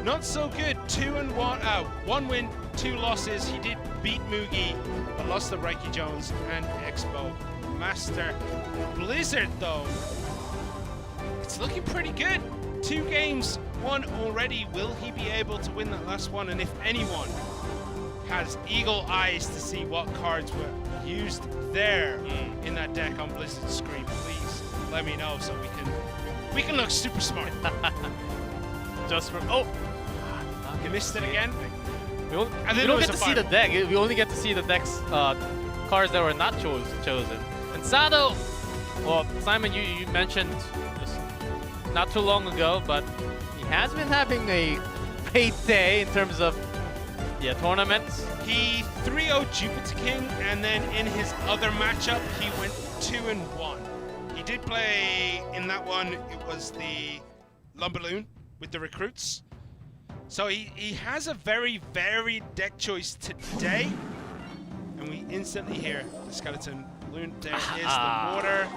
not so good. 2-1, 1 win, 2 losses. He did beat Mugi, but lost to Reiki Jones and Expo Master. Blizzard, though, it's looking pretty good. 2 games won already. Will he be able to win that last one? And if anyone has eagle eyes to see what cards were used there in that deck on Blizzard's screen, please let me know so we can look super smart. Just for You missed it again. we don't get to see the deck. We only get to see the deck's cards that were not chosen. And Sado, well, Simon, you mentioned this not too long ago, but he has been having a great day in terms of tournaments. He 3-0'd Jupiter King, and then in his other matchup, he went 2-1. He did play in that one, it was the Lumberloon with the recruits. So he has a very varied deck choice today. And we instantly hear the Skeleton Loon. There is the water.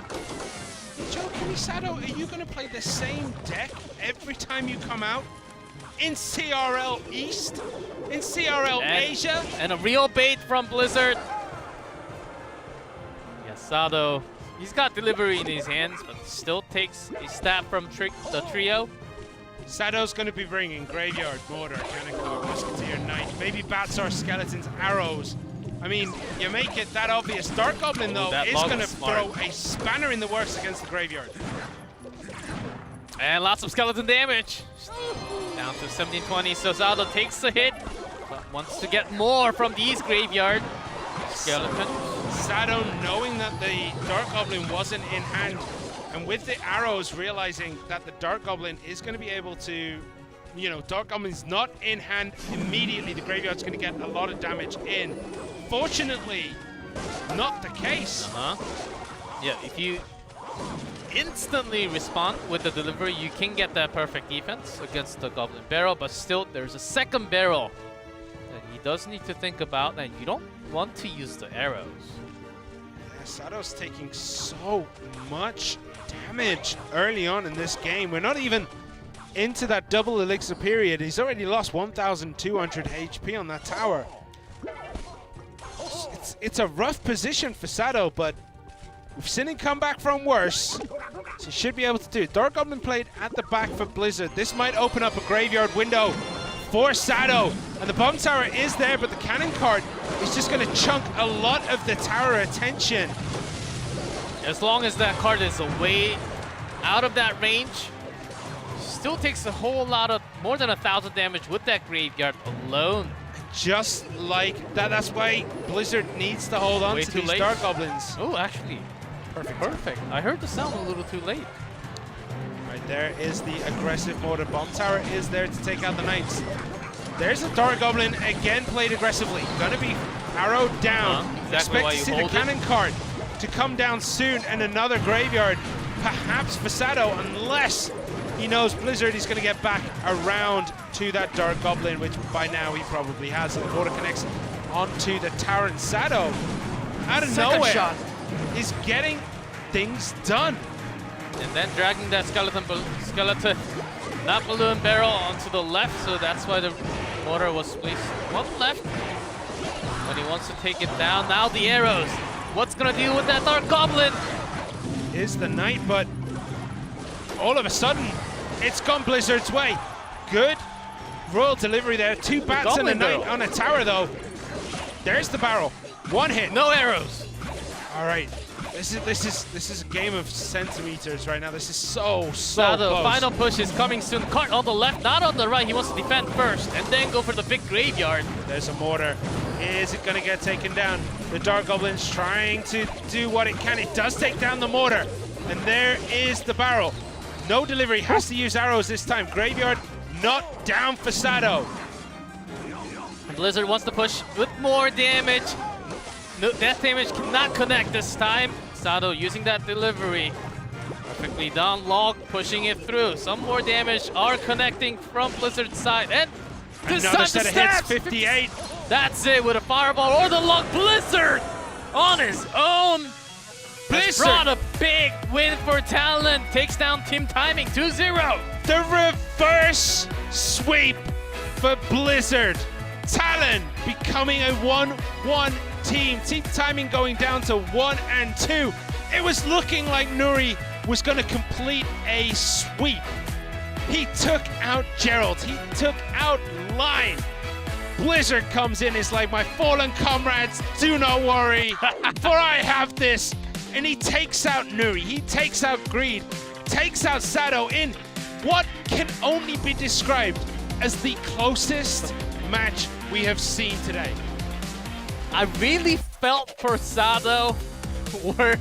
Joe Kimisato, are you going to play the same deck every time you come out? In CRL East? In CRL Asia? And a real bait from Blizzard. Yeah, Sado, he's got delivery in his hands, but still takes a stab from the trio. Sado's going to be bringing Graveyard, Mortar, Cannon Card, Musketeer, Knight, maybe Batsar, Skeletons, Arrows. I mean, you make it that obvious. Dark Goblin, though, is going to throw a spanner in the works against the Graveyard. And lots of skeleton damage. Down to 1720, so Sado takes the hit, but wants to get more from these Graveyard skeletons. Sado, knowing that the Dark Goblin wasn't in hand, and with the arrows realizing that the Dark Goblin is going to be able to, Dark Goblin's not in hand immediately, the Graveyard's going to get a lot of damage in. Fortunately, not the case. Yeah, if you instantly respond with the delivery, you can get that perfect defense against the Goblin Barrel, but still there's a second barrel that he does need to think about, and you don't want to use the arrows. Yeah, Sado's taking so much damage early on in this game. We're not even into that double elixir period. He's already lost 1,200 HP on that tower. It's a rough position for Sado, but we've seen him come back from worse, so he should be able to do it. Dark Goblin played at the back for Blizzard. This might open up a graveyard window for Sado. And the bomb tower is there, but the cannon card is just going to chunk a lot of the tower attention. As long as that card is away out of that range, still takes a whole lot of, more than 1,000 damage with that graveyard alone. Just like that, that's why Blizzard needs to hold on to these Dark Goblins. Oh, actually, perfect. I heard the sound a little too late. Right there is the aggressive mortar. Bomb tower is there to take out the Knights. There's a Dark Goblin again played aggressively. Gonna be arrowed down. Exactly. Expect to see the cannon card to come down soon, and another graveyard, perhaps for Sado, unless he knows Blizzard is going to get back around to that Dark Goblin, which by now he probably has. And the water connects onto the tower, and Sado, out of nowhere, is getting things done. And then dragging that skeleton, not balloon barrel, onto the left, so that's why the mortar was placed one left. When he wants to take it down, now the arrows. What's gonna do with that Dark Goblin? Is the Knight, but all of a sudden, it's gone Blizzard's way. Good Royal delivery there. 2 bats and a Goblin knight on a tower, though. There's the barrel. 1 hit. No arrows. All right. This is a game of centimeters right now. This is so Sado, close. final push is coming soon. Cart on the left, not on the right. He wants to defend first and then go for the big graveyard. There's a mortar. Is it going to get taken down? The Dark Goblin's trying to do what it can. It does take down the mortar. And there is the barrel. No delivery. Has to use arrows this time. Graveyard not down for Sado. Blizzard wants to push with more damage. No, death damage cannot connect this time. Sado using that delivery. Perfectly down log, pushing it through. Some more damage are connecting from Blizzard's side. And this Another time set the of hits, stats. 58. That's it with a fireball or the log. Blizzard on his own. Blizzard brought a big win for Talon. Takes down Team Timing 2-0. The reverse sweep for Blizzard. Talon becoming a 1-1 team. Team Timing going down to 1 and 2. It was looking like Nuri was going to complete a sweep. He took out Gerald. He took out Line. Blizzard comes in, is like, my fallen comrades, do not worry, for I have this. And he takes out Nuri. He takes out Greed. Takes out Sado in what can only be described as the closest match we have seen today. I really felt for Sado where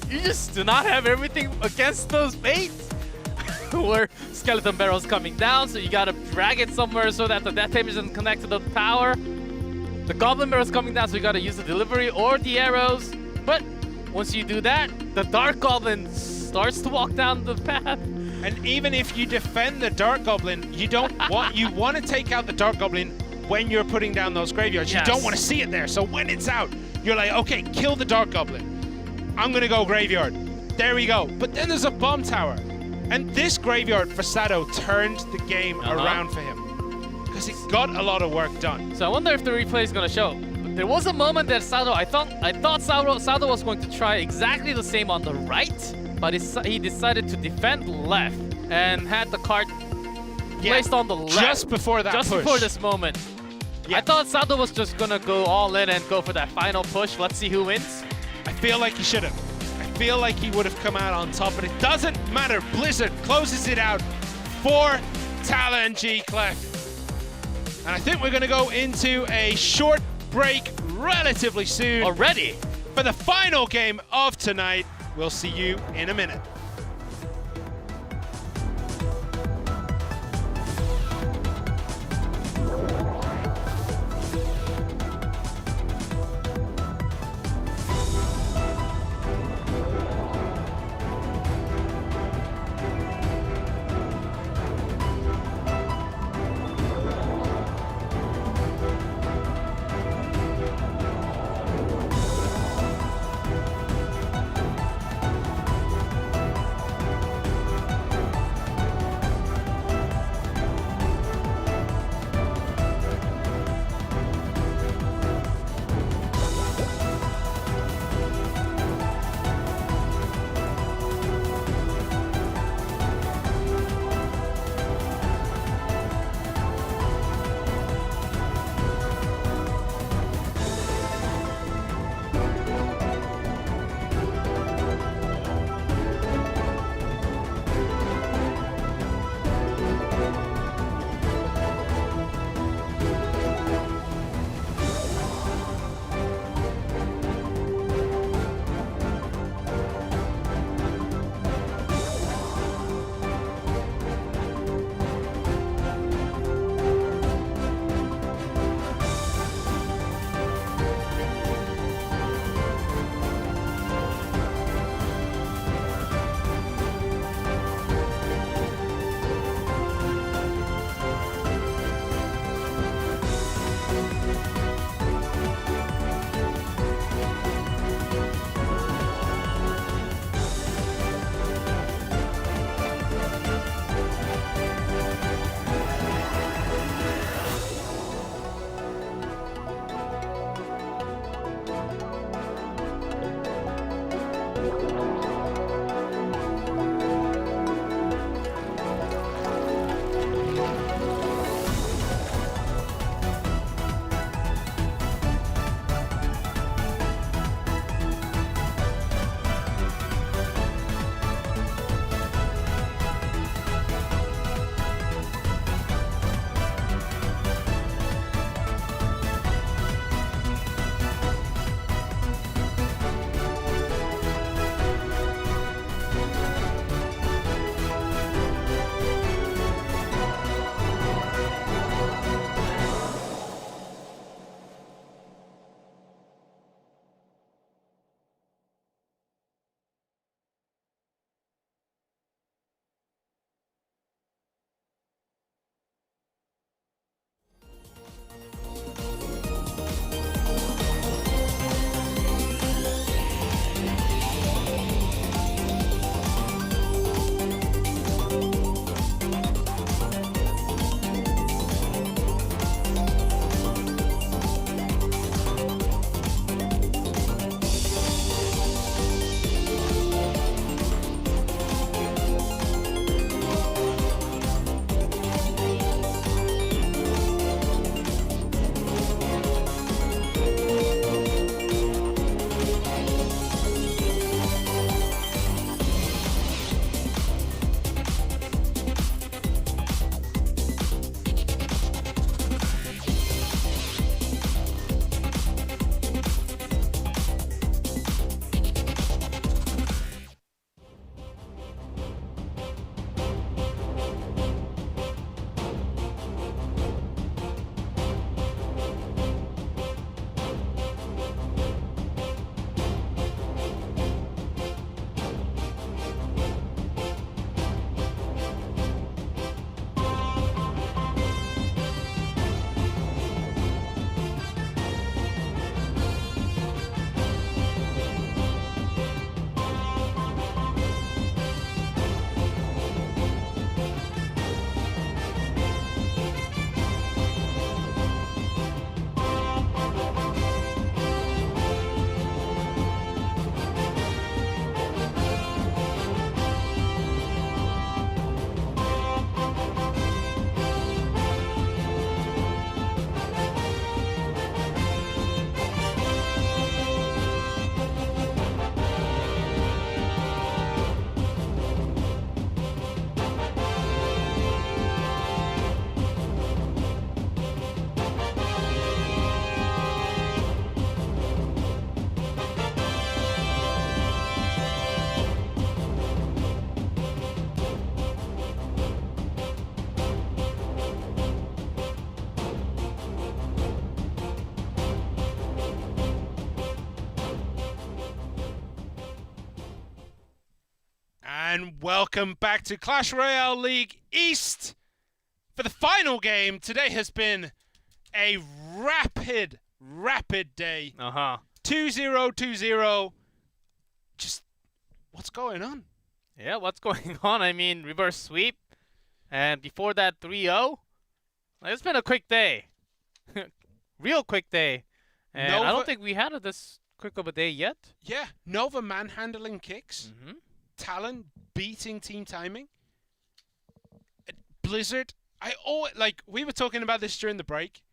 you just do not have everything against those baits. Where Skeleton Barrel's coming down, so you gotta drag it somewhere so that the death damage doesn't connect to the tower. The Goblin Barrel's coming down, so you gotta use the delivery or the arrows. But once you do that, the Dark Goblin starts to walk down the path. And even if you defend the Dark Goblin, you don't want you want to take out the Dark Goblin when you're putting down those graveyards. Yes. You don't want to see it there. So when it's out, you're like, okay, kill the Dark Goblin. I'm gonna go graveyard. There we go. But then there's a bomb tower. And this graveyard for Sado turned the game around for him. Because it got a lot of work done. So I wonder if the replay is gonna show. But there was a moment that Sado, I thought Sado was going to try exactly the same on the right, but he decided to defend left and had the cart placed on the left. Just before that Just push. before this moment. Yeah. I thought Sado was just gonna go all in and go for that final push. Let's see who wins. I feel like he should have. I feel like he would have come out on top, but it doesn't matter. Blizzard closes it out for Talon G Clef. And I think we're going to go into a short break relatively soon. Already? For the final game of tonight. We'll see you in a minute. And welcome back to Clash Royale League East. For the final game, today has been a rapid day. 2-0, 2-0. Just, what's going on? Yeah, what's going on? I mean, reverse sweep. And before that, 3-0. It's been a quick day. Real quick day. And I don't think we had this quick of a day yet. Yeah, Nova manhandling kicks. Mm-hmm. Talon beating team timing. Blizzard. We were talking about this during the break.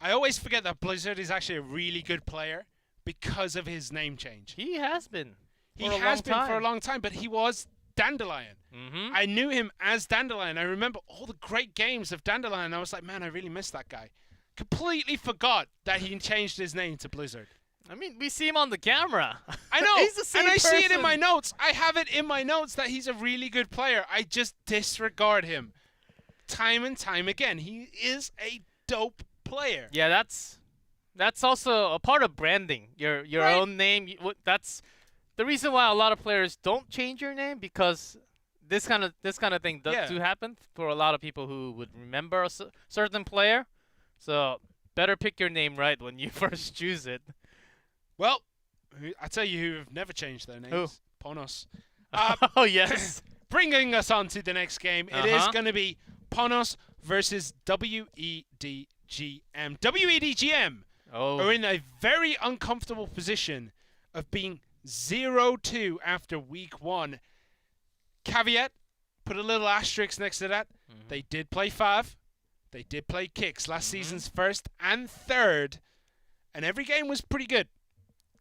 I always forget that Blizzard is actually a really good player because of his name change. He has been. He has been for a long time, but he was Dandelion. Mm-hmm. I knew him as Dandelion. I remember all the great games of Dandelion. I was like, man, I really miss that guy. Completely forgot that he changed his name to Blizzard. I mean, we see him on the camera. I know, He's the same and I see it in person. my notes. I have it in my notes that he's a really good player. I just disregard him time and time again. He is a dope player. Yeah, that's also a part of branding. Your Right. own name. That's the reason why a lot of players don't change your name, because this kind of thing does do happen for a lot of people who would remember a certain player. So better pick your name right when you first choose it. Well, I tell you who have never changed their names. Who? Ponos. Oh yes. Bringing us on to the next game. It is going to be Ponos versus WEDGM. WEDGM are in a very uncomfortable position of being 0-2 after week 1. Caveat, put a little asterisk next to that. They did play 5. They did play kicks last season's first and third, and every game was pretty good.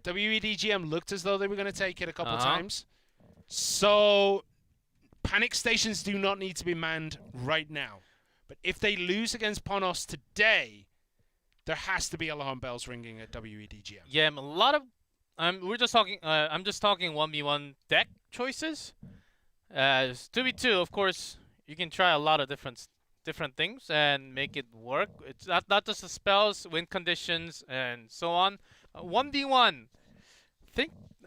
WEDGM looked as though they were going to take it a couple times. So panic stations do not need to be manned right now. But if they lose against Ponos today, there has to be alarm bells ringing at WEDGM. Yeah, a lot of we're just talking. I'm just talking 1v1 deck choices. 2v2, of course, you can try a lot of different things and make it work. It's not just the spells, win conditions, and so on. 1v1.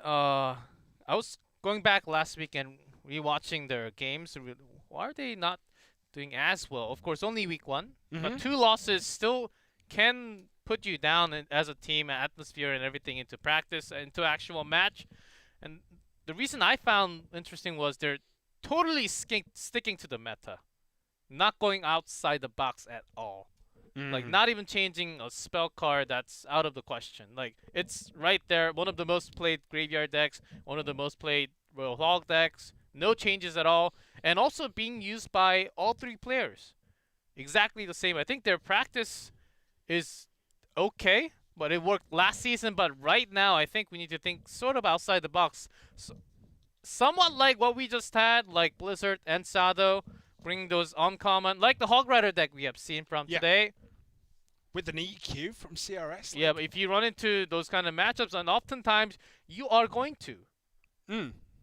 I was going back last week and rewatching their games. Why are they not doing as well? Of course, only week 1, but 2 losses still can put you down as a team, atmosphere, and everything into practice, into actual match. And the reason I found interesting was they're totally sticking to the meta, not going outside the box at all. Like, not even changing a spell card that's out of the question. Like, it's right there. One of the most played graveyard decks, one of the most played Royal Hog decks. No changes at all. And also being used by all 3 players. Exactly the same. I think their practice is okay, but it worked last season. But right now, I think we need to think sort of outside the box. So, somewhat like what we just had, like Blizzard and Sado, bringing those uncommon, like the Hog Rider deck we have seen from today. With an EQ from CRS? Yeah, but if you run into those kind of matchups, and oftentimes you are going to.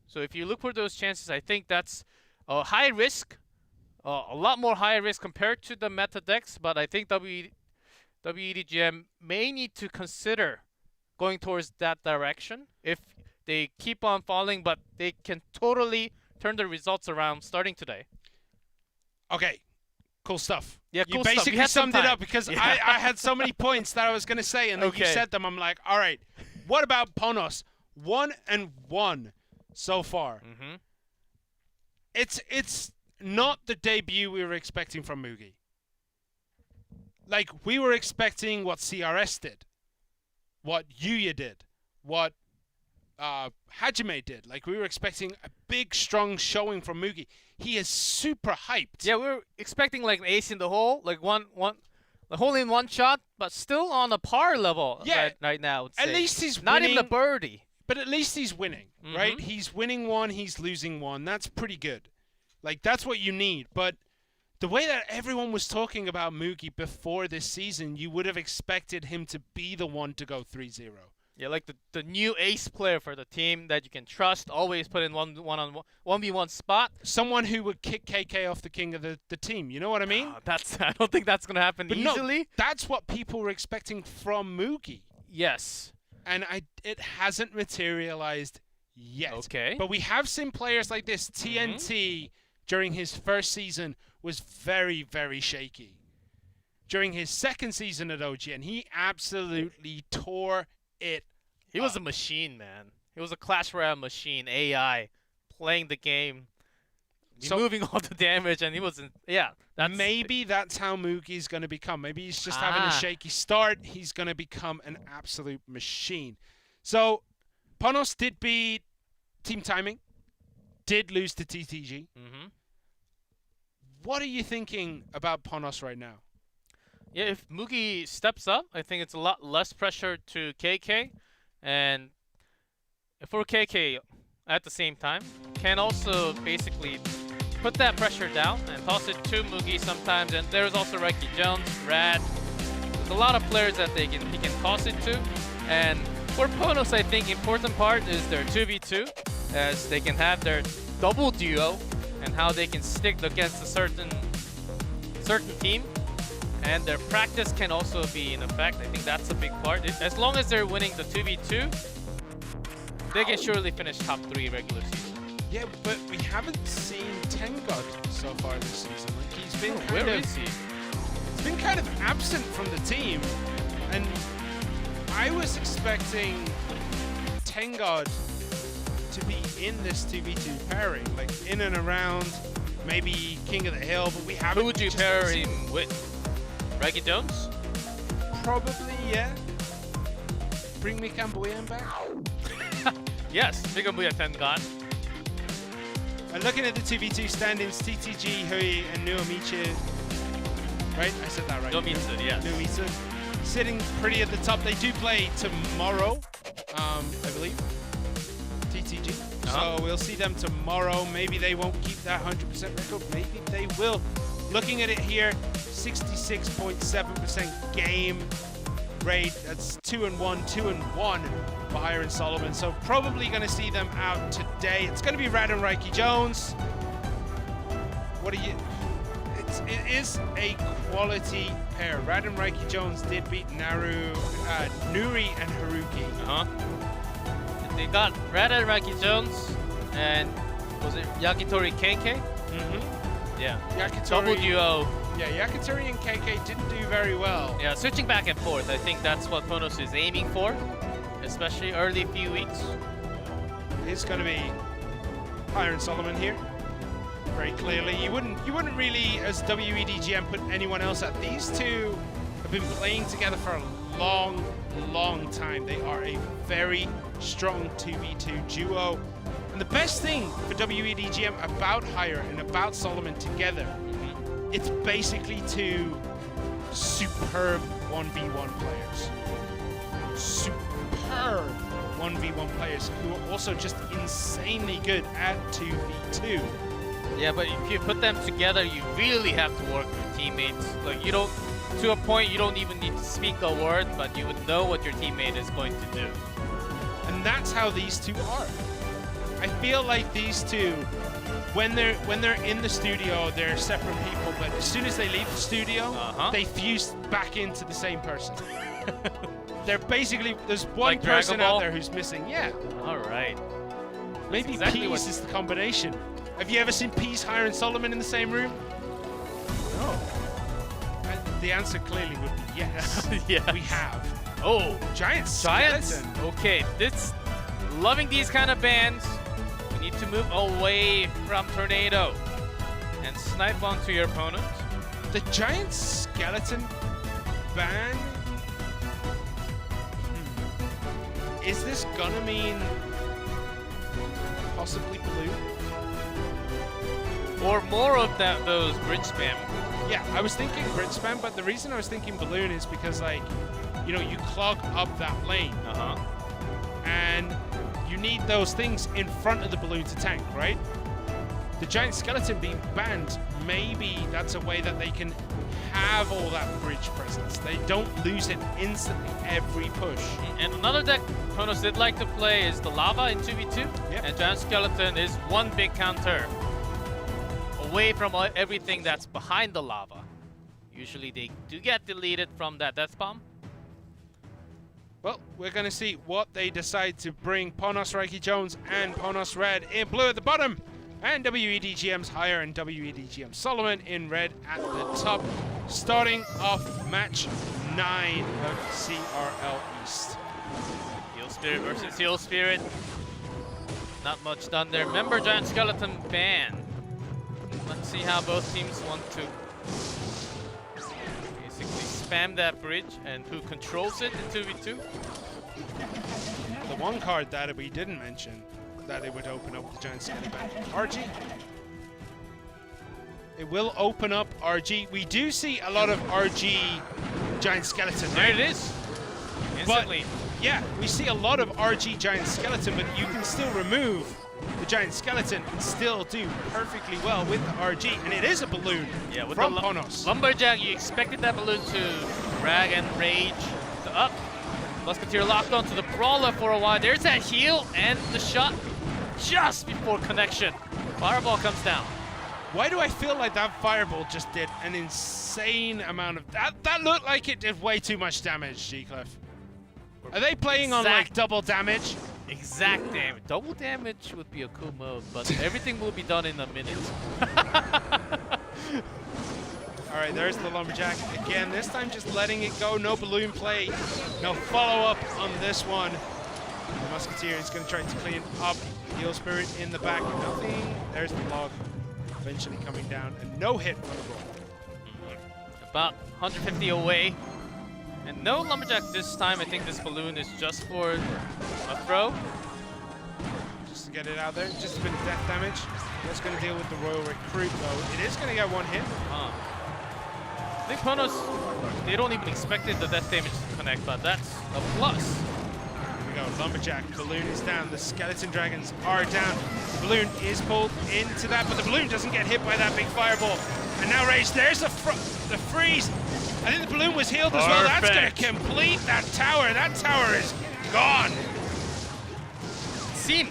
So if you look for those chances, I think that's a high risk, a lot more high risk compared to the meta decks, but I think WEDGM may need to consider going towards that direction if they keep on falling, but they can totally turn the results around starting today. Okay. Cool stuff. Yeah, you cool stuff. basically summed it up because I had so many points that I was going to say, and then you said them. I'm like, all right, what about Ponos? 1-1 so far. It's not the debut we were expecting from Mugi. Like, we were expecting what CRS did, what Yuya did, what Hajime did. Like, we were expecting a big, strong showing from Mugi. He is super hyped. Yeah, we were expecting like an ace in the hole, like the hole in one shot, but still on a par level right now. I would say. At least he's not winning, even a birdie. But at least he's winning, right? He's winning 1, he's losing 1. That's pretty good. Like, that's what you need. But the way that everyone was talking about Mugi before this season, you would have expected him to be the one to go 3-0. Yeah, like the new ace player for the team that you can trust, always put in 1v1 spot. Someone who would kick KK off the king of the team. You know what I mean? I don't think that's gonna happen easily. No, that's what people were expecting from Mugi. Yes. And it hasn't materialized yet. Okay. But we have seen players like this. TNT, during his first season, was very, very shaky. During his second season at OGN, he absolutely tore it He was a machine, man. He was a Clash Royale machine, AI, playing the game, removing all the damage, and he wasn't. Yeah, Maybe that's how Mugi's going to become. Maybe he's just having a shaky start. He's going to become an absolute machine. So, Ponos did beat Team Timing, did lose to TTG. What are you thinking about Ponos right now? Yeah, if Mugi steps up, I think it's a lot less pressure to KK, and for KK at the same time can also basically put that pressure down and toss it to Mugi sometimes. And there's also Reiki Jones, Rad. There's a lot of players that he can toss it to. And for Ponos, I think important part is their 2v2, as they can have their double duo and how they can stick against a certain team. And their practice can also be in effect. I think that's a big part. As long as they're winning the 2v2, they can surely finish top 3 regular season. Yeah, but we haven't seen Tengod so far this season. Like, he's been Where is he? He's been kind of absent from the team, and I was expecting Tengod to be in this 2v2 pairing, like in and around maybe King of the Hill, but we haven't. Who would you pair him with? Reiki Jones? Probably, yeah. Bring me Camboyan back. Yes, Migambuya Tengan. And looking at the 2v2 standings, TTG, Hui, and Nuomichi. Right? I said that right. Nuomitsu, yes. Nuomitsu. Sitting pretty at the top. They do play tomorrow, I believe. TTG. So we'll see them tomorrow. Maybe they won't keep that 100% record. Maybe they will. Looking at it here, 66.7% game rate. That's 2-1, 2-1 for Iron Solomon. So probably going to see them out today. It's going to be Rad and Reiki Jones. What do you... It is a quality pair. Rad and Reiki Jones did beat Nuri and Haruki. They got Rad and Reiki Jones, and was it Yakitori KK? Yeah. Yakitori, Double duo. Yeah, Yakitori and KK didn't do very well. Yeah, switching back and forth. I think that's what Ponos is aiming for, especially early few weeks. It's going to be Iron Solomon here, very clearly. You wouldn't really, as WEDGM, put anyone else at. These two have been playing together for a long time. They are a very strong 2v2 duo. And the best thing for WEDGM about Hire and about Solomon together, it's basically two superb 1v1 players. Superb 1v1 players who are also just insanely good at 2v2. Yeah, but if you put them together, you really have to work with teammates. Like, you don't, to a point, you don't even need to speak a word, but you would know what your teammate is going to do. And that's how these two are. I feel like these two, when they're in the studio, they're separate people, but as soon as they leave the studio, they fuse back into the same person. They're basically, there's one like person out there who's missing. Yeah. All right. Maybe exactly Peas is the combination. Have you ever seen Peas, Hire, and Solomon in the same room? No. The answer clearly would be yes. Yeah. We have. Oh, Giant Giants. Skeleton. Okay, loving these kind of bands. We need to move away from Tornado and snipe onto your opponent. The Giant Skeleton ban. Is this gonna mean possibly blue? Or more of those bridge spam. Yeah, I was thinking bridge spam, but the reason I was thinking balloon is because, like, you know, you clog up that lane. And you need those things in front of the balloon to tank, right? The Giant Skeleton being banned, maybe that's a way that they can have all that bridge presence. They don't lose it instantly every push. And another deck Ponos did like to play is the Lava in 2v2. Yep. And Giant Skeleton is one big counter away from everything that's behind the lava. Usually they do get deleted from that death bomb. Well, we're going to see what they decide to bring. Ponos Reiki Jones and Ponos Red in blue at the bottom. And WEDGM's higher and WEDGM Solomon in red at the top. Starting off match 9 of CRL East. Heel Spirit versus Heel Spirit. Not much done there. Member Giant Skeleton ban. Let's see how both teams want to basically spam that bridge and who controls it in 2v2. The one card that we didn't mention that it would open up the Giant Skeleton ban. RG. It will open up RG. We do see a lot of RG Giant Skeleton. There Right? it is. Instantly. Yeah, we see a lot of RG Giant Skeleton, but you can still remove the Giant Skeleton and still do perfectly well with the RG. And it is a balloon With from the Ponos. Lumberjack, you expected that balloon to drag and rage to up. Musketeer locked onto the Brawler for a while. There's that heal and the shot just before connection. Fireball comes down. Why do I feel like that Fireball just did an insane amount of... That looked like it did way too much damage, G-Cliff. Are they playing on like double damage? Exact damage. Double damage would be a cool mode, but everything will be done in a minute. All right, there's the Lumberjack. Again, this time just letting it go. No balloon play. No follow-up on this one. The Musketeer is going to try to clean up. Heel Spirit in the back. Nothing. There's the log. Eventually coming down. And no hit on the roll. About 150 away. And no Lumberjack this time. I think this balloon is just for a throw. Just to get it out there. Just a bit of death damage. That's going to deal with the Royal Recruit, though. It is going to get one hit. I think Ponos, they don't even expect the death damage to connect, but that's a plus. Here we go. Lumberjack. Balloon is down. The Skeleton Dragons are down. The balloon is pulled into that, but the balloon doesn't get hit by that big fireball. And now Rage, there's the freeze. I think the balloon was healed as well. That's going to complete that tower. That tower is gone. Seemed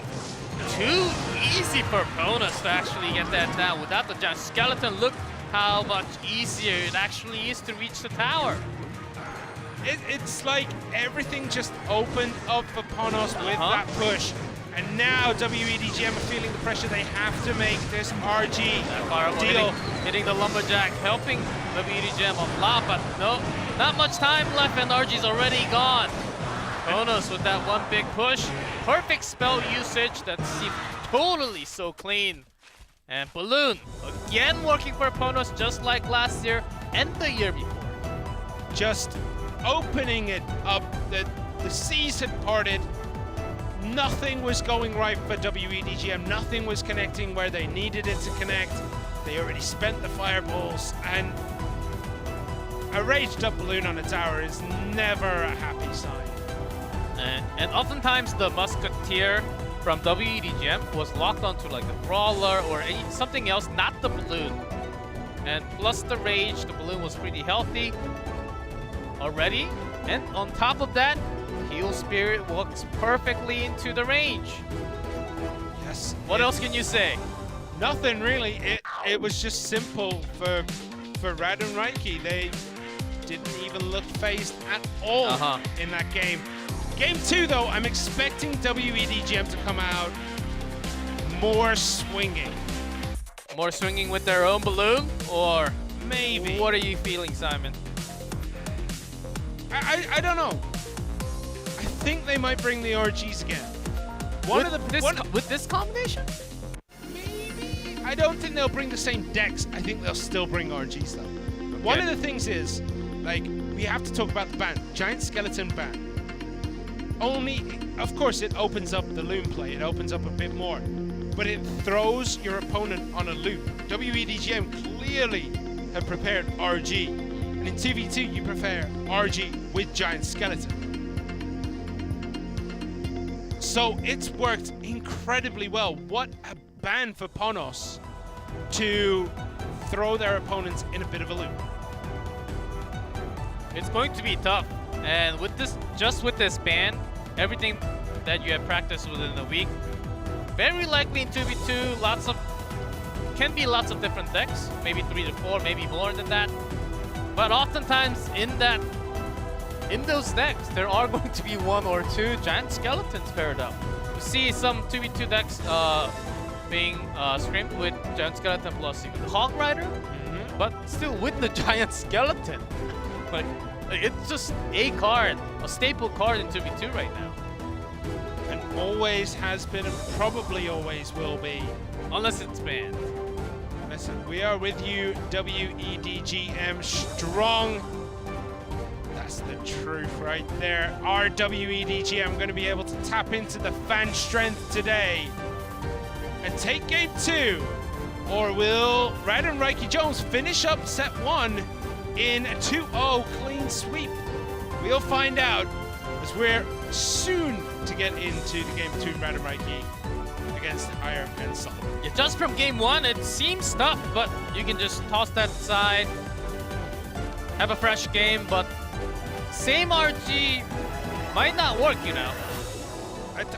too easy for Ponos to actually get that down. Without the giant skeleton, look how much easier it actually is to reach the tower. It's like everything just opened up for Ponos with that push. And now WEDGM are feeling the pressure. They have to make this RG deal. Hitting the Lumberjack, helping WEDGM a lot, but no, not much time left and RG's already gone. Ponos with that one big push. Perfect spell usage that seemed totally so clean. And Balloon, again working for Ponos just like last year and the year before. Just opening it up. The seas had parted. Nothing was going right for WEDGM. Nothing was connecting where they needed it to connect. They already spent the fireballs, and a raged up balloon on a tower is never a happy sign. And oftentimes the Musketeer from WEDGM was locked onto like the Brawler or something else, not the balloon. And plus the rage, the balloon was pretty healthy already. And on top of that, Heel Spirit walks perfectly into the range. Yes. What else can you say? Nothing really. It was just simple for Rad and Reiki. They didn't even look phased at all in that game. Game 2, though, I'm expecting WEDGM to come out more swinging. More swinging with their own balloon? Or maybe. What are you feeling, Simon? I don't know. I think they might bring the RGs again. With this combination? Maybe. I don't think they'll bring the same decks. I think they'll still bring RGs, though. Okay. One of the things is, like, we have to talk about the ban. Giant Skeleton ban. Only, of course, it opens up the loom play. It opens up a bit more. But it throws your opponent on a loop. WEDGM clearly have prepared RG. And in 2v2, you prepare RG with Giant Skeleton. So it's worked incredibly well. What a ban for Ponos to throw their opponents in a bit of a loop. It's going to be tough. And with this, just with this ban, everything that you have practiced within a week, very likely in 2v2, can be lots of different decks, maybe 3 to 4, maybe more than that. But oftentimes in in those decks, there are going to be 1 or 2 giant skeletons paired up. We see some 2v2 decks being scrimmed with giant skeleton plus even the Hog Rider, but still with the giant skeleton. Like, it's just a card, a staple card in 2v2 right now. And always has been and probably always will be. Unless it's banned. Listen, we are with you, WEDGM strong. That's the truth right there. Are WEDGM going to be able to tap into the fan strength today and take game 2? Or will Red and Reiki Jones finish up set 1 in a 2-0 clean sweep? We'll find out as we're soon to get into the game between Red and Reiki against Iron and Solid. Yeah, just from game 1, it seems tough, but you can just toss that aside, have a fresh game, but same RG might not work, you know.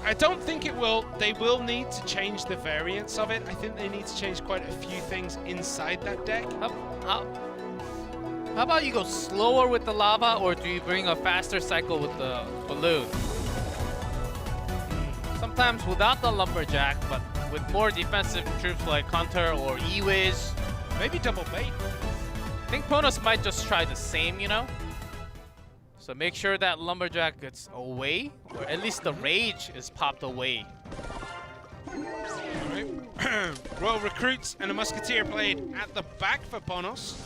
I don't think it will. They will need to change the variants of it. I think they need to change quite a few things inside that deck. How about you go slower with the lava, or do you bring a faster cycle with the balloon? Sometimes without the lumberjack, but with more defensive troops like Hunter or E-Wiz. Maybe double bait. I think Ponos might just try the same, you know? So make sure that lumberjack gets away, or at least the rage is popped away. Alright. Royal Recruits and a Musketeer played at the back for Ponos.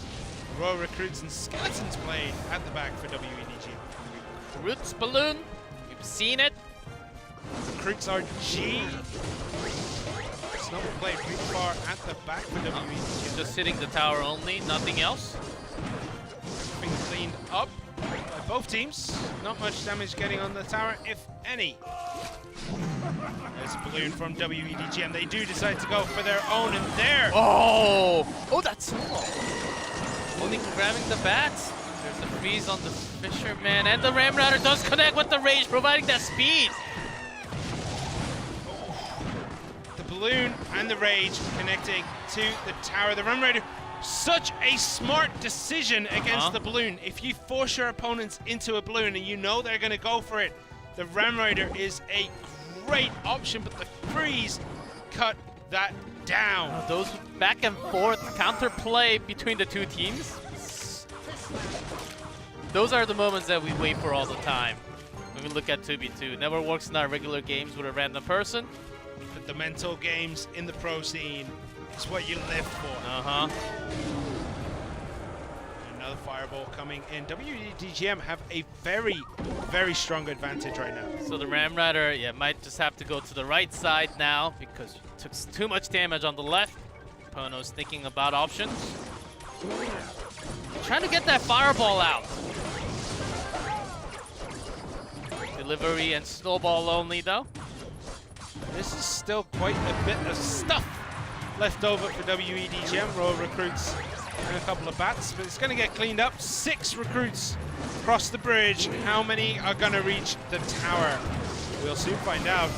Royal Recruits and Skeletons played at the back for WEDG. Roots balloon, you've seen it. Recruits are G. Snow played pretty far at the back for WEDG. Just hitting the tower only, nothing else. Being cleaned up by both teams. Not much damage getting on the tower, if any. There's a balloon from WEDGM. They do decide to go for their own, and there. Oh, that's small. Only grabbing the bats. There's a freeze on the Fisherman, and the Ram Rider does connect with the rage, providing that speed. The balloon and the rage connecting to the tower. The Ram Rider, such a smart decision against the balloon. If you force your opponents into a balloon and you know they're going to go for it, the Ram Rider is a great option, but the freeze cut that down. Those back and forth counterplay between the two teams, those are the moments that we wait for all the time when we look at 2v2. Never works in our regular games with a random person. But the mental games in the pro scene is what you live for. Another fireball coming in. WEDGM have a very, very strong advantage right now. So the Ram Rider, might just have to go to the right side now because it took too much damage on the left. Ponos thinking about options. Trying to get that fireball out. Delivery and snowball only though. This is still quite a bit of stuff left over for WEDGM. Royal Recruits and a couple of bats, but it's going to get cleaned up. 6 recruits across the bridge. How many are going to reach the tower? We'll soon find out.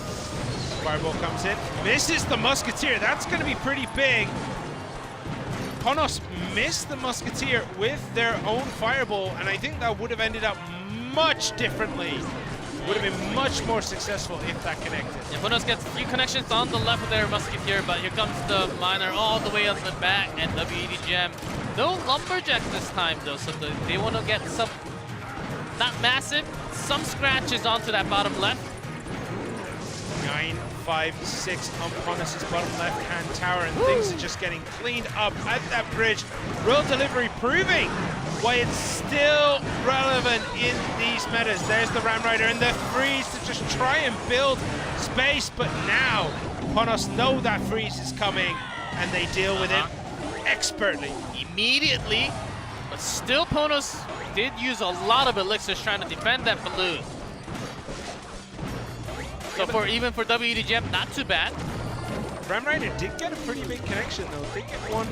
Fireball comes in, misses the Musketeer. That's going to be pretty big. Ponos missed the Musketeer with their own fireball, and I think that would have ended up much differently. Would have been much more successful if that connected. Yeah, Ponos gets a few connections on the left of their Musketeer, but here comes the Miner all the way on the back, and WEDGM. No Lumberjack this time though, so they want to get some, not massive, some scratches onto that bottom left. 9-5-6 on Ponos' bottom left-hand tower, and things are just getting cleaned up at that bridge. Real delivery proving why it's still relevant in these metas. There's the Ram Rider and the freeze to just try and build space, but now Ponos know that freeze is coming and they deal with it expertly. Immediately, but still Ponos did use a lot of elixirs trying to defend that balloon. So even for WEDGM, not too bad. Ram Rider did get a pretty big connection though. Did get one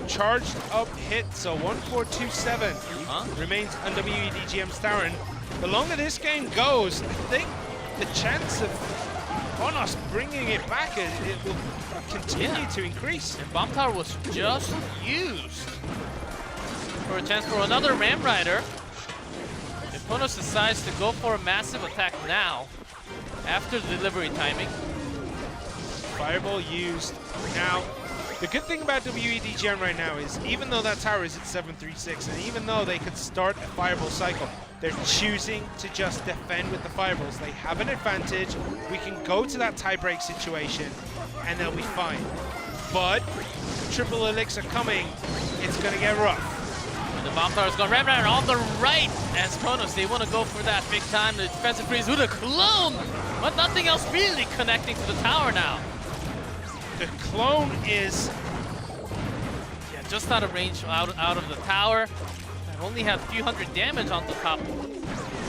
charged up hit, so 1427 remains on WEDGM's tower. And the longer this game goes, I think the chance of Ponos bringing it back, it will continue to increase. And Bomb Tower was just used for a chance for another Ram Rider. If Ponos decides to go for a massive attack now, after the delivery timing. Fireball used. Now, the good thing about WEDGM right now is even though that tower is at 736, and even though they could start a fireball cycle, they're choosing to just defend with the fireballs. They have an advantage. We can go to that tiebreak situation, and they'll be fine. But triple elixir coming, it's going to get rough. And the bomb tower is going to on the right as Ponos. They want to go for that big time. The defensive freeze with a clone, but nothing else really connecting to the tower now. The clone is just out of range out of the tower. I only had a few hundred damage on the top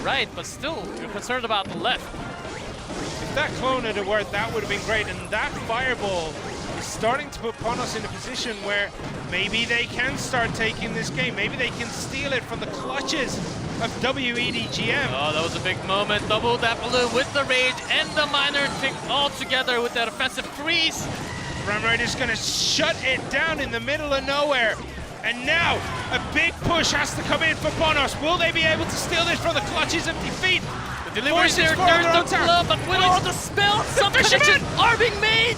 right, but still, you're concerned about the left. If that clone had worked, that would have been great. And that fireball is starting to put Ponos in a position where maybe they can start taking this game. Maybe they can steal it from the clutches of WEDGM. Oh, that was a big moment. Double that balloon with the rage and the miner pick all together with that offensive freeze. Ramrider's gonna shut it down in the middle of nowhere. And now, a big push has to come in for Ponos. Will they be able to steal this from the clutches of defeat? The delivery there turns the glove, but with all the spells, some connections are being made!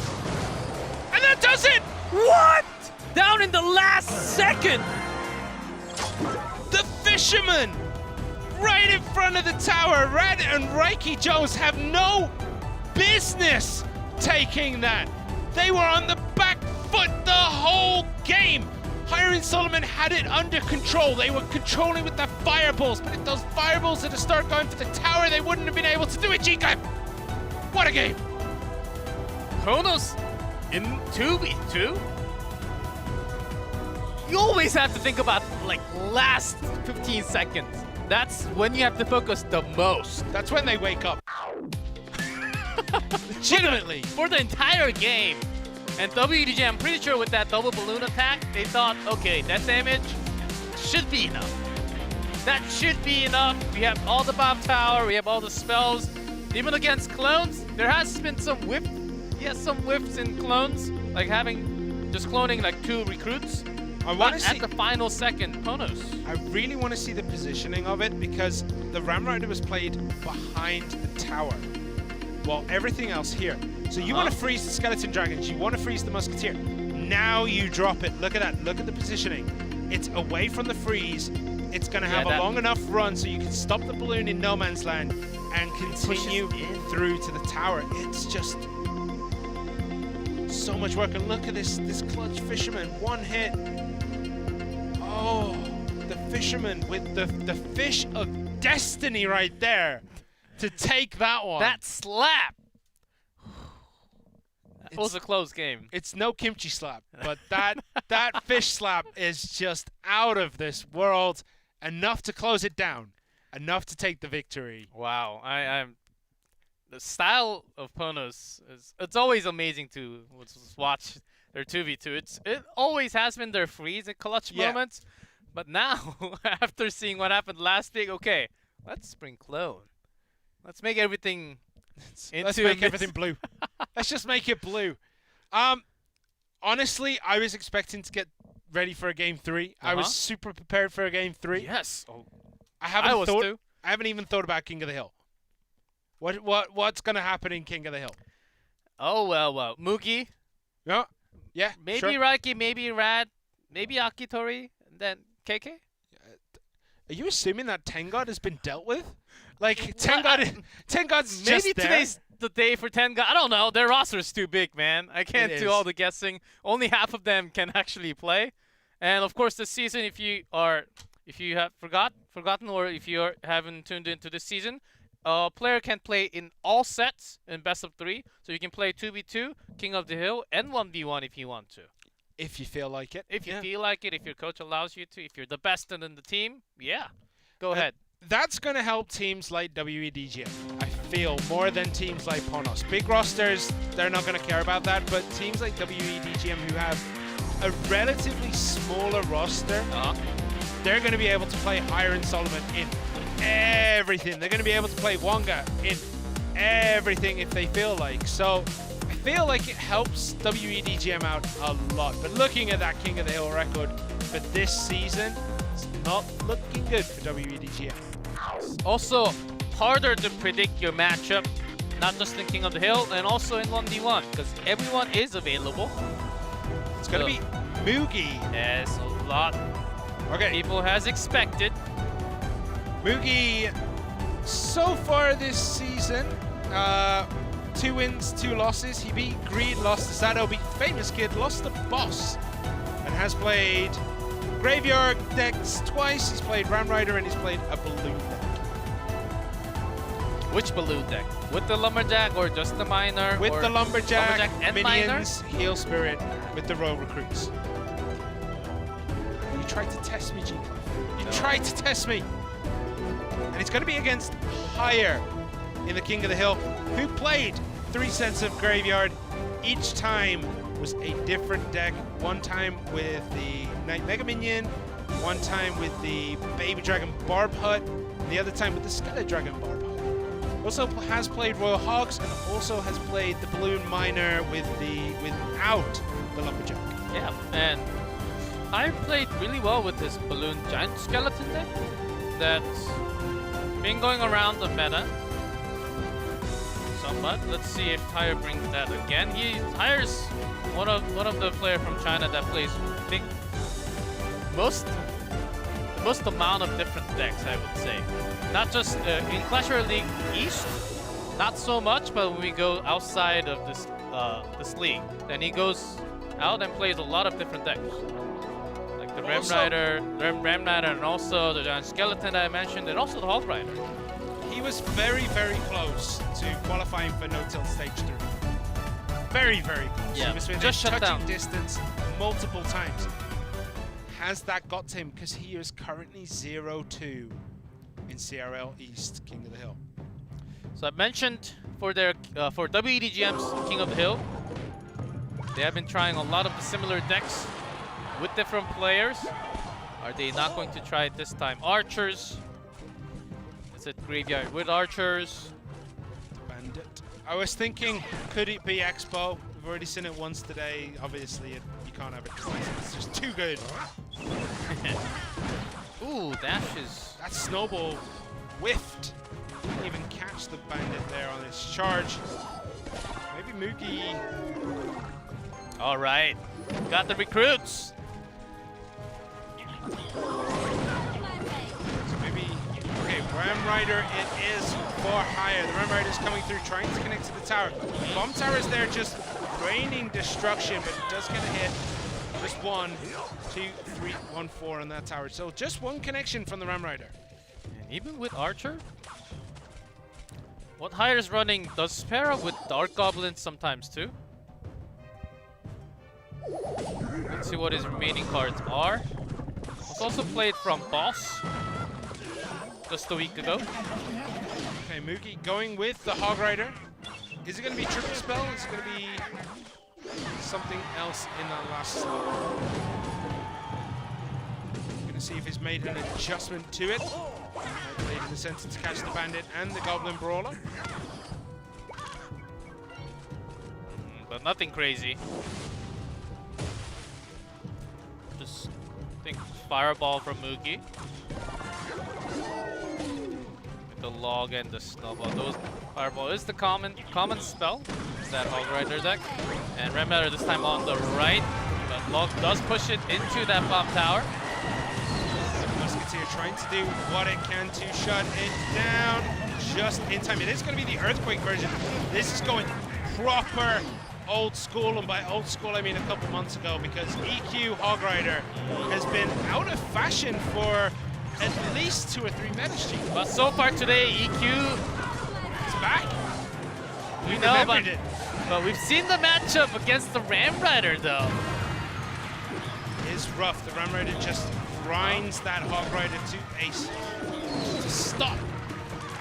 And that does it! What? Down in the last second! The fisherman! Right in front of the tower. Red and Reiki Jones have no business taking that. They were on the back foot the whole game. Hiron Solomon had it under control. They were controlling with the fireballs, but if those fireballs had to start going for the tower, they wouldn't have been able to do it, Chica. What a game. Ponos in 2v2? You always have to think about like last 15 seconds. That's when you have to focus the most. That's when they wake up. Legitimately. For the entire game. And WEDG, I'm pretty sure with that double balloon attack, they thought, okay, that damage should be enough. That should be enough. We have all the bomb tower, we have all the spells. Even against clones, there has been some whiff. Yes, some whiffs in clones, like just cloning like 2 recruits. But at the final second, Ponos. I really want to see the positioning of it because the Ramrider was played behind the tower while everything else here. So you want to freeze the Skeleton Dragons, you want to freeze the Musketeer. Now you drop it. Look at that. Look at the positioning. It's away from the freeze. It's going to have a long enough run so you can stop the balloon in no man's land and continue through to the tower. It's just so much work. And look at this clutch fisherman. One hit. Oh, the fisherman with the fish of destiny right there to take that one. That slap. It was a close game. It's no kimchi slap, but that fish slap is just out of this world. Enough to close it down. Enough to take the victory. Wow. I'm the style of Ponos it's always amazing to watch their 2v2. It always has been their freeze and clutch moments. But now, after seeing what happened last week, okay, let's bring clone. Let's make everything Let's make everything blue. Let's just make it blue. Honestly, I was expecting to get ready for a game 3. I was super prepared for a game 3. Yes. Oh, I haven't even thought about King of the Hill. What's gonna happen in King of the Hill? Oh well. Mugi. Yeah. Maybe sure. Raiki, maybe Rad, maybe Akitori, and then KK. Are you assuming that Tengod has been dealt with? Like, Tengod's maybe just there? today's the day for Tengod. I don't know. Their roster is too big, man. I can't do all the guessing. Only half of them can actually play. And of course, this season, if you have forgotten, or if you haven't tuned into this season, a player can play in all sets in best of 3. So you can play 2v2, King of the Hill, and 1v1 if you want to. If you feel like it. If you feel like it, if your coach allows you to, if you're the best in the team, go ahead. That's going to help teams like WEDGM, I feel, more than teams like Ponos. Big rosters, they're not going to care about that, but teams like WEDGM who have a relatively smaller roster, they're going to be able to play Hiron Solomon in everything. They're going to be able to play Wonga in everything if they feel like. So I feel like it helps WEDGM out a lot. But looking at that King of the Hill record for this season, it's not looking good for WEDGM. Also, harder to predict your matchup, not just in King of the Hill, and also in 1v1, because everyone is available. It's going to be Moogie. Yes, a lot Okay. people has expected. Moogie, so far this season, 2 wins, 2 losses. He beat Greed, lost to Sado, beat Famous Kid, lost to Boss, and has played Graveyard decks twice. He's played Ram Rider and he's played a Balloon deck. Which balloon deck? With the Lumberjack or just the Miner? With or the Lumberjack, and Minions, Heal Spirit, with the Royal Recruits. You tried to test me, G. You tried to test me. And it's going to be against Higher in the King of the Hill, who played 3 sets of Graveyard. Each time was a different deck. One time with the Knight Mega Minion, one time with the Baby Dragon Barb Hut, and the other time with the Skeleton Dragon Barb Hut. Also has played Royal Hogs and also has played the Balloon Miner without the Lumberjack. Yeah, and I played really well with this Balloon Giant Skeleton deck that's been going around the meta somewhat. Let's see if Hire brings that again. Hire's one of the players from China that plays, I think, most amount of different decks, I would say. Not just in Clash Royale League East, not so much, but when we go outside of this league, then he goes out and plays a lot of different decks. Like the Ram Rider, and also the Giant Skeleton that I mentioned, and also the Hog Rider. He was very, very close to qualifying for No-Till Stage 3. Very, very close. Yeah, He was within just shut touching down. distance multiple times. Has that got to him? Because he is currently 0-2 in CRL East King of the Hill. So I mentioned for WEDGM's King of the Hill, they have been trying a lot of the similar decks with different players. Are they not going to try it this time? Archers. Is it Graveyard with Archers? Bandit. I was thinking, could it be Expo? We've already seen it once today. Obviously, you can't have it twice. It's just too good. Ooh, dashes. That snowball whiffed. Didn't even catch the Bandit there on his charge. Maybe Moogie. All right, got the recruits. So maybe, okay, Ram Rider it is for Hire. The Ram Rider is coming through, trying to connect to the tower. Bomb tower is there just raining destruction, but it does get a hit. Just 1, 2, 3, 1, 4 on that tower. So just 1 connection from the Ram Rider. And even with Archer, what Hire's running does pair up with Dark Goblins sometimes too. Let's see what his remaining cards are. It's also played from Boss just a week ago. Okay, Moogie going with the Hog Rider. Is it going to be triple spell? Is it going to be something else in that last slot? Going to see if he's made an adjustment to it. Played in the center to catch the Bandit and the Goblin Brawler. But nothing crazy. Just think Fireball from Moogie. With the Log and the Snowball. Those Fireball is the common spell. It's that Hog Rider deck. And Ram Rider this time on the right. But Log does push it into that bomb tower. Musketeer trying to do what it can to shut it down just in time. It is going to be the Earthquake version. This is going proper old school, and by old school I mean a couple months ago, because EQ Hog Rider has been out of fashion for at least 2 or 3 metas, G. But so far today, EQ It's back. we know, remembered it. but we've seen the matchup against the Ram Rider though. It is rough. The Ram Rider just grinds that Hog Rider to ace to stop.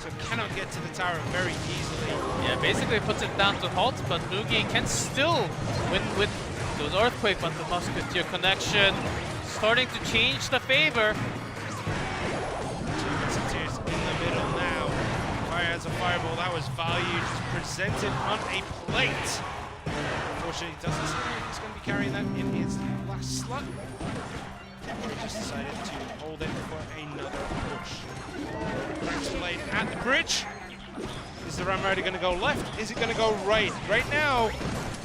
So cannot get to the tower very easily. Yeah, basically puts it down to halt, but Moogie can still win with those Earthquake, but the Musketeer connection starting to change the favor. Two Musketeers in the middle now. Fire has a Fireball. That was value just presented on a plate. Unfortunately, it doesn't seem like he's going to be carrying that in his last slot. Or he just decided to hold it for another push. Crack's blade at the bridge. Is the Ram Rider going to go left? Is it going to go right? Right now,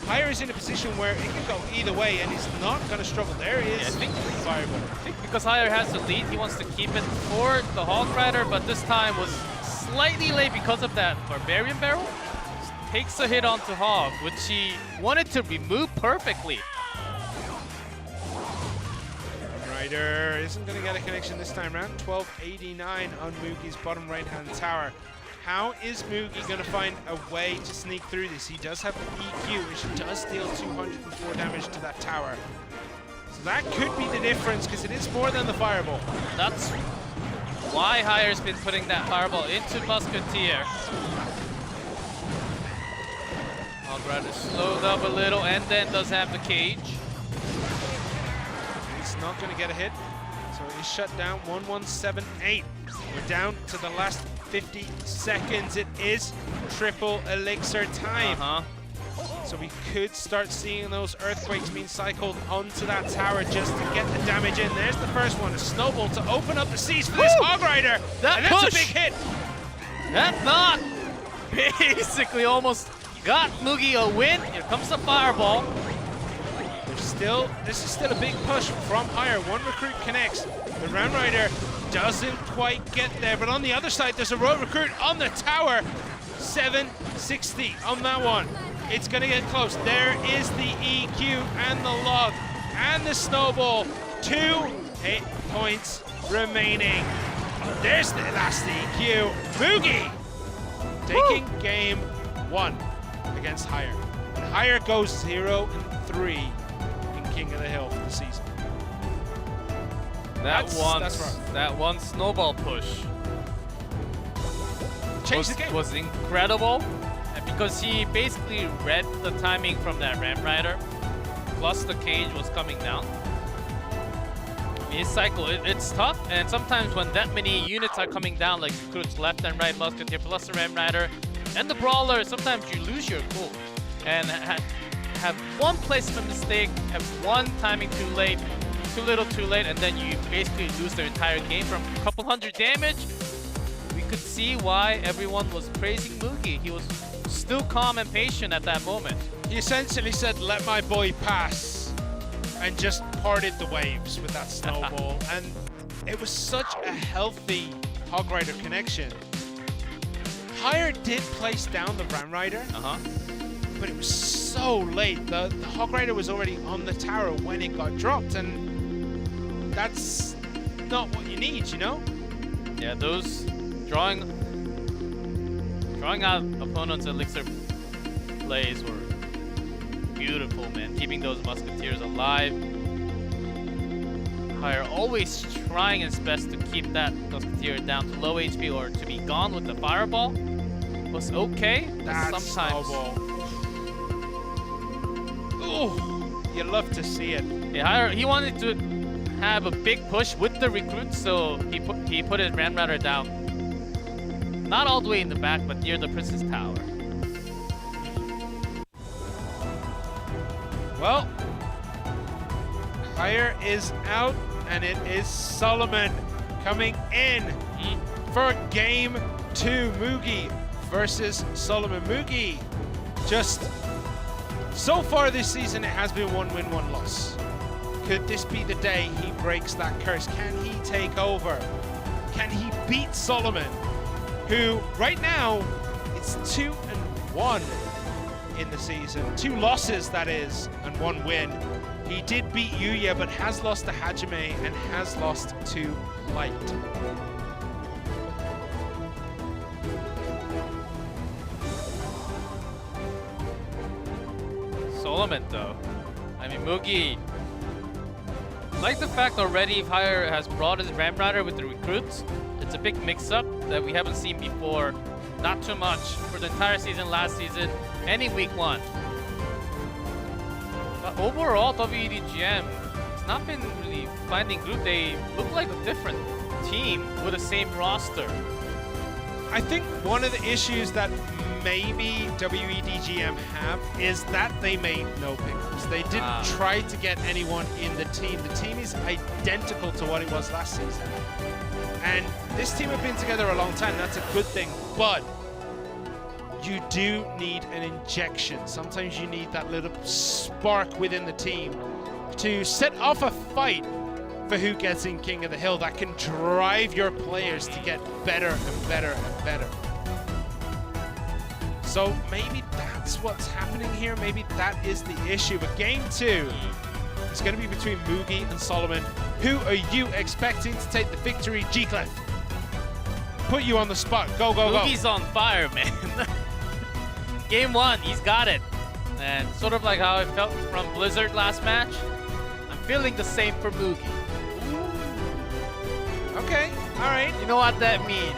Hire is in a position where it can go either way, and he's not going to struggle. There is Fireball. I think because Hire has the lead, he wants to keep it for the Hog Rider, but this time was slightly late because of that Barbarian Barrel. Takes a hit onto Hog, which he wanted to remove perfectly. Rider isn't going to get a connection this time around. 1289 on Mugi's bottom right-hand tower. How is Mugi going to find a way to sneak through this? He does have an EQ, which does deal 204 damage to that tower. So that could be the difference, because it is more than the Fireball. That's why Hire's been putting that Fireball into Musketeer. Hog Rider slowed up a little and then does have the cage. He's not going to get a hit, so he's shut down. 1178. We're down to the last 50 seconds. It is triple elixir time. So we could start seeing those earthquakes being cycled onto that tower just to get the damage in. There's the first one, a snowball to open up the seas for this Hog Rider. That and that's push. a big hit. That knock basically almost got Mugi a win. Here comes the Fireball. This is still a big push from Hire. One recruit connects. The Ram Rider doesn't quite get there, but on the other side, there's a road recruit on the tower. 760 on that one. It's gonna get close. There is the EQ and the log and the snowball. 2 hit points remaining. There's the last EQ. Mugi taking game 1 against Hire. And Hire goes 0-3 in King of the Hill for the season. That rough. one snowball push Changed the game. was incredible, and because he basically read the timing from that Ram Rider, plus the cage was coming down. His cycle, it's tough, and sometimes when that many units are coming down, like recruits left and right, Musketeer plus the Ram Rider, and the Brawler, sometimes you lose your cool. And have one placement mistake, have one timing too late, too little too late, and then you basically lose their entire game from a couple hundred damage. We could see why everyone was praising Mugi. He was still calm and patient at that moment. He essentially said, let my boy pass, and just parted the waves with that snowball. And it was such a healthy Hog Rider connection. Hire did place down the Ram Rider, but it was so late. The Hog Rider was already on the tower when it got dropped, and that's not what you need, you know? Yeah, those drawing out opponents' elixir plays were beautiful, man. Keeping those Musketeers alive. Hire always trying his best to keep that Musketeer down to low HP or to be gone with the Fireball. Was okay. That sometimes. snowball. Oh, you love to see it. Yeah, he wanted to have a big push with the recruits, so he put his Ram Rider down. Not all the way in the back, but near the Princess Tower. Well, Hire is out, and it is Solomon coming in for game 2. Mugi versus Solomon. Mugi, just so far this season, it has been 1 win, 1 loss. Could this be the day he breaks that curse? Can he take over? Can he beat Solomon, who right now it's 2-1 in the season? 2 losses, that is, and 1 win. He did beat Yuya, but has lost to Hajime and has lost to Light. Solomon, though. I mean, Mugi. Like the fact already Hire has brought his Ram Rider with the recruits. It's a big mix-up that we haven't seen before. Not too much for the entire season, last season, any week 1. But overall, WEDGM has not been really finding group. They look like a different team with the same roster. I think one of the issues that maybe WEDGM have is that they made no pickups. They didn't try to get anyone in the team. The team is identical to what it was last season. And this team have been together a long time. That's a good thing. But you do need an injection. Sometimes you need that little spark within the team to set off a fight for who gets in King of the Hill that can drive your players to get better and better and better. So maybe that's what's happening here. Maybe that is the issue. But game 2 is going to be between Mugi and Solomon. Who are you expecting to take the victory, G-Clef? Put you on the spot. Go, go, go. Mugi's on fire, man. Game 1, he's got it. And sort of like how I felt from Blizzard last match, I'm feeling the same for Mugi. Okay, all right. You know what that means.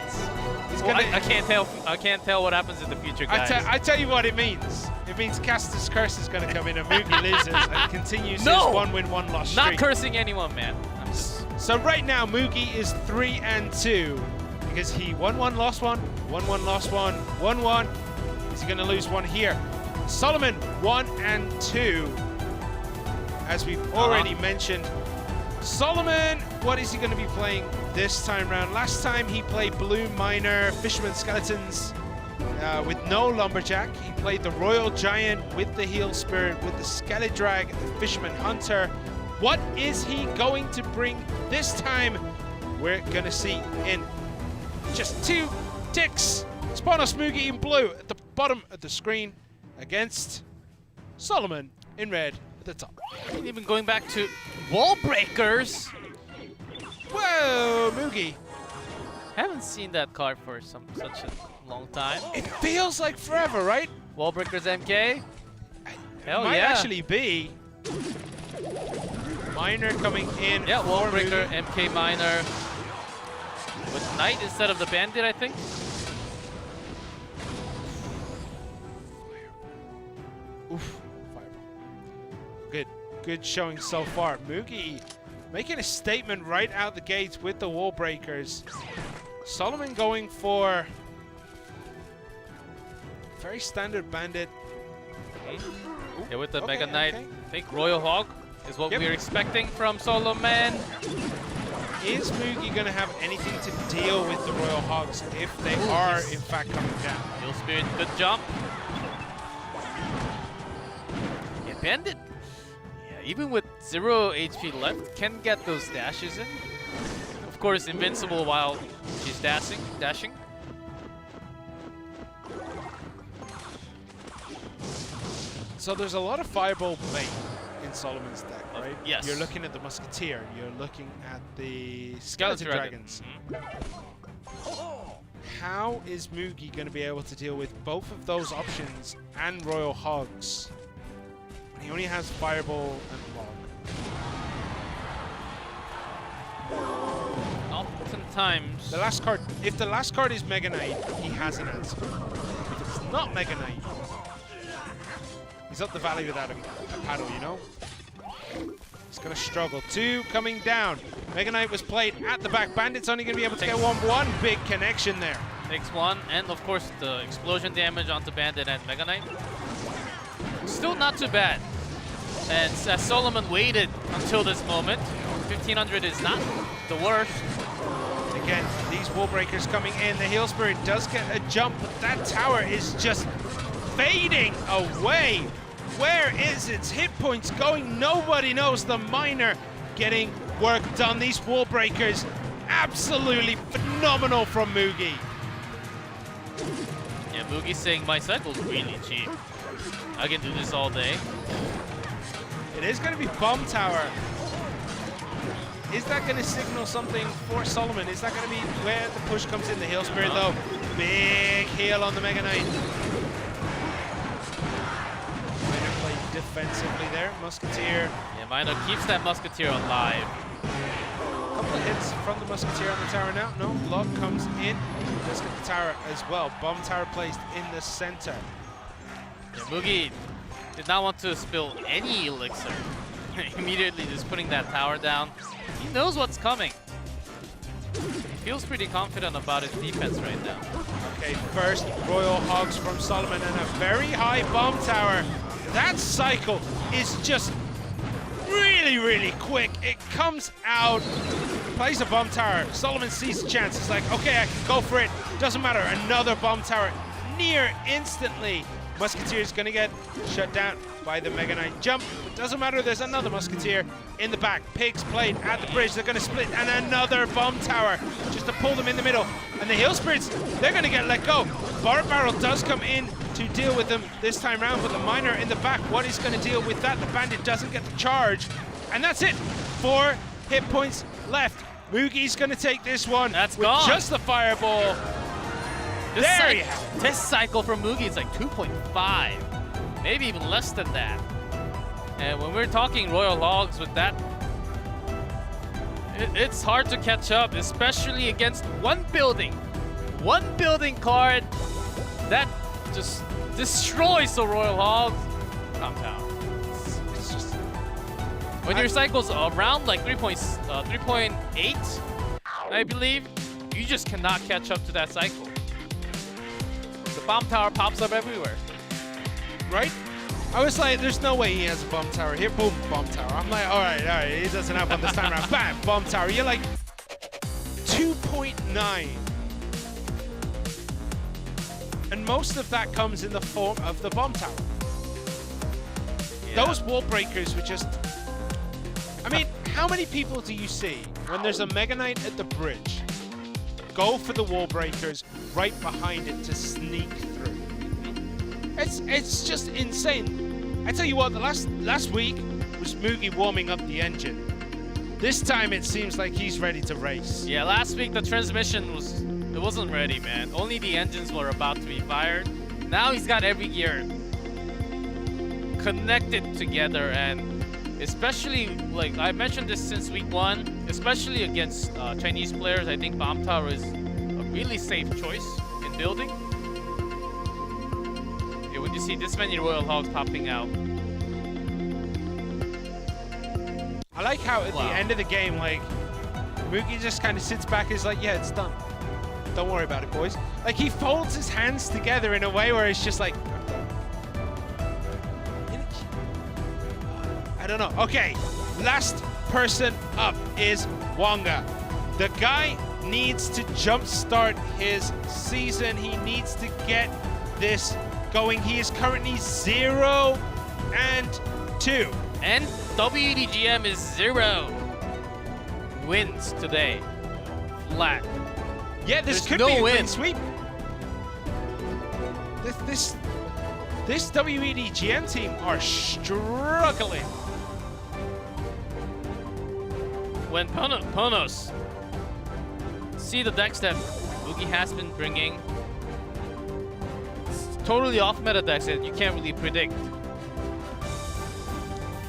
Well, I can't tell what happens in the future, guys. I tell you what it means. It means Caster's Curse is going to come in and Mugi loses and continues No! his 1-win, 1-loss streak. Not cursing anyone, man. I'm just... So right now, Mugi is 3-2 because he won 1, lost 1, won 1, lost 1, won 1. Is he going to lose 1 here? Solomon 1-2, as we've already mentioned. Solomon, what is he going to be playing this time round? Last time he played Blue Miner, Fisherman Skeletons with no Lumberjack. He played the Royal Giant with the Heel Spirit, with the Skeledrag, the Fisherman Hunter. What is he going to bring this time? We're going to see in just 2 ticks. It's Ponos Mugi in blue at the bottom of the screen against Solomon in red at the top. And even going back to wall breakers. Whoa, Mugi. Haven't seen that card for such a long time. It feels like forever, right? Wall breakers MK. Hell Might yeah. actually be. Miner coming in. Yeah, wall for breaker Mugi. MK Miner with Knight instead of the Bandit, I think. Oof, fireball. Good showing so far. Mugi making a statement right out the gates with the wall breakers. Solomon going for very standard Bandit. Yeah, with the Okay, Mega Knight. okay. I think Royal Hog is what we're expecting from Solomon. Is Mugi going to have anything to deal with the Royal Hogs if they are in fact coming down? Heel Spirit, good jump. Yeah, Bandit. Yeah, even with 0 HP left, can get those dashes in. Of course, invincible while she's dashing. So there's a lot of Fireball bait in Solomon's deck, right? Yes. You're looking at the Musketeer, you're looking at the Skeleton Dragons. How is Mugi going to be able to deal with both of those options and Royal Hogs? He only has Fireball and Log. Oftentimes. The last card, if the last card is Mega Knight, he has an answer. If it's not Mega Knight, he's up the valley without a paddle, you know? He's going to struggle. 2 coming down. Mega Knight was played at the back. Bandit's only going to be able to get one big connection there. Takes 1, and of course the explosion damage onto Bandit and Mega Knight. Still not too bad. And as Solomon waited until this moment, 1500 is not the worst. Again, these wall breakers coming in. The Heel Spirit does get a jump, but that tower is just fading away. Where is its hit points going? Nobody knows. The Miner getting work done. These wall breakers, absolutely phenomenal from Mugi. Yeah, Mugi's saying my cycle's really cheap. I can do this all day. It is going to be Bomb Tower. Is that going to signal something for Solomon? Is that going to be where the push comes in? The Heel Spirit, though. Big heal on the Mega Knight. Miner played defensively there. Musketeer. Yeah, Miner keeps that Musketeer alive. A couple of hits from the Musketeer on the tower now. No, Log comes in. Let's get the tower as well. Bomb Tower placed in the center. Yeah, Mugi did not want to spill any elixir. Immediately just putting that tower down. He knows what's coming. He feels pretty confident about his defense right now. Okay, first Royal Hogs from Solomon and a very high bomb tower. That cycle is just really, really quick. It comes out, plays a bomb tower. Solomon sees the chance. He's like, okay, I can go for it. Doesn't matter. Another bomb tower near instantly. Musketeer's gonna get shut down by the Mega Knight jump. It doesn't matter, there's another Musketeer in the back. Pigs played at the bridge, they're gonna split, and another bomb tower just to pull them in the middle. And the Hill Spirits, they're gonna get let go. Barb Barrel does come in to deal with them this time round, but the Miner in the back, what is gonna deal with that? The Bandit doesn't get the charge, and that's it. 4 hit points left. Moogie's gonna take this one. That's with gone. just the fireball. There you have it. This cycle from Moogie is like 2.5, maybe even less than that. And when we're talking Royal Hogs with that, it's hard to catch up, especially against one building card that just destroys the Royal Hogs. Calm down. It's just when your cycle's around like 3.8, I believe, you just cannot catch up to that cycle. The bomb tower pops up everywhere. Right? I was like, there's no way he has a bomb tower here. Boom, bomb tower. I'm like, all right, he doesn't have one this time around. Bam, bomb tower. You're like 2.9. And most of that comes in the form of the bomb tower. Yeah. Those wall breakers were just... I mean, how many people do you see when there's a Mega Knight at the bridge go for the wall breakers right behind it to sneak through? It's just insane. I tell you what, the last week was Moogie warming up the engine. This time it seems like he's ready to race. Yeah, last week the transmission wasn't ready, man. Only the engines were about to be fired. Now he's got every gear connected together, and especially, like I mentioned this since week 1, especially against Chinese players, I think bomb tower is a really safe choice in building. Yeah, when you see this many Royal Hogs popping out. I like how at the end of the game, like, Moogie just kind of sits back and is like, yeah, it's done. Don't worry about it, boys. Like, he folds his hands together in a way where it's just like, I'm done. I don't know. Okay, last person up is Wonga. The guy needs to jumpstart his season. He needs to get this going. He is currently 0-2. And WEDGM is 0 wins today. Flat. Yeah, this There's could no be a win. clean sweep. This WEDGM team are struggling. When Ponos see the decks that Moogie has been bringing, it's totally off meta decks that you can't really predict,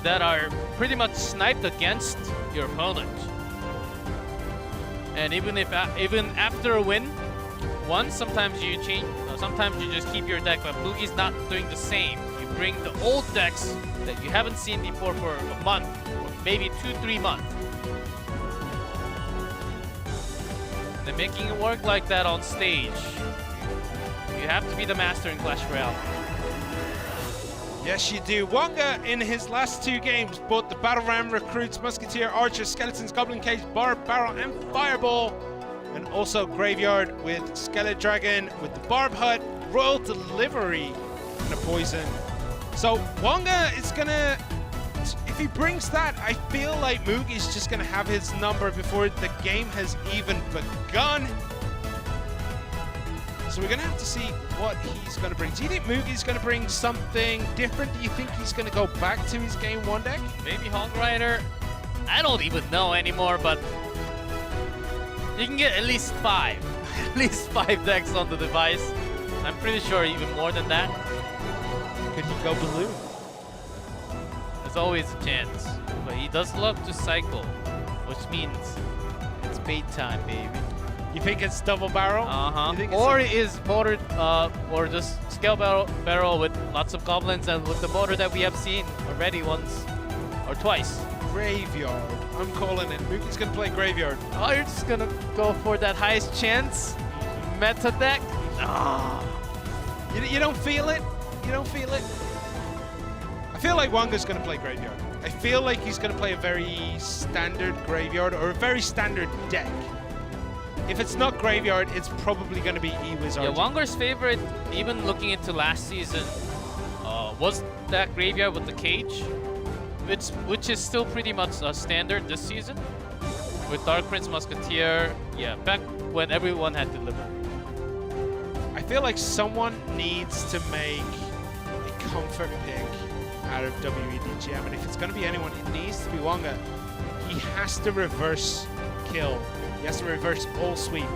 that are pretty much sniped against your opponent. And even after a win, sometimes you change, sometimes you just keep your deck, but Moogie's not doing the same. You bring the old decks that you haven't seen before for a month, or maybe 2-3 months. And then making it work like that on stage, you have to be the master in Clash Royale. Yes, you do. Wonga, in his last 2 games, bought the Battle Ram, Recruits, Musketeer, Archer, Skeletons, Goblin Cage, Barb, Barrel, and Fireball. And also Graveyard with Skeleton Dragon, with the Barb Hut, Royal Delivery, and a Poison. So Wonga is gonna... If he brings that, I feel like Moogie's just gonna have his number before the game has even begun. So we're gonna have to see what he's gonna bring. Do you think Moogie's gonna bring something different? Do you think he's gonna go back to his game 1 deck? Maybe Hog Rider? I don't even know anymore, but you can get at least 5. At least 5 decks on the device. I'm pretty sure even more than that. Could he go blue? There's always a chance. But he does love to cycle, which means it's bait time, baby. You think it's double barrel? Uh-huh. You think it's Or a- it is motored, or just scale barrel with lots of goblins and with the motor that we have seen already once or twice. Graveyard. I'm calling it. Moogie's gonna play Graveyard. Oh, you're just gonna go for that highest chance meta deck? You don't feel it? You don't feel it? I feel like Wanga's going to play Graveyard. I feel like he's going to play a very standard Graveyard or a very standard deck. If it's not Graveyard, it's probably going to be E-Wiz Yeah, RG. Wanger's favorite, even looking into last season, was that Graveyard with the Cage, which is still pretty much standard this season. With Dark Prince, Musketeer, yeah, back when everyone had delivered. I feel like someone needs to make a comfort pick out of WEDGM, and if it's going to be anyone, it needs to be Wanga. He has to reverse kill. He has to reverse all sweep.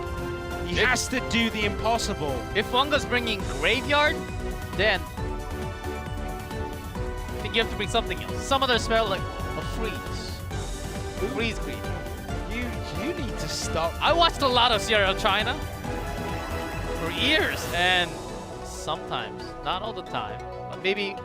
He has to do the impossible. If Wanga's bringing Graveyard, then I think you have to bring something else. Some other spell like a freeze. Freeze Graveyard. You need to stop. I watched a lot of Sierra China for years, and sometimes, not all the time, but maybe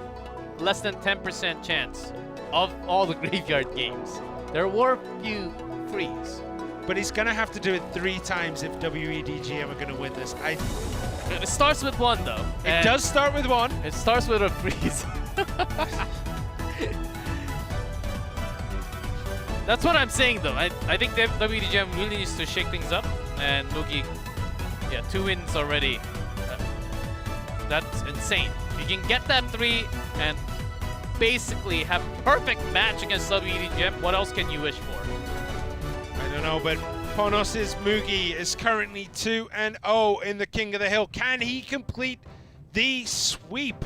less than 10% chance of all the Graveyard games. There were few freeze. But he's going to have to do it 3 times if WEDGM are going to win this. It starts with 1 though. It does start with 1. It starts with a freeze. That's what I'm saying though. I think that WDGM really needs to shake things up, and Mugi, yeah, 2 wins already. That's insane. You can get that 3 and basically have perfect match against WDGM. What else can you wish for? I don't know, but Ponos' Mugi is currently 2-0 in the King of the Hill. Can he complete the sweep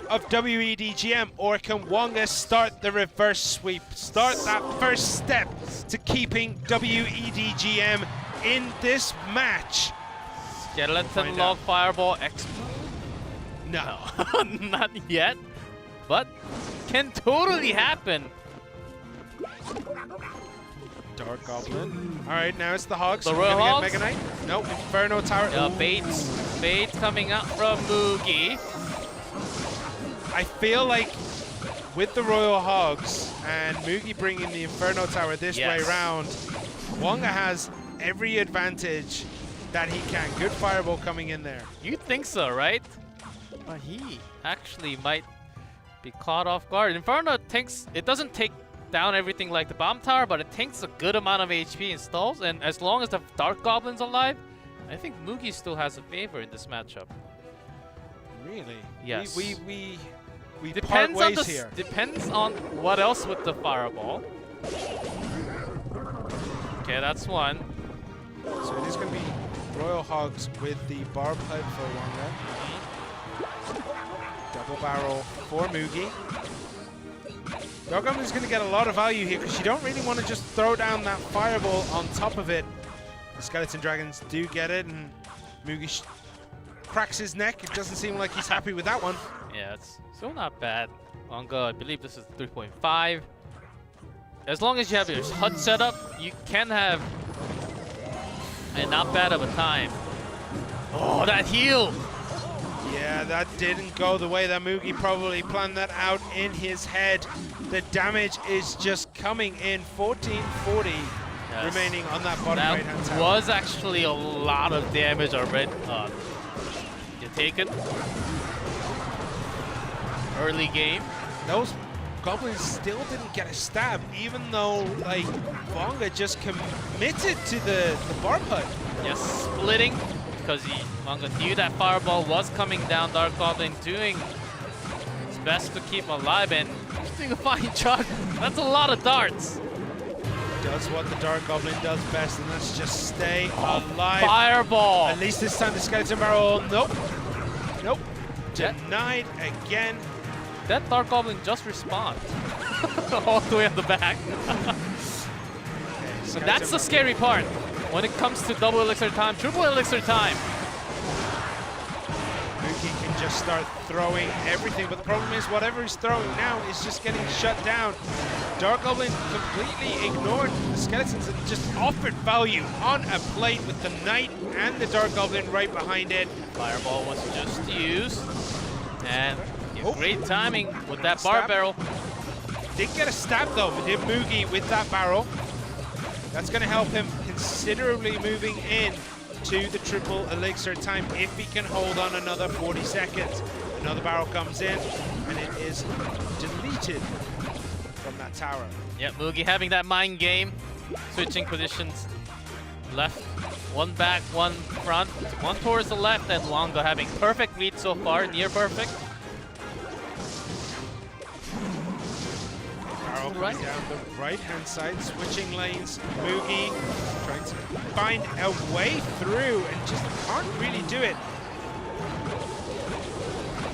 of WEDGM, or can Wanga start the reverse sweep? Start that first step to keeping WEDGM in this match. Skeleton Log Fireball X. No. Not yet, but can totally happen. Dark Goblin. All right, now it's the Hogs. The We're Royal gonna Hogs? get Mega Knight. Nope, Inferno Tower. Bait coming up from Mugi. I feel like with the Royal Hogs and Mugi bringing the Inferno Tower this way round, Wanga has every advantage that he can. Good Fireball coming in there. You think so, right? But he actually might be caught off guard. Inferno takes, it doesn't take down everything like the Bomb Tower, but it takes a good amount of HP and stalls, and as long as the Dark Goblin's alive, I think Mugi still has a favor in this matchup. Really? Yes. We Depends part on ways the here. depends on what else with the Fireball. Okay, that's 1. So it is going to be Royal Hogs with the Barb Pipe for Wanga. Double barrel for Mugi. Dark Goblin's going to get a lot of value here because you don't really want to just throw down that Fireball on top of it. The Skeleton Dragons do get it, and Mugi cracks his neck. It doesn't seem like he's happy with that one. Yeah, it's still not bad. Wanga, I believe this is 3.5. As long as you have your HUD set up, you can have a not bad of a time. Oh, that heal! Yeah, that didn't go the way that Mugi probably planned that out in his head. The damage is just coming in. 1440 remaining on that bottom right-hand tower. That was actually a lot of damage already. You taken. Early game. Those Goblins still didn't get a stab, even though, like, Wanga just committed to the Barb Hut. Yes, splitting, because Wanga knew that Fireball was coming down. Dark Goblin doing his best to keep him alive, and he's doing a fine job. That's a lot of darts. Does what the Dark Goblin does best, and that's just stay alive. Fireball! At least this time the Skeleton Barrel, nope. Nope. Denied again. That Dark Goblin just respawned. All the way at the back. So that's the scary part. When it comes to double elixir time, triple elixir time. Mugi can just start throwing everything, but the problem is whatever he's throwing now is just getting shut down. Dark Goblin completely ignored the skeletons and just offered value on a plate with the Knight and the Dark Goblin right behind it. Fireball was just used. And great timing with that bar barrel. Did get a stab though, but did Mugi with that barrel. That's going to help him considerably moving in to the triple elixir time if he can hold on another 40 seconds. Another barrel comes in, and it is deleted from that tower. Yeah, Mugi having that mind game, switching positions. Left, one back, one front, one towards the left, and Longo having perfect read so far, near perfect. Barrel right down the right-hand side, switching lanes. Mugi trying to find a way through and just can't really do it.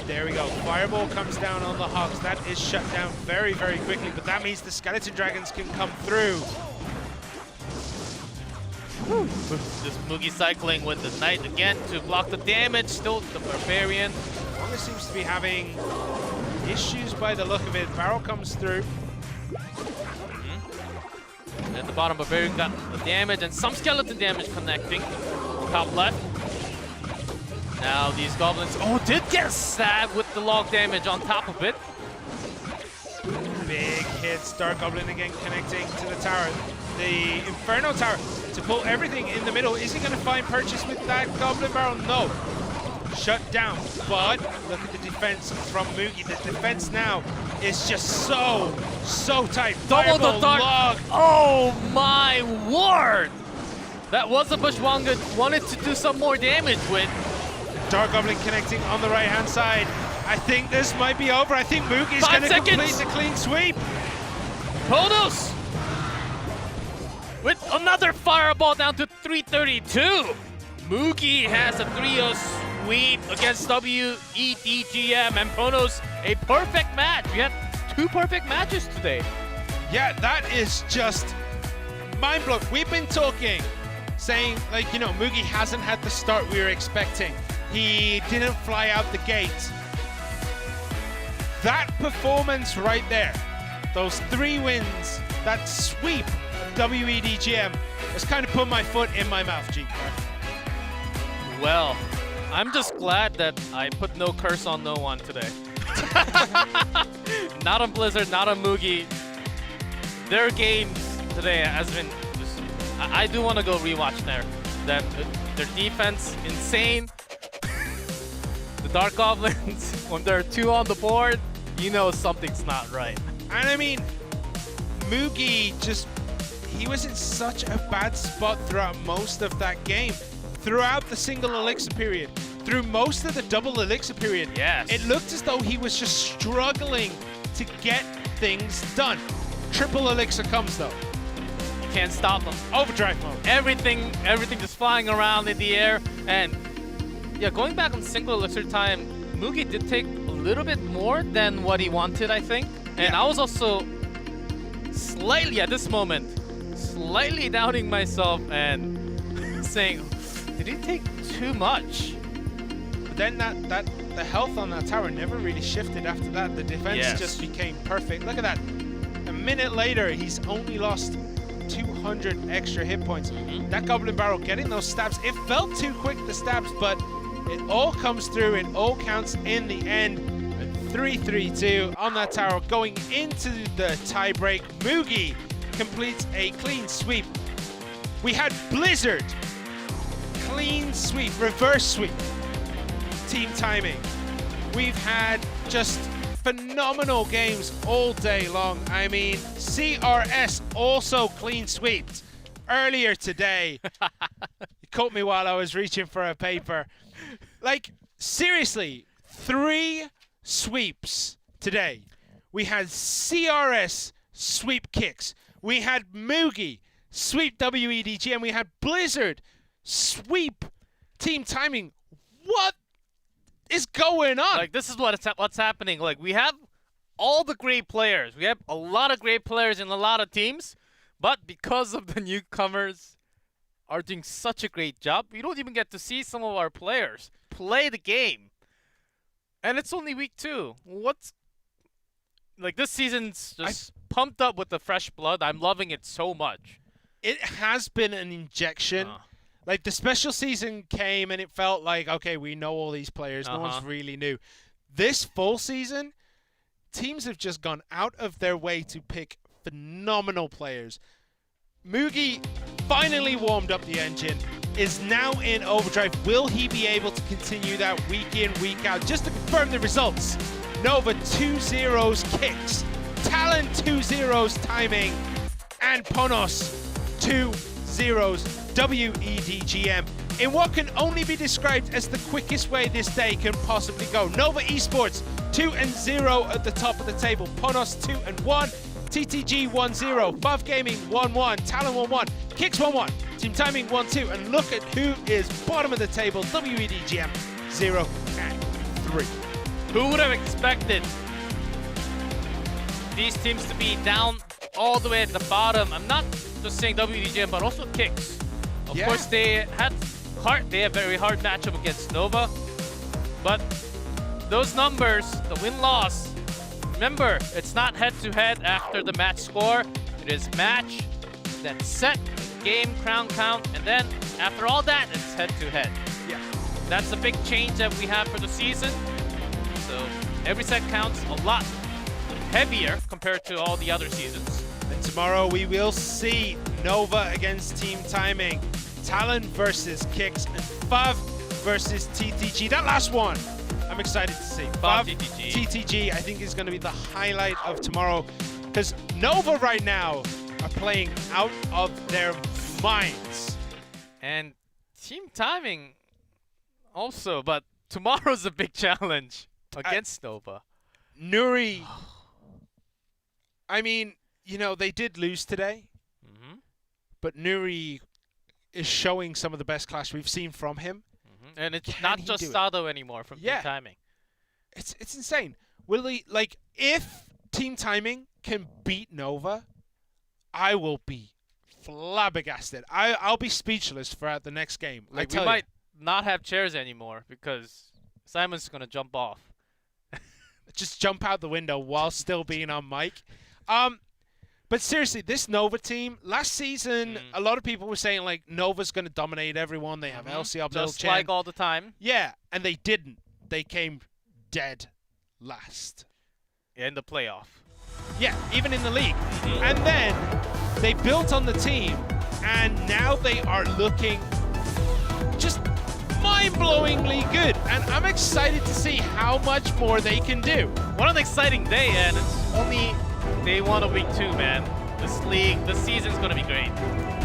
There we go. Fireball comes down on the Hogs. That is shut down very, very quickly, but that means the Skeleton Dragons can come through. Just Mugi cycling with the Knight again to block the damage. Still the Barbarian. Wonga seems to be having issues by the look of it. Barrel comes through. And at the bottom, Barbarian got the damage and some skeleton damage connecting. Top left. Now these goblins, did get stabbed with the log damage on top of it. Big hits. Dark Goblin again connecting to the tower. The Inferno Tower to pull everything in the middle. Is he going to find purchase with that Goblin Barrel? No. Shut down. But look at the defense from Mugi. The defense now is just so tight. Double the Fireball dark. log. Oh my word! That was a Bushwanga wanted to do some more damage with. Dark Goblin connecting on the right-hand side. I think this might be over. I think Mugi's going to complete the clean sweep. Ponos! With another fireball down to 332. Mugi has a 3-0 sweep against WEDGM and Ponos. A perfect match. We had 2 perfect matches today. Yeah, that is just mind-blowing. We've been talking, saying, like, you know, Mugi hasn't had the start we were expecting. He didn't fly out the gate. That performance right there, those 3 wins, that sweep of WEDGM has kind of put my foot in my mouth, G. Well, I'm just glad that I put no curse on no one today. Not on Blizzard, not on Mugi. Their games today has been just, I do want to go rewatch their defense, insane. The Dark Goblins, when there are 2 on the board, you know something's not right. And I mean, Mugi he was in such a bad spot throughout most of that game. Throughout the single elixir period, through most of the double elixir period, Yes. it looked as though he was just struggling to get things done. Triple elixir comes though. You can't stop them. Overdrive mode. Everything just flying around in the air. And yeah, going back on single elixir time, Mugi did take a little bit more than what he wanted, I think. And Yeah. I was also slightly, at this moment, slightly doubting myself and saying, did he take too much? But then the health on that tower never really shifted after that. The defense just became perfect. Look at that. A minute later, he's only lost 200 extra hit points. That Goblin Barrel getting those stabs. It felt too quick, the stabs, but it all comes through. It all counts in the end. 3-3-2 on that tower going into the tiebreak. Mugi completes a clean sweep. We had Blizzard. Clean sweep, reverse sweep. Team timing. We've had just phenomenal games all day long. I mean, CRS also clean sweeped earlier today. You caught me while I was reaching for a paper. Like, seriously, 3 sweeps today. We had CRS sweep kicks. We had Mugi sweep WEDG, and we had Blizzard sweep team timing. What is going on? Like, this is what's happening. Like, we have all the great players. We have a lot of great players in a lot of teams, but because of the newcomers are doing such a great job, we don't even get to see some of our players play the game. And it's only week 2. Like, this season's just pumped up with the fresh blood. I'm loving it so much. It has been an injection. Like, the special season came and it felt like, okay, we know all these players. No one's really new. This full season, teams have just gone out of their way to pick phenomenal players. Mugi finally warmed up the engine. is now in overdrive. Will he be able to continue that week in, week out? Just to confirm the results, Nova 2-0s kicks, Talon 2-0s timing, and Ponos 2-0s WEDGM. In what can only be described as the quickest way this day can possibly go. Nova Esports 2-0 at the top of the table, Ponos 2-1, TTG 1-0, Buff Gaming 1-1, Talon 1-1, Kicks 1-1, Team Timing 1-2, and look at who is bottom of the table, WEDGM 0-3. Who would have expected these teams to be down all the way at the bottom? I'm not just saying WEDGM, but also Kicks. Of course, they had a very hard matchup against Nova, but those numbers, the win-loss, remember, it's not head-to-head after the match score. It is match, then set, game, crown count, and then after all that, it's head-to-head. Yeah. That's a big change that we have for the season. So every set counts a lot heavier compared to all the other seasons. And tomorrow we will see Nova against Team Timing, Talon versus Kicks, and Fav versus TTG. That last one, I'm excited to see. Fav TTG, I think is going to be the highlight of tomorrow, because Nova right now are playing out of their minds. And Team Timing also, but tomorrow's a big challenge against Nova. Nuri, I mean, you know, they did lose today, but Nuri is showing some of the best class we've seen from him. And it's not just Sado anymore from Team Timing. It's insane. Will he, like, if Team Timing can beat Nova, I will be flabbergasted. I'll be speechless throughout the next game. Like, we might not have chairs anymore because Simon's going to jump off. Just jump out the window while still being on mic. But seriously, this Nova team, last season, a lot of people were saying, like, Nova's going to dominate everyone. They have LCR, just like all the time. Yeah, and they didn't. They came dead last. In the playoff. Yeah, even in the league. And then they built on the team, and now they are looking just mind-blowingly good. And I'm excited to see how much more they can do. What an exciting day, and it's only day 1 of week 2, man. This league, this season's going to be great.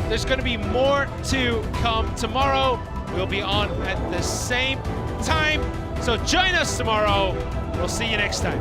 There's going to be more to come tomorrow. We'll be on at the same time. So join us tomorrow. We'll see you next time.